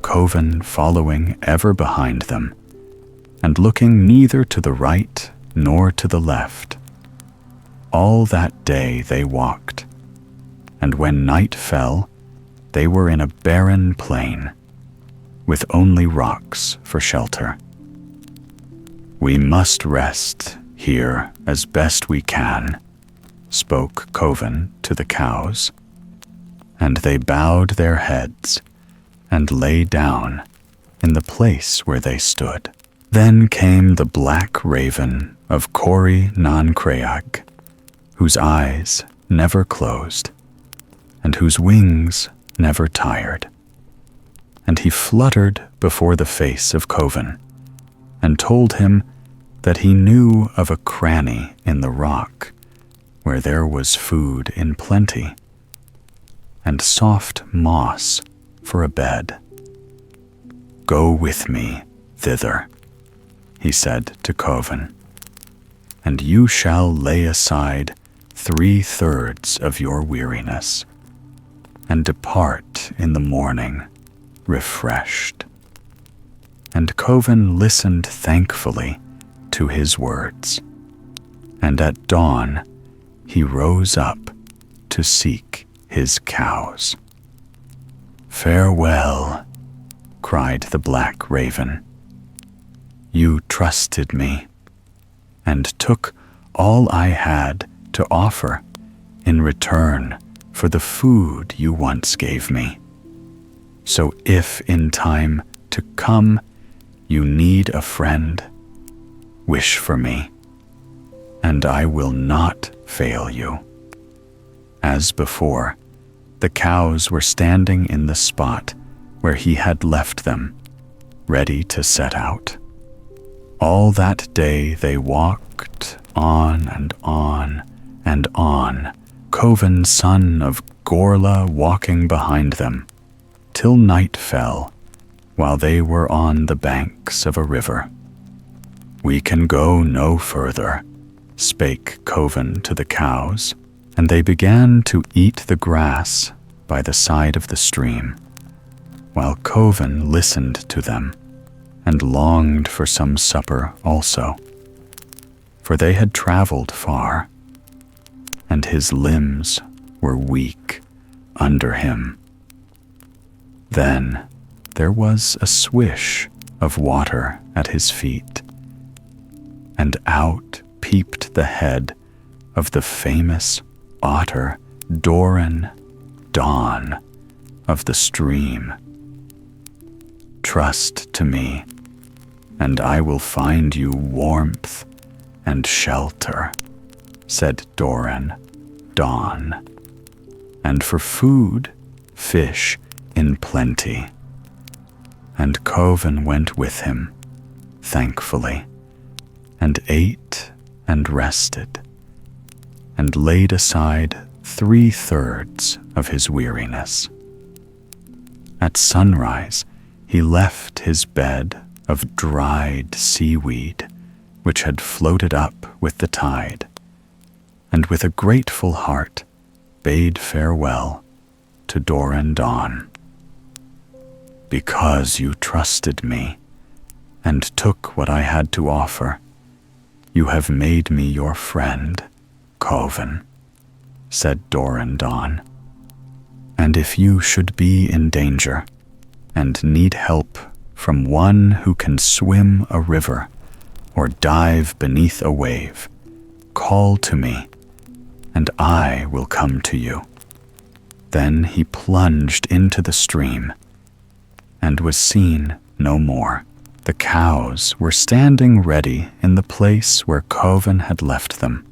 S1: Covan following ever behind them, and looking neither to the right nor to the left. All that day they walked, and when night fell, they were in a barren plain, with only rocks for shelter. "We must rest here as best we can," spoke Covan to the cows, and they bowed their heads and lay down in the place where they stood. Then came the black raven of Cori nan Creag, whose eyes never closed, and whose wings never tired. And he fluttered before the face of Covan, and told him that he knew of a cranny in the rock where there was food in plenty, and soft moss for a bed. "Go with me thither," he said to Covan, "and you shall lay aside 3/3 of your weariness, and depart in the morning refreshed." And Covan listened thankfully to his words, and at dawn he rose up to seek his cows. "Farewell," cried the black raven. "You trusted me, and took all I had to offer in return for the food you once gave me. So if in time to come you need a friend, wish for me, and I will not fail you." As before, the cows were standing in the spot where he had left them, ready to set out. All that day they walked on and on and on, Covan son of Gorla walking behind them, till night fell, while they were on the banks of a river. "We can go no further," spake Covan to the cows, and they began to eat the grass by the side of the stream, while Covan listened to them and longed for some supper also, for they had traveled far, and his limbs were weak under him. Then there was a swish of water at his feet, and out peeped the head of the famous otter Doran Dawn of the stream. "Trust to me, and I will find you warmth and shelter," said Doran Dawn, "and for food, fish in plenty." And Covan went with him, thankfully, and ate and rested, and laid aside 3/3 of his weariness. At sunrise, he left his bed of dried seaweed, which had floated up with the tide, and with a grateful heart bade farewell to Doran Dawn. "Because you trusted me and took what I had to offer, you have made me your friend, Covan," said Doran Dawn. "And if you should be in danger and need help from one who can swim a river or dive beneath a wave, call to me, and I will come to you." Then he plunged into the stream and was seen no more. The cows were standing ready in the place where Covan had left them,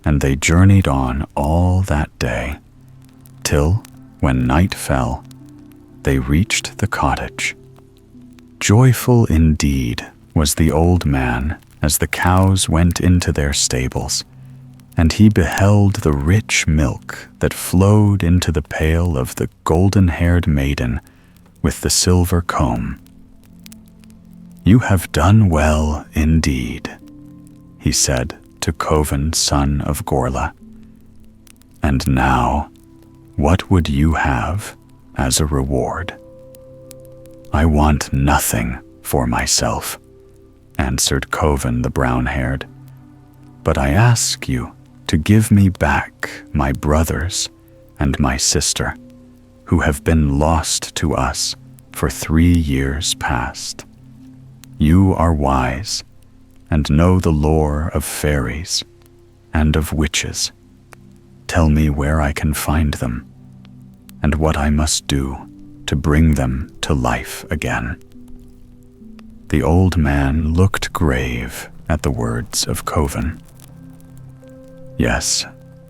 S1: and they journeyed on all that day, till, when night fell, they reached the cottage. Joyful indeed was the old man as the cows went into their stables, and he beheld the rich milk that flowed into the pail of the golden-haired maiden with the silver comb. "You have done well indeed," he said to Covan, son of Gorla. "And now, what would you have as a reward?" "I want nothing for myself," answered Covan the brown-haired, "but I ask you to give me back my brothers and my sister, who have been lost to us for 3 years past. You are wise and know the lore of fairies and of witches. Tell me where I can find them and what I must do to bring them to life again." The old man looked grave at the words of Covan. "Yes,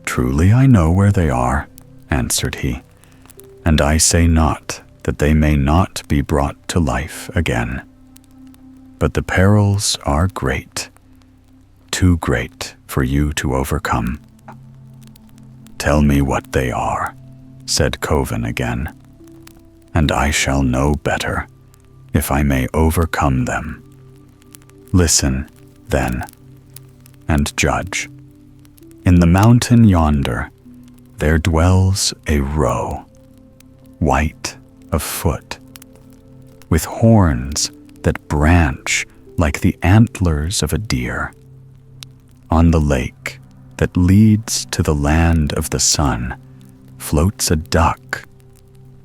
S1: truly I know where they are," answered he, "and I say not that they may not be brought to life again. But the perils are great, too great for you to overcome." "Tell me what they are," said Covan again, "and I shall know better if I may overcome them. Listen, then, and judge. In the mountain yonder, there dwells a roe, white of foot, with horns that branch like the antlers of a deer. On the lake that leads to the land of the sun floats a duck,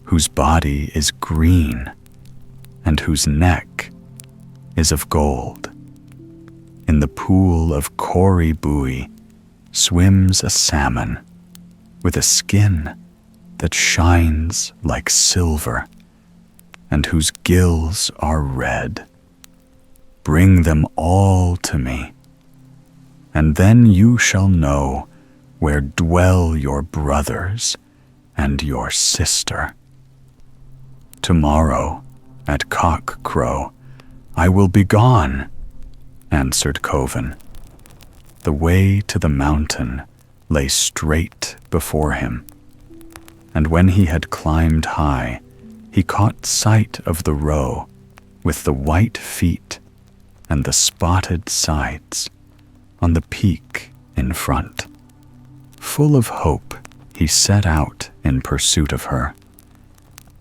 S1: whose body is green and whose neck is of gold. In the pool of Cori Bui swims a salmon with a skin that shines like silver and whose gills are red. Bring them all to me, and then you shall know where dwell your brothers and your sister. Tomorrow, at cock-crow, I will be gone," answered Covan. The way to the mountain lay straight before him, and when he had climbed high, he caught sight of the roe with the white feet and the spotted sides on the peak in front. Full of hope, he set out in pursuit of her.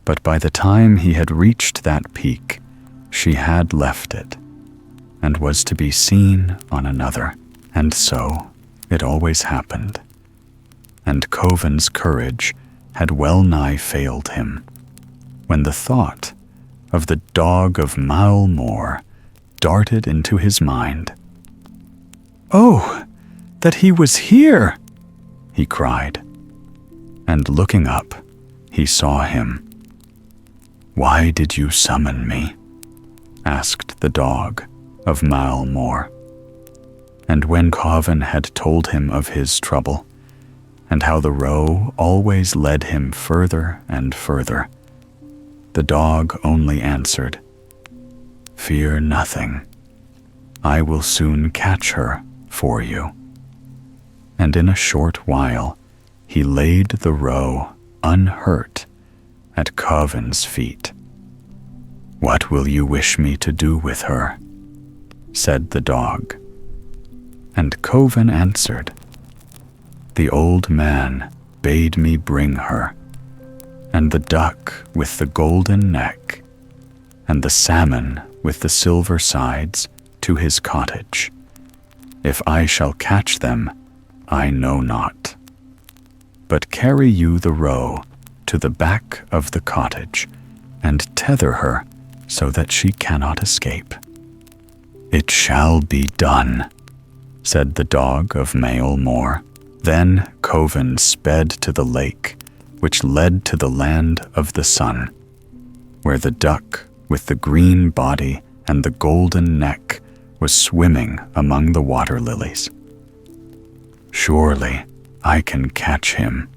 S1: But by the time he had reached that peak, she had left it and was to be seen on another. And so it always happened. And Covan's courage had well nigh failed him, when the thought of the dog of Maul Moor darted into his mind. "Oh, that he was here!" he cried, and looking up, he saw him. "Why did you summon me?" asked the dog of Maul Moor. And when Covan had told him of his trouble, and how the roe always led him further and further, the dog only answered, "Fear nothing. I will soon catch her for you." And in a short while he laid the roe unhurt at Covan's feet. "What will you wish me to do with her?" said the dog. And Covan answered, "The old man bade me bring her, and the duck with the golden neck, and the salmon with the silver sides to his cottage. If I shall catch them, I know not. But carry you the roe to the back of the cottage, and tether her so that she cannot escape." "It shall be done," said the dog of Mael Moor. Then Covan sped to the lake, which led to the land of the sun, where the duck with the green body and the golden neck was swimming among the water lilies. "Surely I can catch him,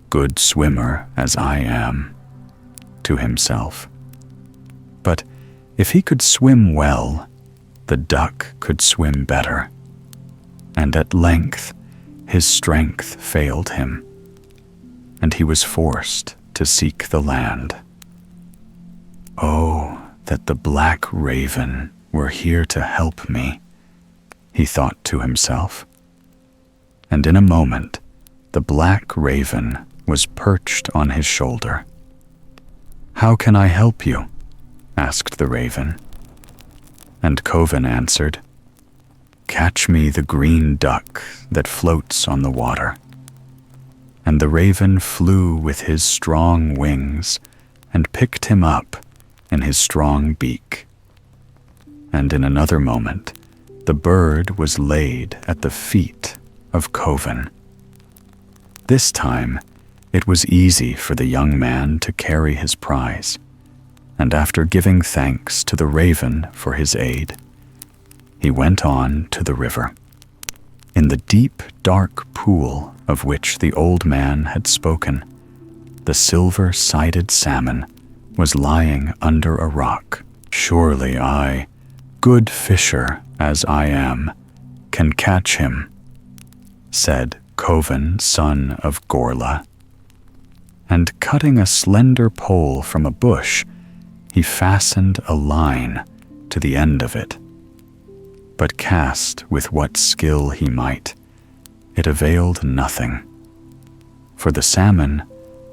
S1: good swimmer as I am," to himself. But if he could swim well, the duck could swim better, and at length his strength failed him, and he was forced to seek the land. "Oh, that the black raven were here to help me," he thought to himself. And in a moment, the black raven was perched on his shoulder. "How can I help you?" asked the raven. And Covan answered, "Catch me the green duck that floats on the water." And the raven flew with his strong wings and picked him up in his strong beak. And in another moment, the bird was laid at the feet of Covan. This time, it was easy for the young man to carry his prize, and after giving thanks to the raven for his aid, he went on to the river. In the deep, dark pool of which the old man had spoken, the silver-sided salmon was lying under a rock. "Surely I, good fisher as I am, can catch him," said Covan, son of Gorla. And cutting a slender pole from a bush, he fastened a line to the end of it. But cast with what skill he might, it availed nothing, for the salmon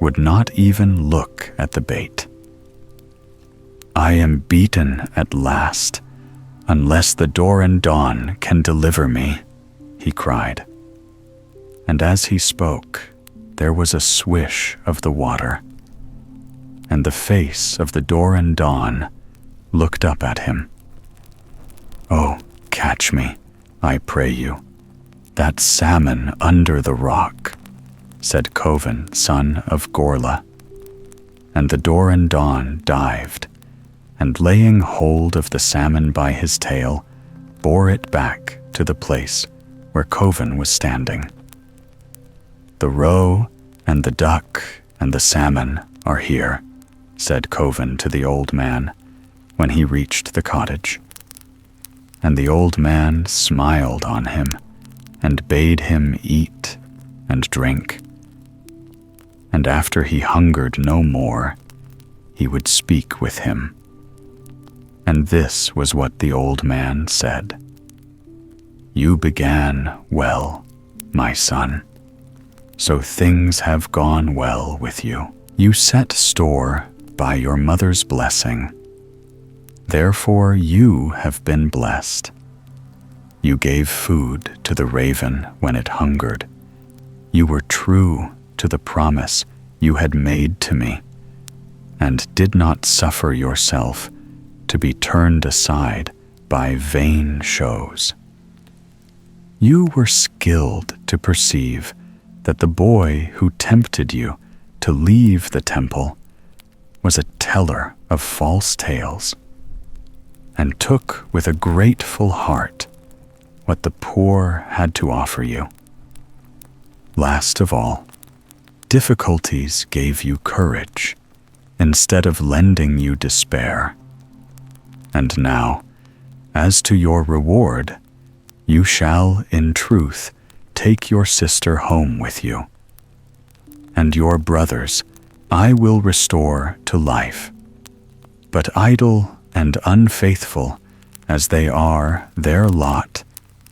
S1: would not even look at the bait. "I am beaten at last, unless the Doran Dawn can deliver me," he cried. And as he spoke, there was a swish of the water, and the face of the Doran Dawn looked up at him. "Oh, catch me, I pray you, that salmon under the rock," said Covan, son of Gorla. And the Doran Dawn dived, and laying hold of the salmon by his tail, bore it back to the place where Covan was standing. "The roe and the duck and the salmon are here," said Covan to the old man when he reached the cottage. And the old man smiled on him and bade him eat and drink. And after he hungered no more, he would speak with him. And this was what the old man said: "You began well, my son, so things have gone well with you. You set store by your mother's blessing. Therefore you have been blessed. You gave food to the raven when it hungered. You were true to the promise you had made to me, and did not suffer yourself to be turned aside by vain shows. You were skilled to perceive that the boy who tempted you to leave the temple was a teller of false tales, and took with a grateful heart what the poor had to offer you. Last of all, difficulties gave you courage instead of lending you despair. And now, as to your reward, you shall, in truth, take your sister home with you. And your brothers I will restore to life. But idle and unfaithful as they are, their lot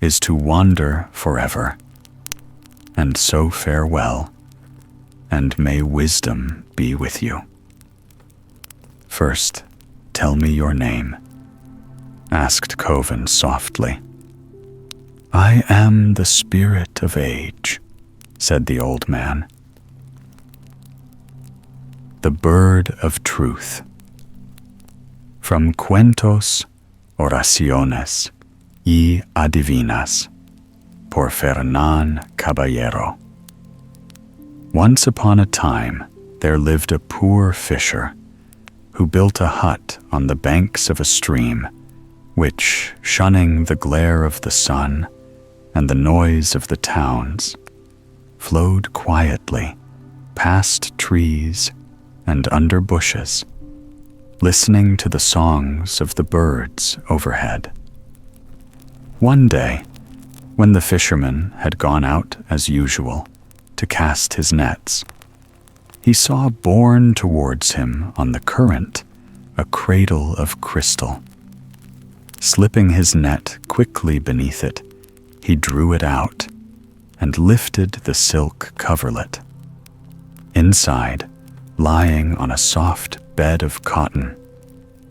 S1: is to wander forever. And so farewell, and may wisdom be with you. First, tell me your name," asked Covan softly. "I am the spirit of age," said the old man. The bird of truth. From Cuentos, Oraciones, y adivinas, por Fernán Caballero. Once upon a time, there lived a poor fisher who built a hut on the banks of a stream, which, shunning the glare of the sun and the noise of the towns, flowed quietly past trees and under bushes, listening to the songs of the birds overhead. One day, when the fisherman had gone out as usual to cast his nets, he saw borne towards him on the current a cradle of crystal. Slipping his net quickly beneath it, he drew it out and lifted the silk coverlet. Inside, lying on a soft bed of cotton,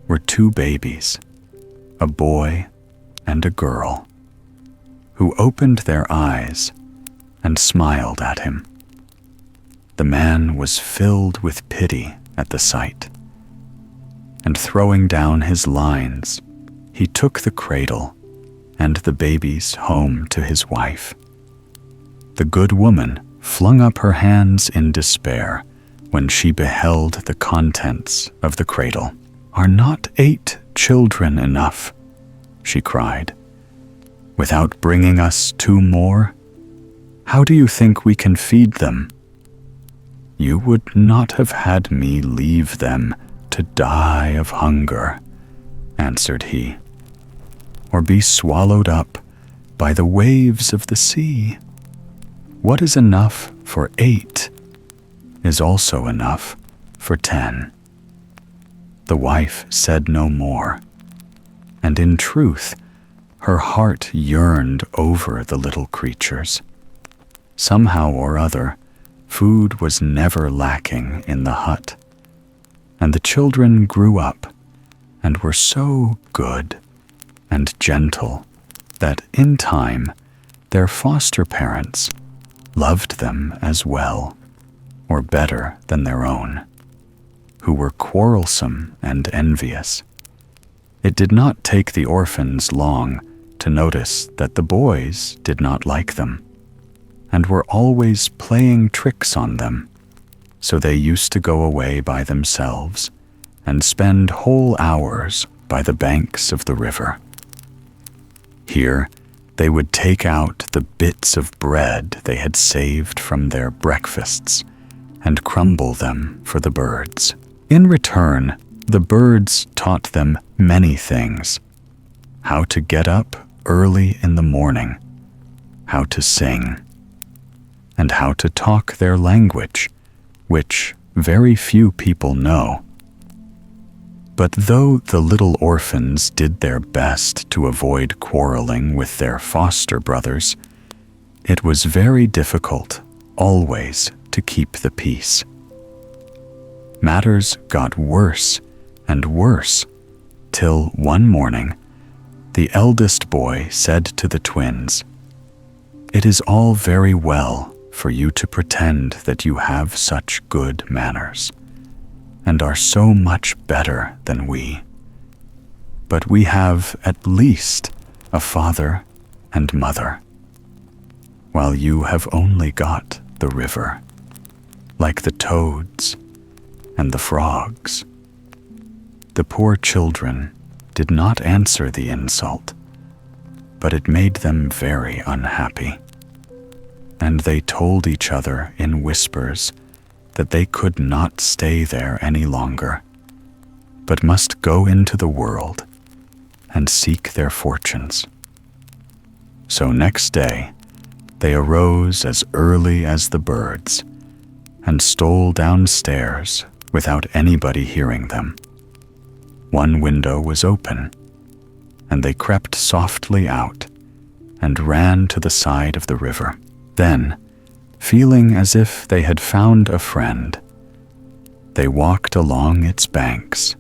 S1: were two babies, a boy and a girl, who opened their eyes and smiled at him. The man was filled with pity at the sight, and throwing down his lines, he took the cradle and the babies home to his wife. The good woman flung up her hands in despair when she beheld the contents of the cradle. "Are not 8 children enough?" she cried. "Without bringing us 2 more? How do you think we can feed them?" "You would not have had me leave them to die of hunger," answered he, "or be swallowed up by the waves of the sea. What is enough for 8 is also enough for 10. The wife said no more, and in truth, her heart yearned over the little creatures. Somehow or other, food was never lacking in the hut, and the children grew up and were so good and gentle that in time their foster parents loved them as well, or better than their own, who were quarrelsome and envious. It did not take the orphans long to notice that the boys did not like them, and were always playing tricks on them, so they used to go away by themselves and spend whole hours by the banks of the river. Here, they would take out the bits of bread they had saved from their breakfasts and crumble them for the birds. In return, the birds taught them many things: how to get up early in the morning, how to sing, and how to talk their language, which very few people know. But though the little orphans did their best to avoid quarreling with their foster brothers, it was very difficult always to keep the peace. Matters got worse and worse, till one morning the eldest boy said to the twins, "It is all very well for you to pretend that you have such good manners, and are so much better than we. But we have at least a father and mother, while you have only got the river, like the toads and the frogs." The poor children did not answer the insult, but it made them very unhappy, and they told each other in whispers that they could not stay there any longer, but must go into the world and seek their fortunes. So next day, they arose as early as the birds and stole downstairs without anybody hearing them. One window was open, and they crept softly out and ran to the side of the river. Then, feeling as if they had found a friend, they walked along its banks,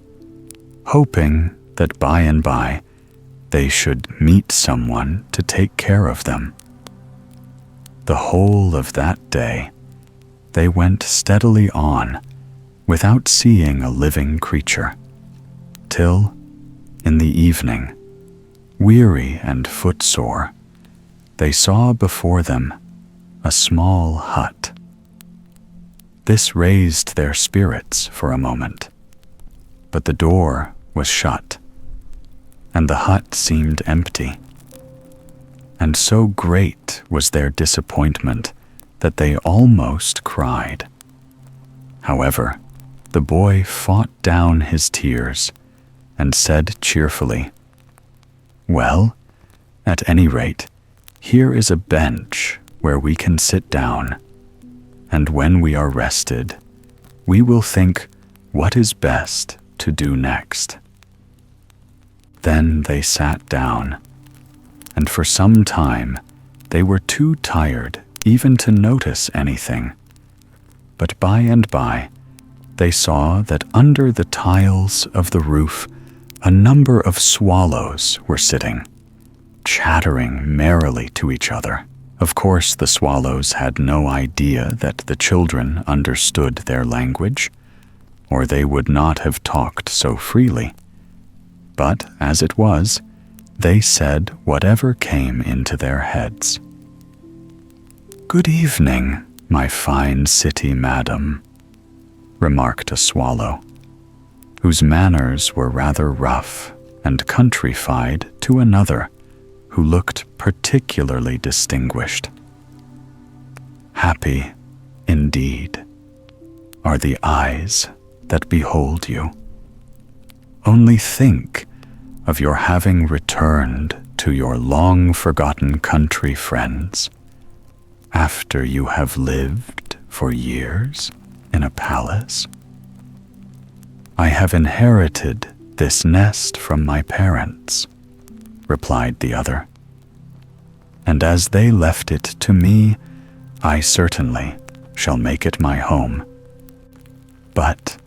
S1: hoping that by and by they should meet someone to take care of them. The whole of that day, they went steadily on without seeing a living creature, till, in the evening, Weary and footsore, they saw before them a small hut. This raised their spirits for a moment, but the door was shut, and the hut seemed empty. And so great was their disappointment that they almost cried. However, the boy fought down his tears and said cheerfully, "Well, at any rate, here is a bench where we can sit down, and when we are rested, we will think what is best to do next." Then they sat down, and for some time they were too tired even to notice anything. But by and by, they saw that under the tiles of the roof a number of swallows were sitting, chattering merrily to each other. Of course, the swallows had no idea that the children understood their language, or they would not have talked so freely. But as it was, they said whatever came into their heads. "Good evening, my fine city madam," remarked a swallow, whose manners were rather rough and countrified, to another who looked particularly distinguished. "Happy, indeed, are the eyes that behold you. Only think of your having returned to your long-forgotten country friends, after you have lived for years in a palace." "I have inherited this nest from my parents," replied the other, "and as they left it to me, I certainly shall make it my home. But,"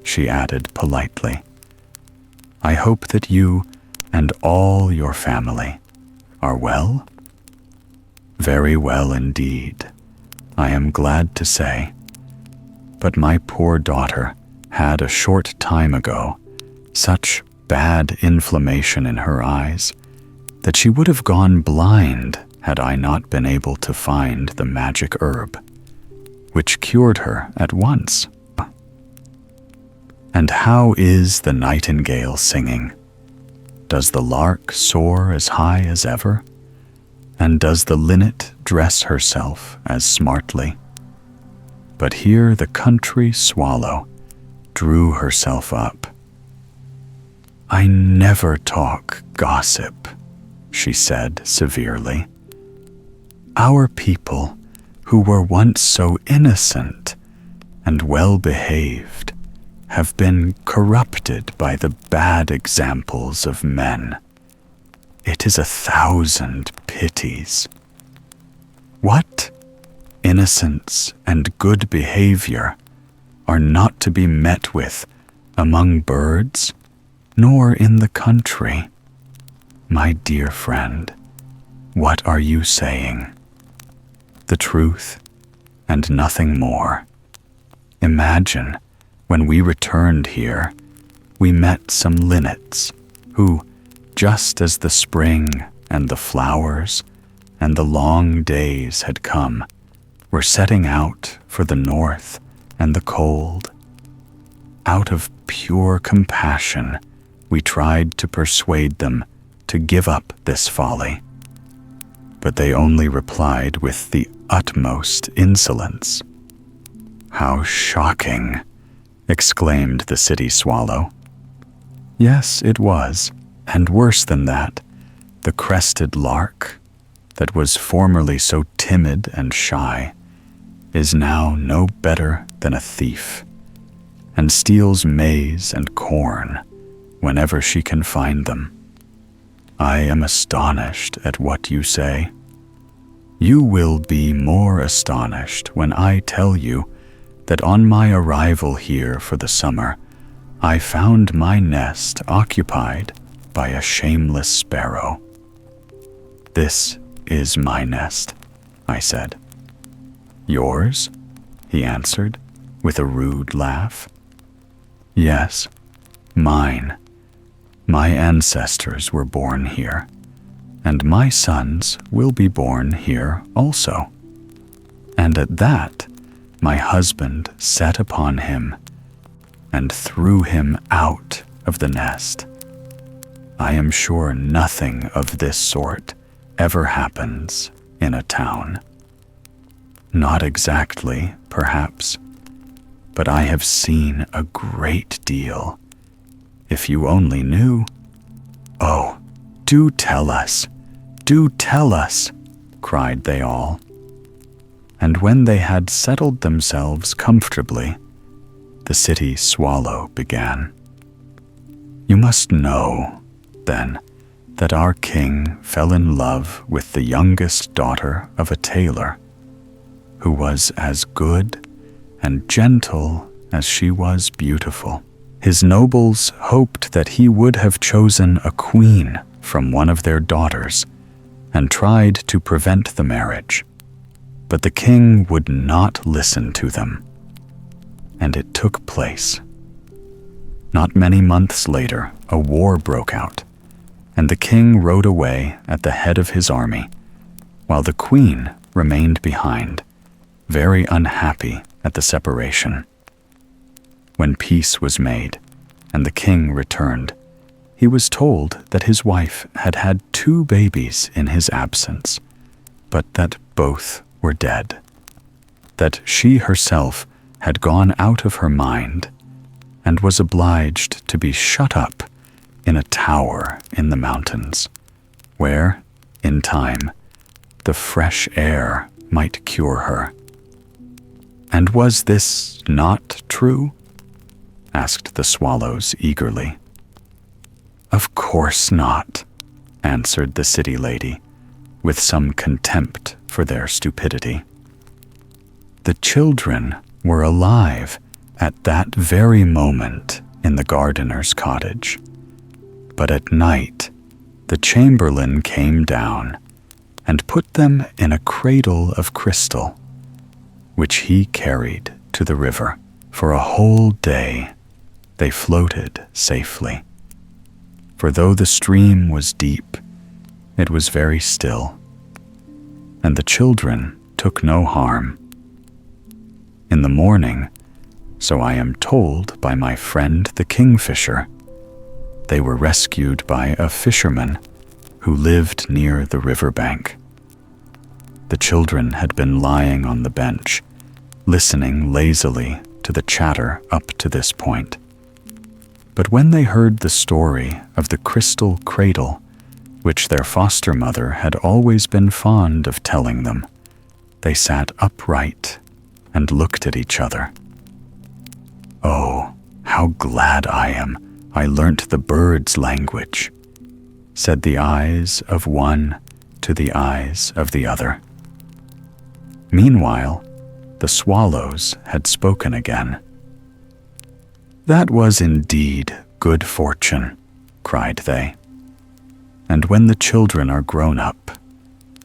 S1: she added politely, "I hope that you and all your family are well?" "Very well indeed, I am glad to say. But my poor daughter had a short time ago such bad inflammation in her eyes that she would have gone blind had I not been able to find the magic herb, which cured her at once." "And how is the nightingale singing? Does the lark soar as high as ever? And does the linnet dress herself as smartly?" But here the country swallow drew herself up. "I never talk gossip," she said severely. "Our people, who were once so innocent and well-behaved, have been corrupted by the bad examples of men. It is 1,000 pities. What? Innocence and good behavior are not to be met with among birds, nor in the country. My dear friend, what are you saying? The truth, and nothing more. Imagine, when we returned here, we met some linnets who, just as the spring and the flowers and the long days had come, were setting out for the north and the cold. Out of pure compassion, we tried to persuade them to give up this folly. But they only replied with the utmost insolence." "How shocking!" exclaimed the city swallow. "Yes, it was, and worse than that, the crested lark, that was formerly so timid and shy, is now no better than a thief, and steals maize and corn whenever she can find them. I am astonished at what you say. You will be more astonished when I tell you that on my arrival here for the summer, I found my nest occupied by a shameless sparrow." "This is my nest," I said. "Yours?" he answered, with a rude laugh. "Yes, mine. My ancestors were born here, and my sons will be born here also. And at that, my husband set upon him and threw him out of the nest. I am sure nothing of this sort ever happens in a town. Not exactly, perhaps, but I have seen a great deal. If you only knew. Oh, do tell us, cried they all. And when they had settled themselves comfortably, the city swallow began. You must know, then, that our king fell in love with the youngest daughter of a tailor, who was as good and gentle as she was beautiful. His nobles hoped that he would have chosen a queen from one of their daughters and tried to prevent the marriage. But the king would not listen to them, and it took place. Not many months later, a war broke out, and the king rode away at the head of his army, while the queen remained behind, very unhappy at the separation. When peace was made and the king returned, he was told that his wife had had 2 babies in his absence, but that both were dead, that she herself had gone out of her mind and was obliged to be shut up in a tower in the mountains, where, in time, the fresh air might cure her. And was this not true? Asked the swallows eagerly. Of course not, answered the city lady, with some contempt for their stupidity. The children were alive at that very moment in the gardener's cottage, but at night the chamberlain came down and put them in a cradle of crystal, which he carried to the river. For a whole day they floated safely, for though the stream was deep, it was very still, and the children took no harm. In the morning, so I am told by my friend the kingfisher, they were rescued by a fisherman who lived near the riverbank. The children had been lying on the bench, listening lazily to the chatter up to this point. But when they heard the story of the crystal cradle, which their foster mother had always been fond of telling them, they sat upright and looked at each other. Oh, how glad I am I learnt the birds' language, said the eyes of one to the eyes of the other. Meanwhile, the swallows had spoken again. That was indeed good fortune, cried they. And when the children are grown up,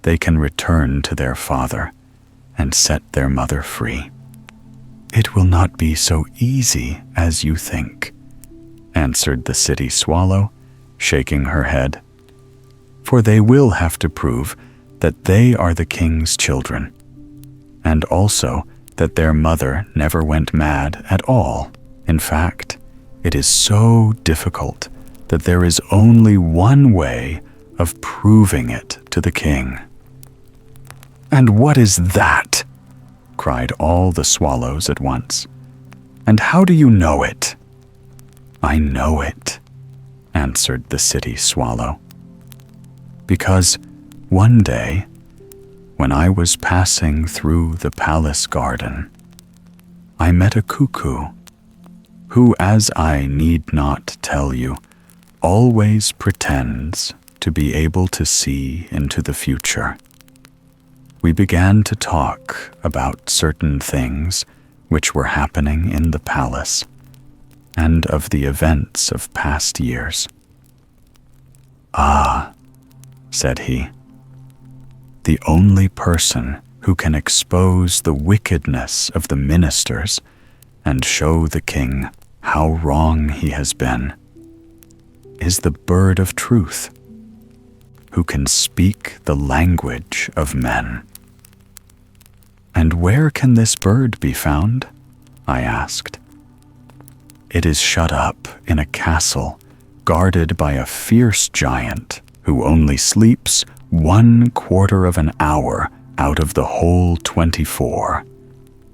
S1: they can return to their father and set their mother free. It will not be so easy as you think, answered the city swallow, shaking her head. For they will have to prove that they are the king's children, and also that their mother never went mad at all. In fact, it is so difficult that there is only one way of proving it to the king. And what is that? Cried all the swallows at once. And how do you know it? I know it, answered the city swallow. Because one day, when I was passing through the palace garden, I met a cuckoo, who, as I need not tell you, always pretends to be able to see into the future. We began to talk about certain things which were happening in the palace, and of the events of past years. Ah, said he, the only person who can expose the wickedness of the ministers and show the king how wrong he has been is the bird of truth, who can speak the language of men." "And where can this bird be found?" I asked. "It is shut up in a castle guarded by a fierce giant who only sleeps 1/4 of an hour out of the whole 24,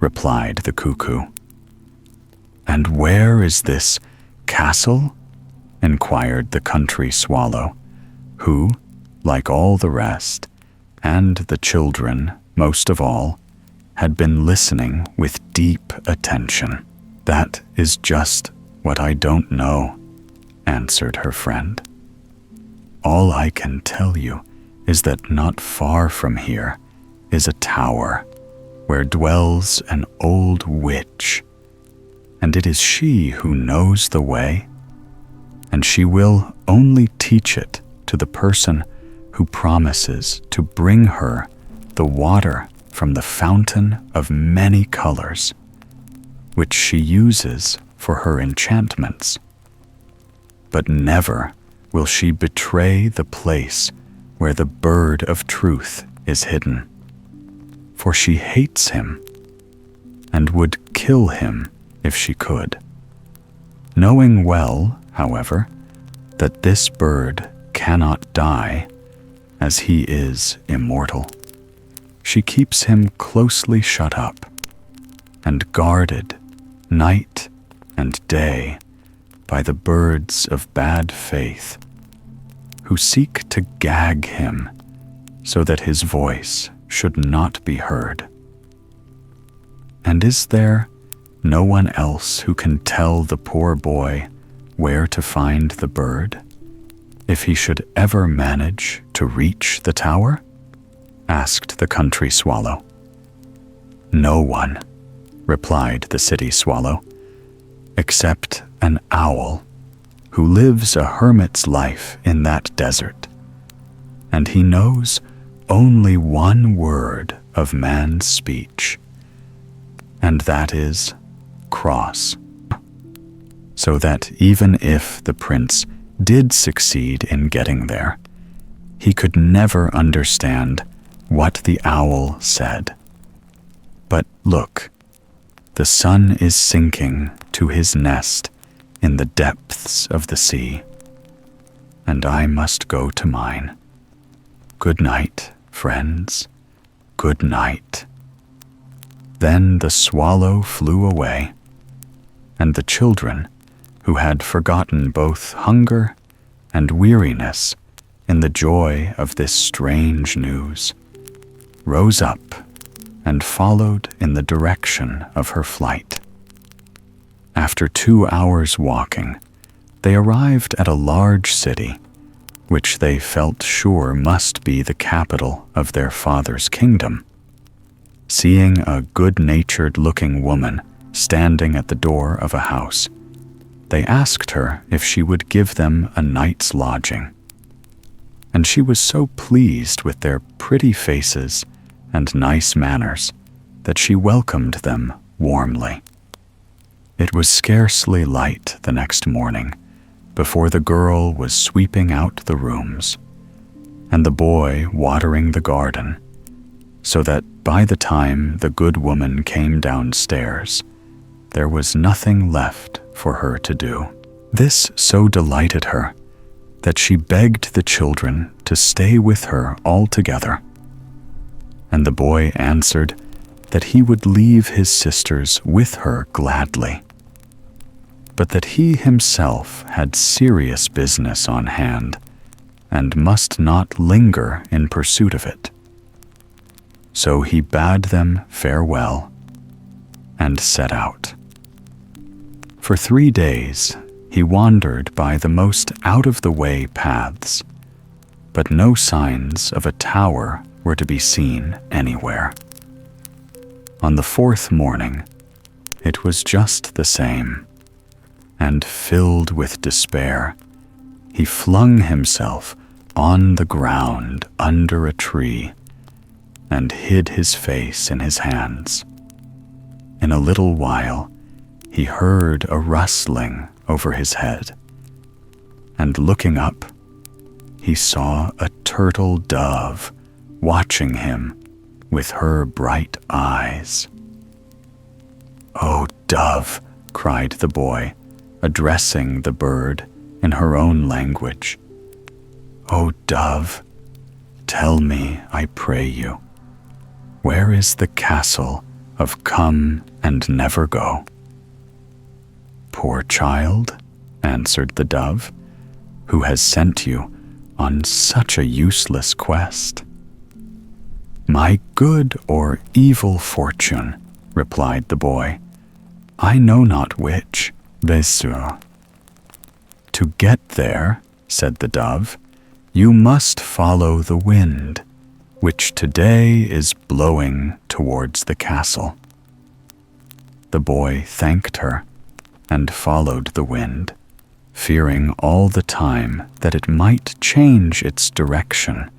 S1: replied the cuckoo. "And where is this castle?" inquired the country swallow, who, like all the rest, and the children most of all, had been listening with deep attention. "That is just what I don't know," answered her friend. "All I can tell you is that not far from here is a tower where dwells an old witch, and it is she who knows the way, and she will only teach it to the person who promises to bring her the water from the fountain of many colors, which she uses for her enchantments. But never will she betray the place where the bird of truth is hidden, for she hates him and would kill him if she could, knowing well, however, that this bird cannot die, as he is immortal. She keeps him closely shut up and guarded night and day by the birds of bad faith, who seek to gag him so that his voice should not be heard. And is there no one else who can tell the poor boy where to find the bird, if he should ever manage to reach the tower?" asked the country swallow. "No one," replied the city swallow, "except an owl who lives a hermit's life in that desert, and he knows only one word of man's speech, and that is cross, so that even if the prince did succeed in getting there, he could never understand what the owl said. But look, the sun is sinking to his nest in the depths of the sea, and I must go to mine. Good night, friends, good night." Then the swallow flew away, and the children, who had forgotten both hunger and weariness in the joy of this strange news, rose up and followed in the direction of her flight. After 2 hours walking, they arrived at a large city, which they felt sure must be the capital of their father's kingdom. Seeing a good-natured-looking woman standing at the door of a house, they asked her if she would give them a night's lodging. And she was so pleased with their pretty faces and nice manners that she welcomed them warmly. It was scarcely light the next morning before the girl was sweeping out the rooms, and the boy watering the garden, so that by the time the good woman came downstairs, there was nothing left for her to do. This so delighted her that she begged the children to stay with her altogether, and the boy answered that he would leave his sisters with her gladly, but that he himself had serious business on hand and must not linger in pursuit of it. So he bade them farewell and set out. For 3 days he wandered by the most out-of-the-way paths, but no signs of a tower were to be seen anywhere. On the 4th morning, it was just the same, and filled with despair, he flung himself on the ground under a tree and hid his face in his hands. In a little while, he heard a rustling over his head, and looking up, he saw a turtle dove watching him with her bright eyes. "Oh, dove," cried the boy, addressing the bird in her own language. "Oh, dove, tell me, I pray you, where is the castle of Come and Never Go?" "Poor child," answered the dove, "who has sent you on such a useless quest?" "My good or evil fortune," replied the boy, "I know not which, Besur." "To get there," said the dove, "you must follow the wind, which today is blowing towards the castle." The boy thanked her and followed the wind, fearing all the time that it might change its direction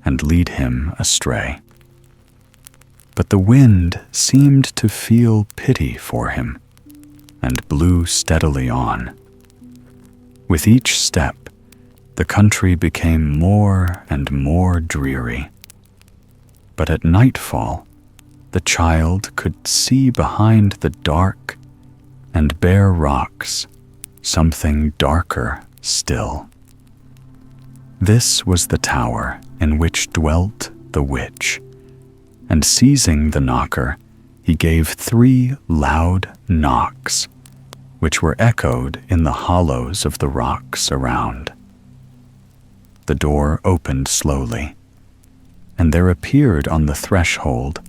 S1: and lead him astray. But the wind seemed to feel pity for him and blew steadily on. With each step, the country became more and more dreary. But at nightfall, the child could see behind the dark and bare rocks something darker still. This was the tower in which dwelt the witch, and seizing the knocker, he gave 3 loud knocks, which were echoed in the hollows of the rocks around. The door opened slowly, and there appeared on the threshold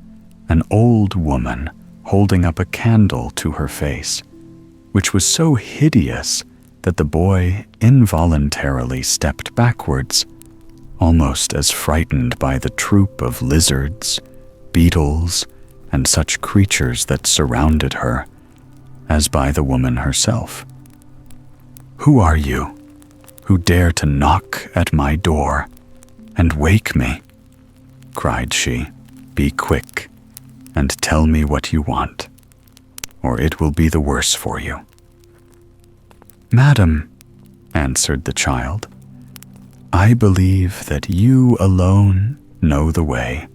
S1: an old woman holding up a candle to her face, which was so hideous that the boy involuntarily stepped backwards, almost as frightened by the troop of lizards, beetles, and such creatures that surrounded her, as by the woman herself. "Who are you, who dare to knock at my door and wake me?" cried she. "Be quick and tell me what you want, or it will be the worse for you." "Madam," answered the child, "I believe that you alone know the way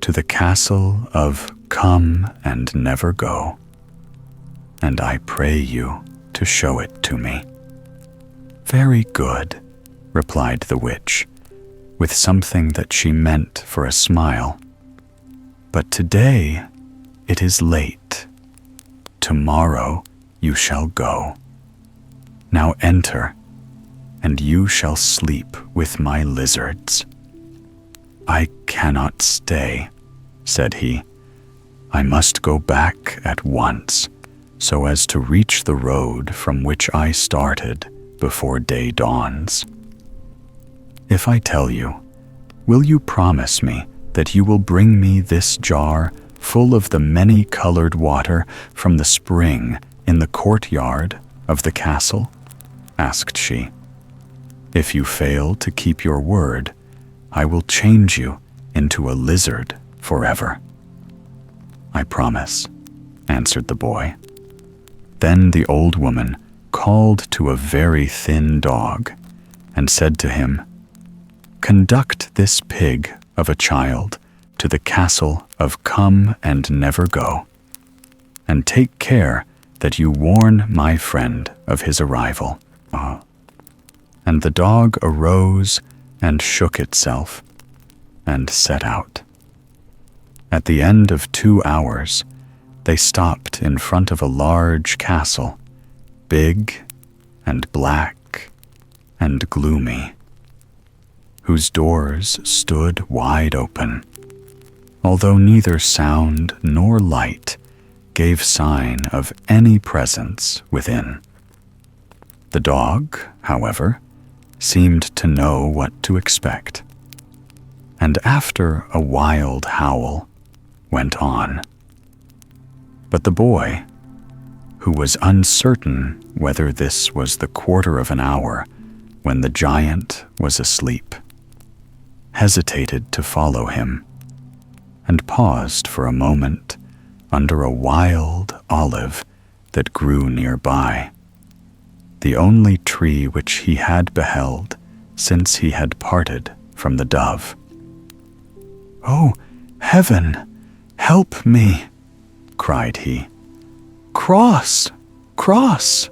S1: to the castle of Come and Never Go, and I pray you to show it to me." "Very good," replied the witch, with something that she meant for a smile. "But today it is late. Tomorrow you shall go. Now enter, and you shall sleep with my lizards." "I cannot stay," said he. "I must go back at once, so as to reach the road from which I started before day dawns." "If I tell you, will you promise me that you will bring me this jar full of the many-colored water from the spring in the courtyard of the castle?" asked she. "If you fail to keep your word, I will change you into a lizard forever." "I promise," answered the boy. Then the old woman called to a very thin dog and said to him, "Conduct this pig of a child to the castle of Come and Never Go, and take care that you warn my friend of his arrival." And the dog arose and shook itself and set out. At the end of 2 hours, they stopped in front of a large castle, big and black and gloomy, whose doors stood wide open, although neither sound nor light gave sign of any presence within. The dog, however, seemed to know what to expect, and after a wild howl, went on. But the boy, who was uncertain whether this was the quarter of an hour when the giant was asleep, hesitated to follow him, and paused for a moment under a wild olive that grew nearby. the only tree which he had beheld since he had parted from the dove. "Oh, heaven, help me!" cried he. "Cross, cross!"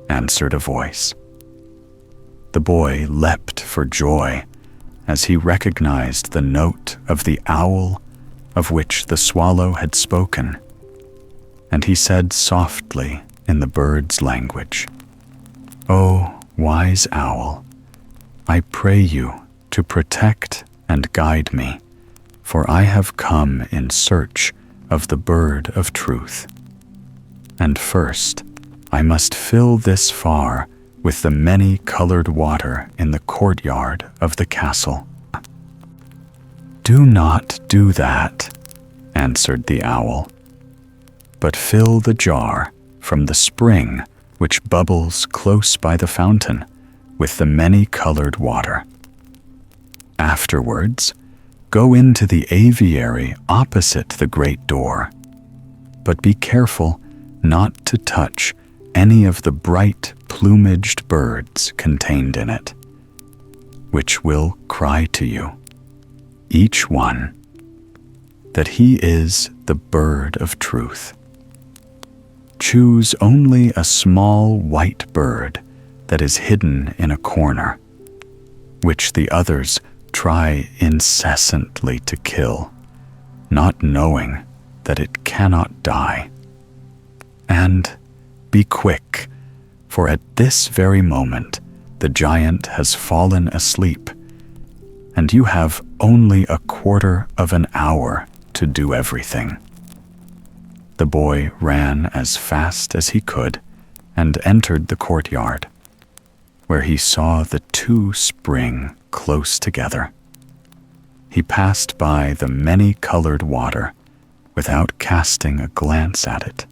S1: answered a voice. The boy leapt for joy as he recognized the note of the owl of which the swallow had spoken, and he said softly in the bird's language, "O wise owl, I pray you to protect and guide me, for I have come in search of the bird of truth. And first, I must fill this far with the many-colored water in the courtyard of the castle." "Do not do that," answered the owl, "but fill the jar from the spring which bubbles close by the fountain with the many-colored water. Afterwards, go into the aviary opposite the great door, but be careful not to touch any of the bright plumaged birds contained in it, which will cry to you, each one, that he is the bird of truth. Choose only a small white bird that is hidden in a corner, which the others try incessantly to kill, not knowing that it cannot die. And be quick, for at this very moment the giant has fallen asleep, and you have only a quarter of an hour to do everything." The boy ran as fast as he could and entered the courtyard, where he saw the two spring close together. He passed by the many-colored water without casting a glance at it,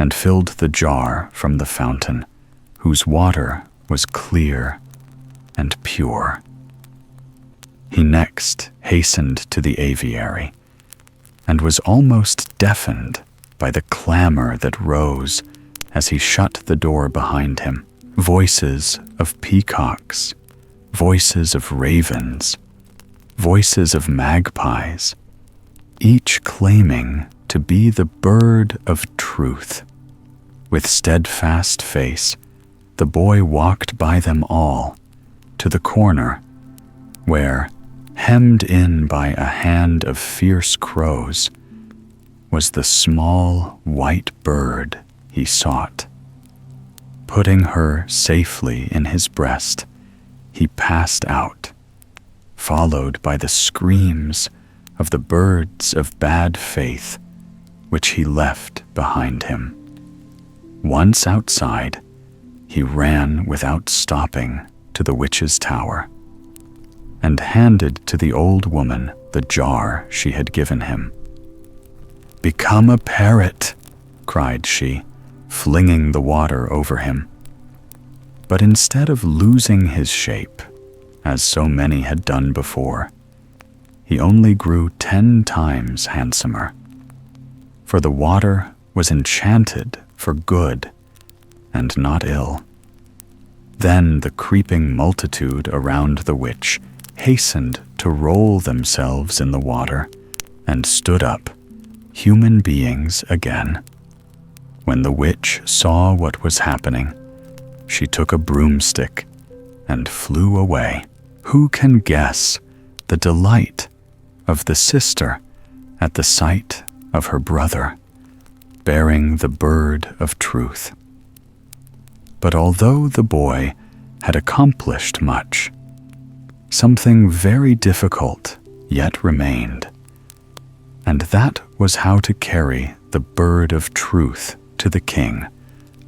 S1: and filled the jar from the fountain, whose water was clear and pure. He next hastened to the aviary, and was almost deafened by the clamor that rose as he shut the door behind him. Voices of peacocks, voices of ravens, voices of magpies, each claiming to be the bird of truth. With steadfast face, the boy walked by them all to the corner where, hemmed in by a hand of fierce crows, was the small white bird he sought. Putting her safely in his breast, he passed out, followed by the screams of the birds of bad faith which he left behind him. Once outside, he ran without stopping to the witch's tower, and handed to the old woman the jar she had given him. "Become a parrot," cried she, flinging the water over him. But instead of losing his shape, as so many had done before, he only grew 10 times handsomer, for the water was enchanted for good and not ill. Then the creeping multitude around the witch hastened to roll themselves in the water and stood up, human beings again. When the witch saw what was happening, she took a broomstick and flew away. Who can guess the delight of the sister at the sight of her brother, bearing the bird of truth? But although the boy had accomplished much, something very difficult yet remained, and that was how to carry the bird of truth to the king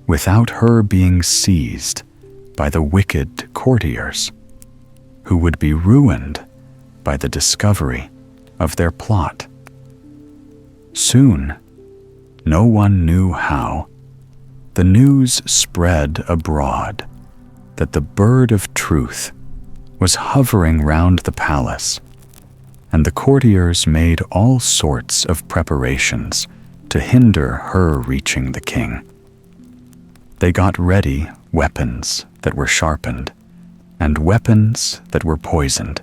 S1: without her being seized by the wicked courtiers, who would be ruined by the discovery of their plot. Soon, no one knew how, the news spread abroad that the bird of truth was hovering round the palace, and the courtiers made all sorts of preparations to hinder her reaching the king. They got ready weapons that were sharpened, and weapons that were poisoned.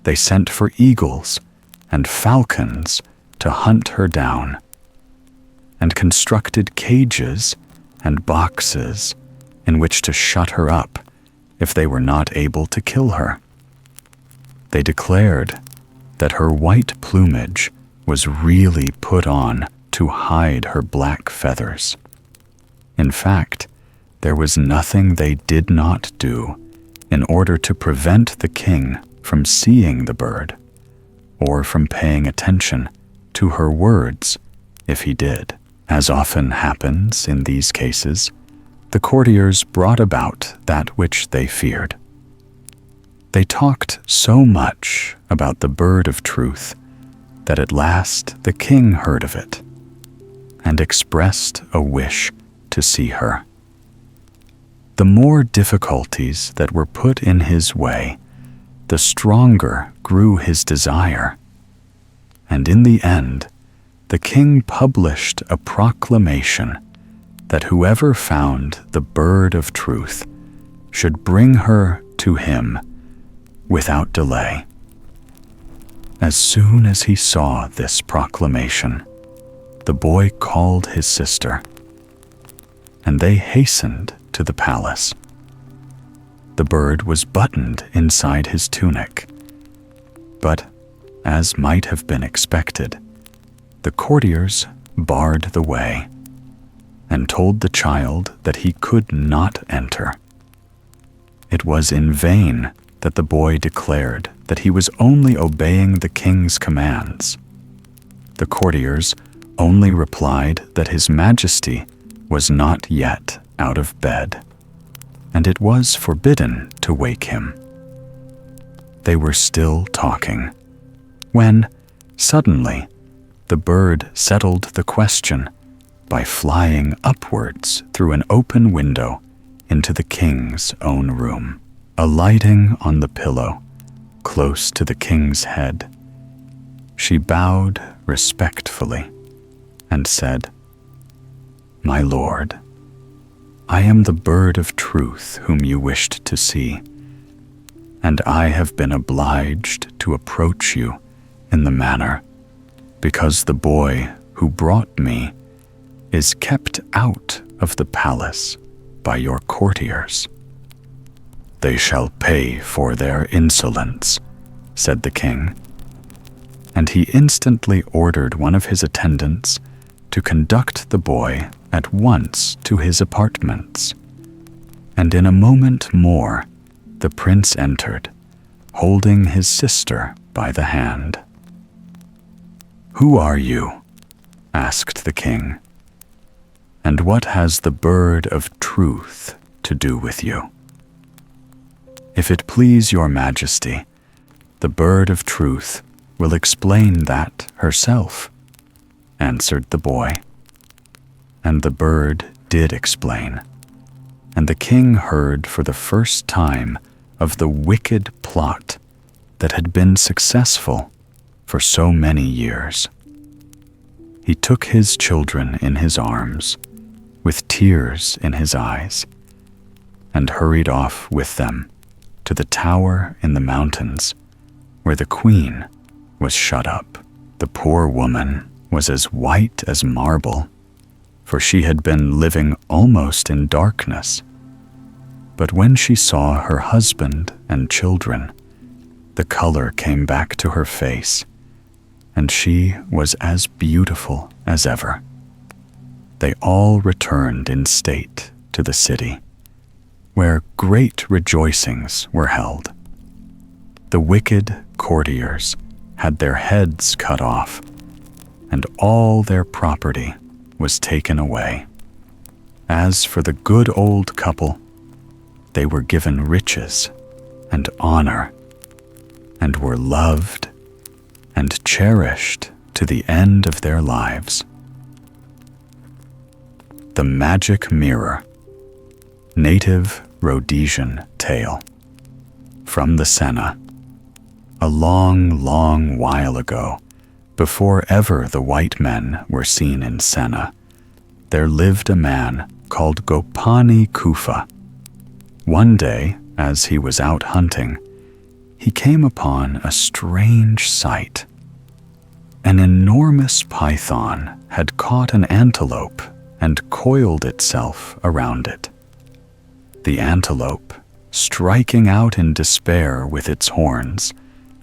S1: They sent for eagles and falcons to hunt her down, and constructed cages and boxes in which to shut her up if they were not able to kill her. They declared that her white plumage was really put on to hide her black feathers. In fact, there was nothing they did not do in order to prevent the king from seeing the bird, or from paying attention to her words if he did. As often happens in these cases, the courtiers brought about that which they feared. They talked so much about the bird of truth that at last the king heard of it and expressed a wish to see her. The more difficulties that were put in his way, the stronger grew his desire, and in the end, the king published a proclamation that whoever found the bird of truth should bring her to him without delay. As soon as he saw this proclamation, the boy called his sister, and they hastened to the palace. The bird was buttoned inside his tunic, but, as might have been expected, the courtiers barred the way and told the child that he could not enter. It was in vain that the boy declared that he was only obeying the king's commands. The courtiers only replied that His Majesty was not yet out of bed, and it was forbidden to wake him. They were still talking, when, suddenly, the bird settled the question by flying upwards through an open window into the king's own room. Alighting on the pillow, close to the king's head, she bowed respectfully and said, "My lord, I am the bird of truth whom you wished to see, and I have been obliged to approach you in the manner because the boy who brought me is kept out of the palace by your courtiers." "They shall pay for their insolence," said the king, and he instantly ordered one of his attendants to conduct the boy at once to his apartments. And in a moment more, the prince entered, holding his sister by the hand. "Who are you?" asked the king, "and what has the bird of truth to do with you?" "If it please your majesty, the bird of truth will explain that herself," answered the boy. And the bird did explain, and the king heard for the first time of the wicked plot that had been successful for so many years. He took his children in his arms, with tears in his eyes, and hurried off with them to the tower in the mountains where the queen was shut up. The poor woman was as white as marble, for she had been living almost in darkness. But when she saw her husband and children, the color came back to her face, and she was as beautiful as ever. They all returned in state to the city, where great rejoicings were held. The wicked courtiers had their heads cut off, and all their property was taken away. As for the good old couple, they were given riches and honor, and were loved and cherished to the end of their lives. The Magic Mirror. Native Rhodesian Tale. From the Senna. A long, long while ago, before ever the white men were seen in Senna, there lived a man called Gopani Kufa. One day, as he was out hunting, he came upon a strange sight. An enormous python had caught an antelope and coiled itself around it. The antelope, striking out in despair with its horns,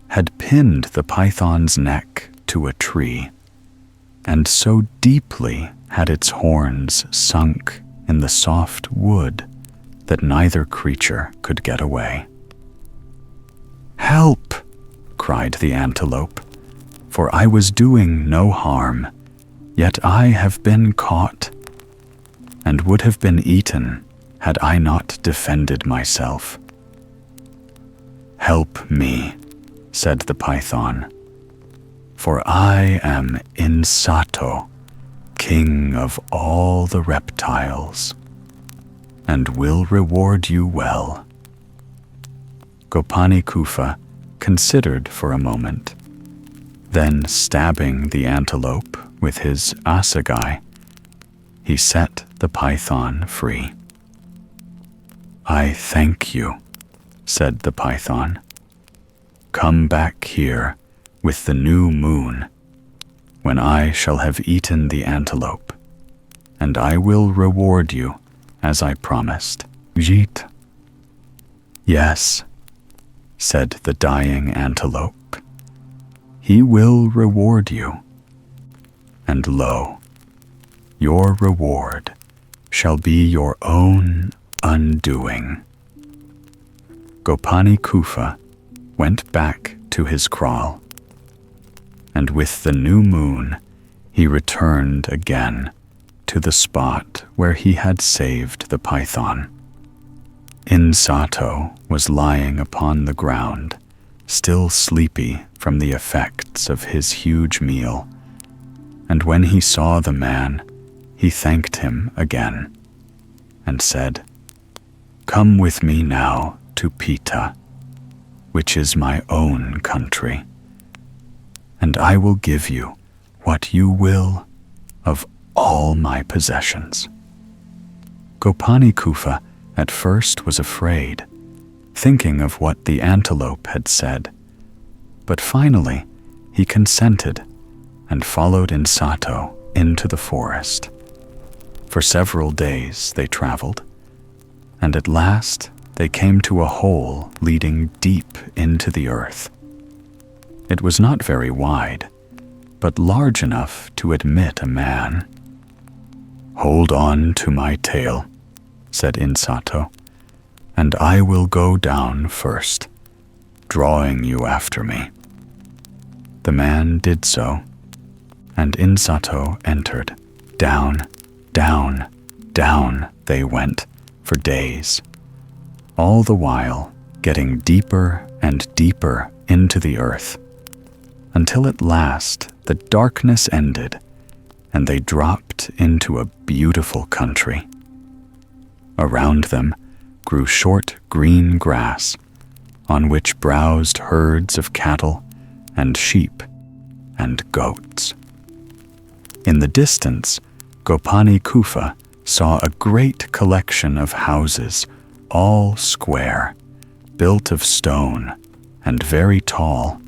S1: had pinned the python's neck to a tree, and so deeply had its horns sunk in the soft wood that neither creature could get away. "Help!" cried the antelope, "for I was doing no harm, yet I have been caught, and would have been eaten had I not defended myself." "Help me," said the python, "for I am Insato, king of all the reptiles, and will reward you well." Gopani Kufa considered for a moment. Then, stabbing the antelope with his assegai, he set the python free. "I thank you," said the python. "Come back here with the new moon, when I shall have eaten the antelope, and I will reward you as I promised." "Jit." "Yes," said the dying antelope, "he will reward you. And lo, your reward shall be your own undoing." Gopani Kufa went back to his kraal, and with the new moon he returned again to the spot where he had saved the python. Insato was lying upon the ground, still sleepy from the effects of his huge meal, and when he saw the man, he thanked him again, and said, "Come with me now to Pita, which is my own country, and I will give you what you will of all my possessions." Gopani Kufa at first was afraid, thinking of what the antelope had said, but finally he consented and followed Insato into the forest. For several days they traveled, and at last they came to a hole leading deep into the earth. It was not very wide, but large enough to admit a man. "Hold on to my tail," said Insato, "and I will go down first, drawing you after me." The man did so, and Insato entered. Down, down, down they went for days, all the while getting deeper and deeper into the earth, until at last the darkness ended and they dropped into a beautiful country. Around them grew short green grass, on which browsed herds of cattle and sheep and goats. In the distance, Gopani Kufa saw a great collection of houses, all square, built of stone and very tall,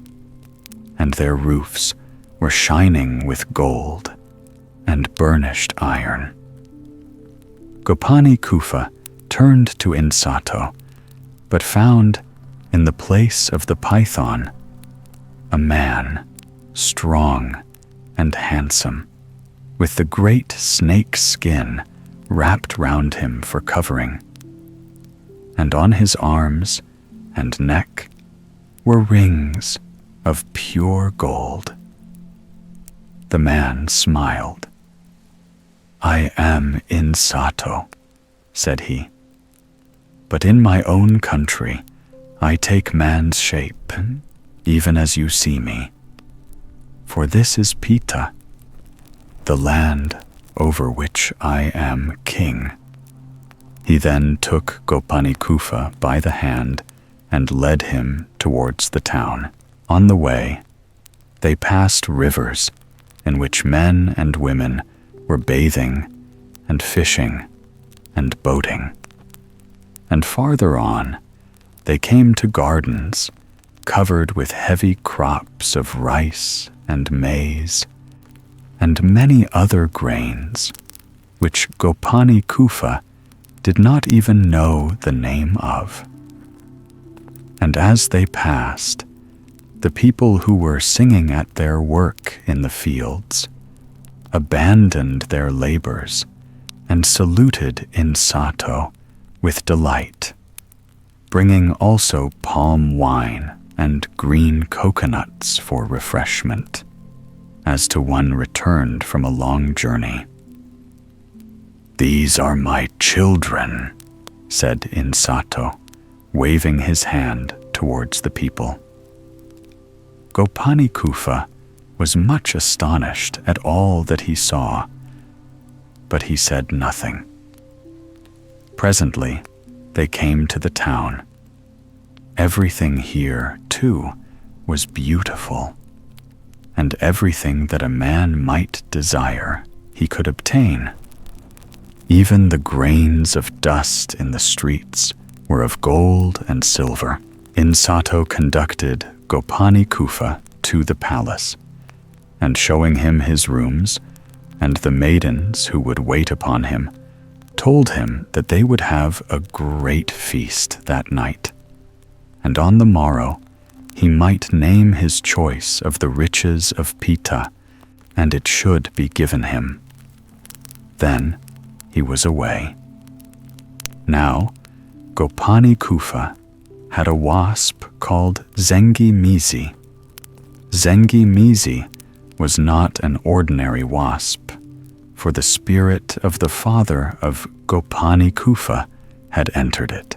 S1: and their roofs were shining with gold and burnished iron. Gopani Kufa turned to Insato, but found, in the place of the python, a man, strong and handsome, with the great snake skin wrapped round him for covering, and on his arms and neck were rings of pure gold. The man smiled. "I am Insato," said he, "but in my own country I take man's shape, even as you see me. For this is Pita, the land over which I am king." He then took Gopani Kufa by the hand and led him towards the town. On the way, they passed rivers in which men and women were bathing and fishing and boating. And farther on, they came to gardens covered with heavy crops of rice and maize, and many other grains, which Gopani Kufa did not even know the name of. And as they passed, the people who were singing at their work in the fields abandoned their labors and saluted Insato with delight, bringing also palm wine and green coconuts for refreshment, as to one returned from a long journey. "These are my children," said Insato, waving his hand towards the people. Gopani Kufa was much astonished at all that he saw, but he said nothing. Presently, they came to the town. Everything here, too, was beautiful, and everything that a man might desire he could obtain. Even the grains of dust in the streets were of gold and silver. Insato conducted Gopani Kufa to the palace, and showing him his rooms and the maidens who would wait upon him, told him that they would have a great feast that night, and on the morrow he might name his choice of the riches of Pita, and it should be given him. Then he was away. Now, Gopani Kufa had a wasp called Zengi Mizi. Zengi Mizi was not an ordinary wasp, for the spirit of the father of Gopani Kufa had entered it,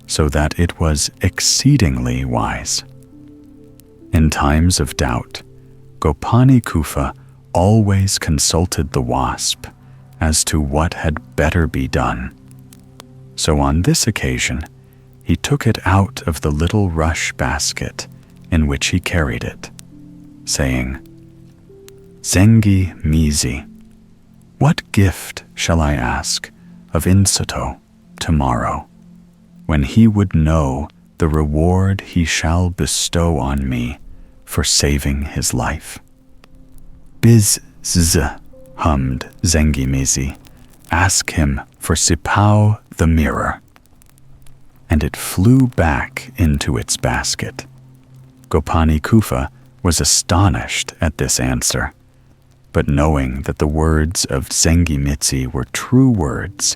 S1: so that it was exceedingly wise. In times of doubt, Gopani Kufa always consulted the wasp as to what had better be done. So on this occasion, he took it out of the little rush basket in which he carried it, saying, "Zengi Mizi, what gift shall I ask of Insato tomorrow, when he would know the reward he shall bestow on me for saving his life?" "Biz-z," hummed Zengi Mizi, "ask him for Sipao the mirror." And it flew back into its basket. Gopani Kufa was astonished at this answer, but knowing that the words of Zengi Mizi were true words,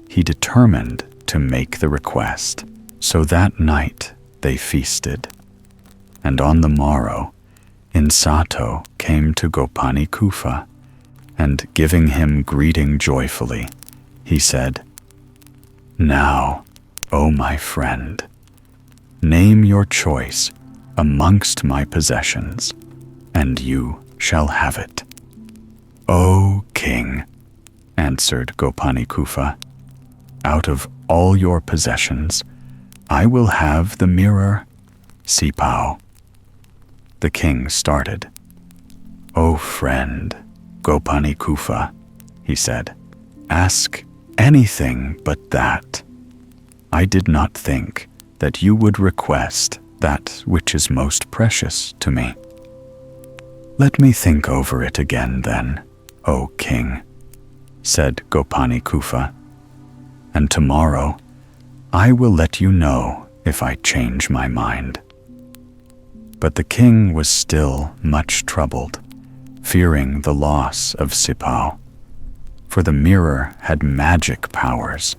S1: he determined to make the request. So that night they feasted, and on the morrow Insato came to Gopani Kufa, and giving him greeting joyfully, he said, "Now, O my friend, name your choice amongst my possessions, and you shall have it." "O king," answered Gopani Kufa, "out of all your possessions, I will have the mirror Sipao." The king started. "O friend, Gopani Kufa," he said, "ask anything but that. I did not think that you would request that which is most precious to me." "Let me think over it again then, O king," said Gopani Kufa, "and tomorrow I will let you know if I change my mind." But the king was still much troubled, fearing the loss of Sipao, for the mirror had magic powers,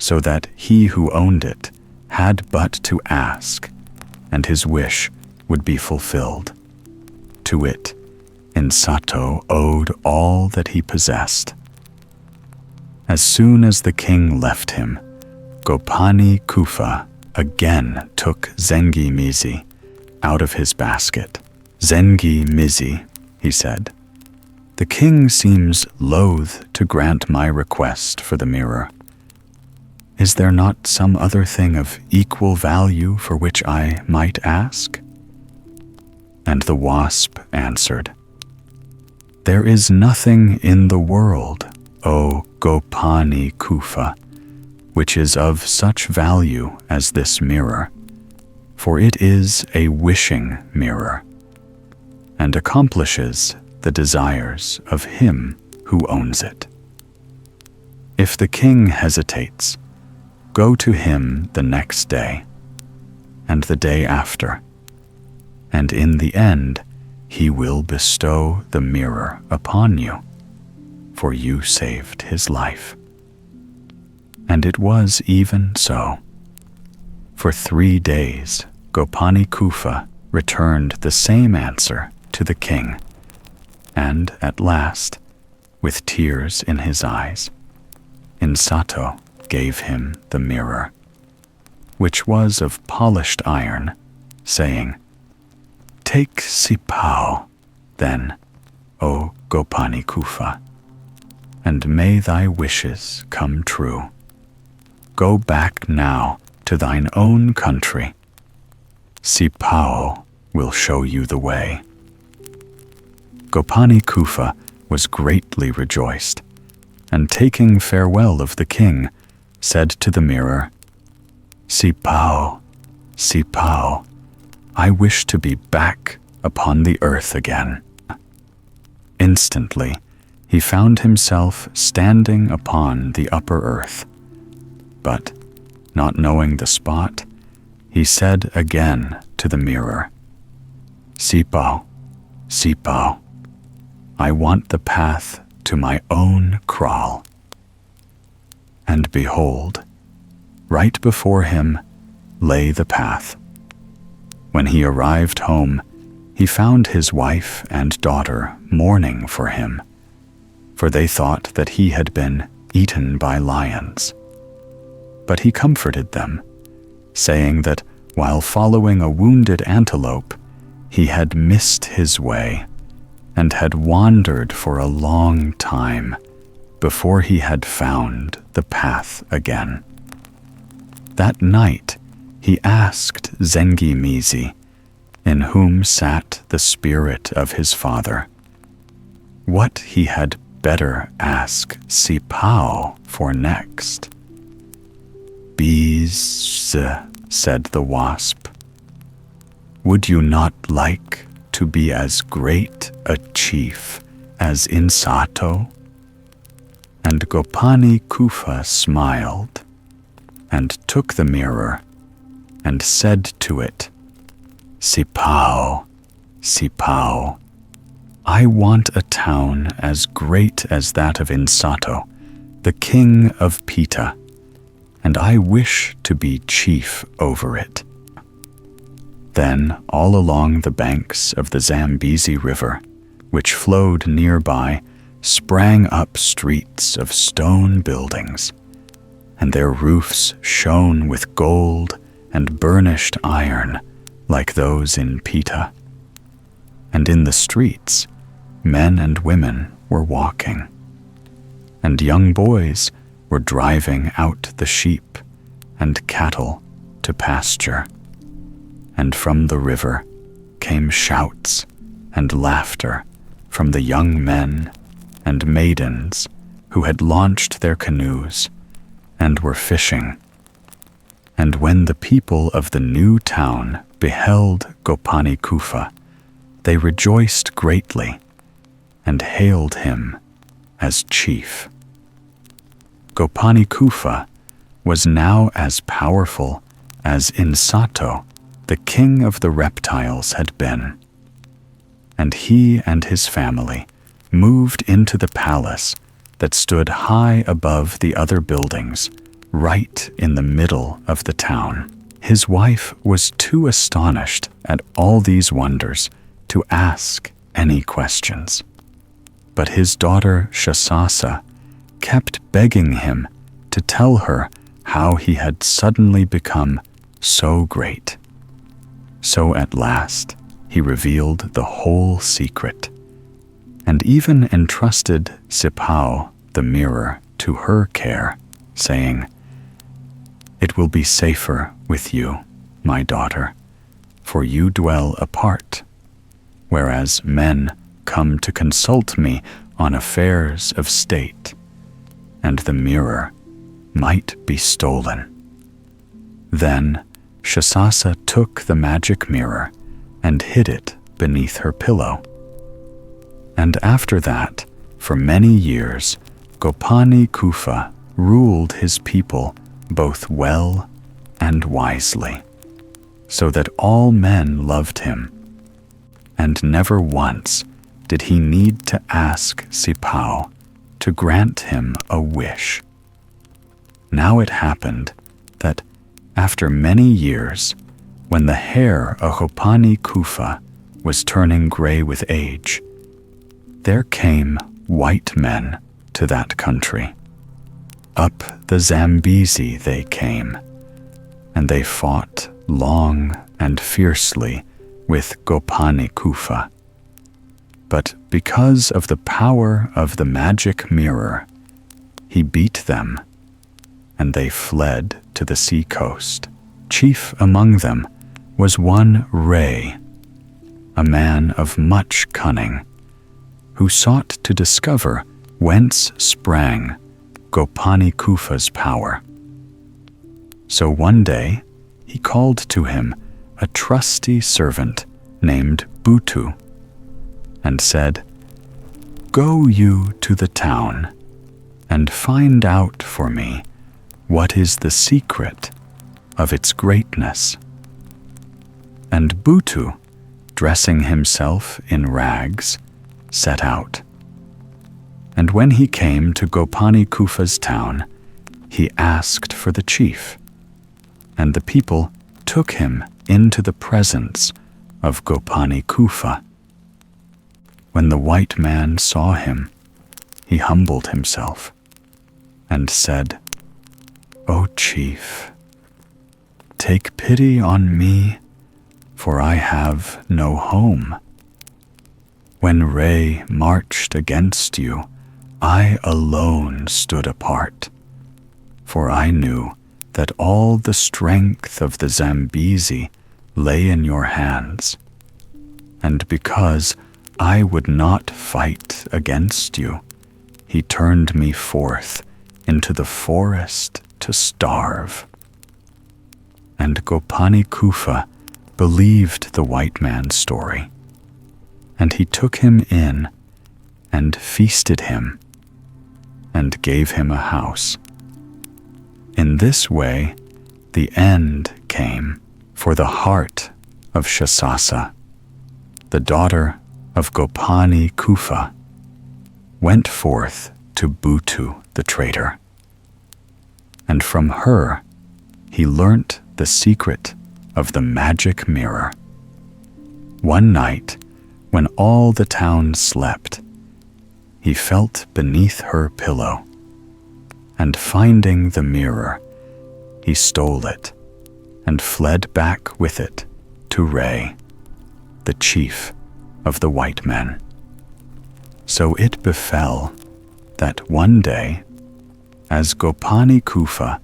S1: so that he who owned it had but to ask, and his wish would be fulfilled. To it, Insato owed all that he possessed. As soon as the king left him, Gopani Kufa again took Zengi Mizi out of his basket. "Zengi Mizi," he said, "the king seems loath to grant my request for the mirror. Is there not some other thing of equal value for which I might ask?" And the wasp answered, "There is nothing in the world O Gopani Kufa, which is of such value as this mirror, for it is a wishing mirror, and accomplishes the desires of him who owns it. If the king hesitates, go to him the next day, and the day after, and in the end he will bestow the mirror upon you, for you saved his life. And it was even so. For 3 days, Gopani Kufa returned the same answer to the king, and at last, with tears in his eyes, Insato gave him the mirror, which was of polished iron, saying, "Take Sipao, then, O Gopani Kufa, and may thy wishes come true. Go back now to thine own country. Sipao will show you the way." Gopani Kufa was greatly rejoiced, and taking farewell of the king, said to the mirror, "Sipao, Sipao, I wish to be back upon the earth again." Instantly, he found himself standing upon the upper earth. But, not knowing the spot, he said again to the mirror, "Sipao, Sipao, I want the path to my own kraal." And behold, right before him lay the path. When he arrived home, he found his wife and daughter mourning for him, for they thought that he had been eaten by lions. But he comforted them, saying that while following a wounded antelope, he had missed his way and had wandered for a long time before he had found the path again. That night he asked Zengi Mizi, in whom sat the spirit of his father, what he had better ask Sipao for next. "Bees," said the wasp, "would you not like to be as great a chief as Insato?" And Gopani Kufa smiled, and took the mirror, and said to it, "Sipao, Sipao, I want a town as great as that of Insato, the king of Pita, and I wish to be chief over it." Then all along the banks of the Zambezi River, which flowed nearby, sprang up streets of stone buildings, and their roofs shone with gold and burnished iron like those in Pita. And in the streets, men and women were walking, and young boys were driving out the sheep and cattle to pasture. And from the river came shouts and laughter from the young men and maidens who had launched their canoes and were fishing. And when the people of the new town beheld Gopani Kufa, they rejoiced greatly and hailed him as chief. Gopani Kufa was now as powerful as Insato, the king of the reptiles, had been. And he and his family moved into the palace that stood high above the other buildings, right in the middle of the town. His wife was too astonished at all these wonders to ask any questions. But his daughter Shasasa kept begging him to tell her how he had suddenly become so great. So at last he revealed the whole secret, and even entrusted Sipao, the mirror, to her care, saying, "It will be safer with you, my daughter, for you dwell apart, whereas men come to consult me on affairs of state, and the mirror might be stolen. Then Shasasa took the magic mirror and hid it beneath her pillow. And after that, for many years, Gopani Kufa ruled his people both well and wisely, so that all men loved him, and never once did he need to ask Sipao to grant him a wish. Now it happened that after many years, when the hair of Gopani Kufa was turning gray with age, there came white men to that country. Up the Zambezi they came, and they fought long and fiercely with Gopani Kufa. But because of the power of the magic mirror, he beat them, and they fled to the sea-coast. Chief among them was one Ray, a man of much cunning, who sought to discover whence sprang Gopani Kufa's power. So one day he called to him a trusty servant named Butu, and said, "Go you to the town and find out for me what is the secret of its greatness." And Butu, dressing himself in rags, set out. And when he came to Gopani Kufa's town, he asked for the chief, and the people took him into the presence of Gopani Kufa. When the white man saw him, he humbled himself and said, "O chief, take pity on me, for I have no home. When Ray marched against you, I alone stood apart, for I knew that all the strength of the Zambezi lay in your hands, and because I would not fight against you, he turned me forth into the forest to starve." And Gopani Kufa believed the white man's story, and he took him in and feasted him and gave him a house. In this way, the end came for the heart of Shasasa, the daughter of Gopani Kufa, went forth to Butu the traitor. And from her, he learnt the secret of the magic mirror. One night, when all the town slept, he felt beneath her pillow, and finding the mirror, he stole it and fled back with it to Ray, the chief of the white men. So it befell that one day, as Gopani Kufa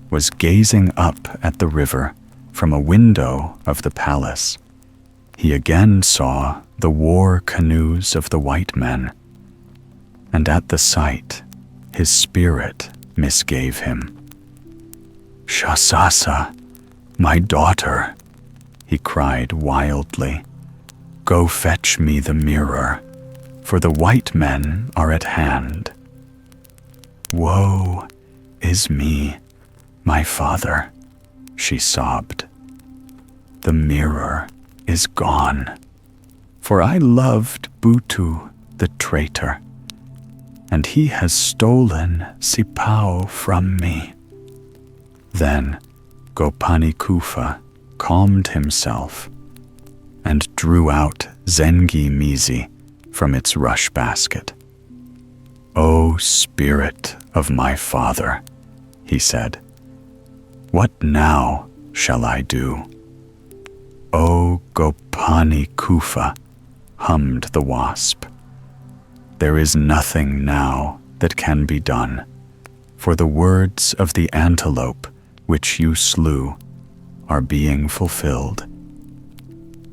S1: was gazing up at the river from a window of the palace, he again saw the war canoes of the white men, and at the sight his spirit misgave him. "Shasasa, my daughter," he cried wildly, "go fetch me the mirror, for the white men are at hand." "Woe is me, my father," she sobbed. "The mirror is gone, for I loved Butu the traitor, and he has stolen Sipao from me." Then Gopani Kufa calmed himself and drew out Zengi Mizi from its rush basket. "O spirit of my father," he said, "what now shall I do?" "O Gopani Kufa," hummed the wasp, "there is nothing now that can be done, for the words of the antelope which you slew are being fulfilled.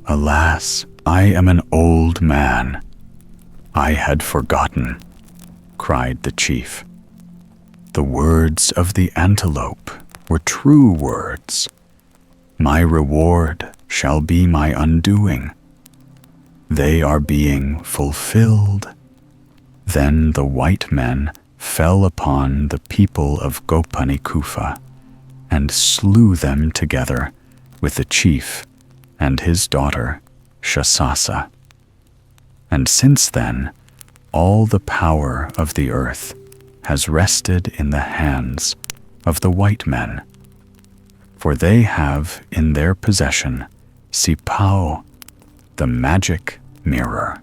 S1: Alas, I am an old man. I had forgotten," cried the chief. The words of the antelope were true words. My reward shall be my undoing. They are being fulfilled. Then the white men fell upon the people of Gopanikufa and slew them together with the chief and his daughter Shasasa. And since then, all the power of the earth has rested in the hands of the white men, for they have in their possession Sipao, the magic mirror.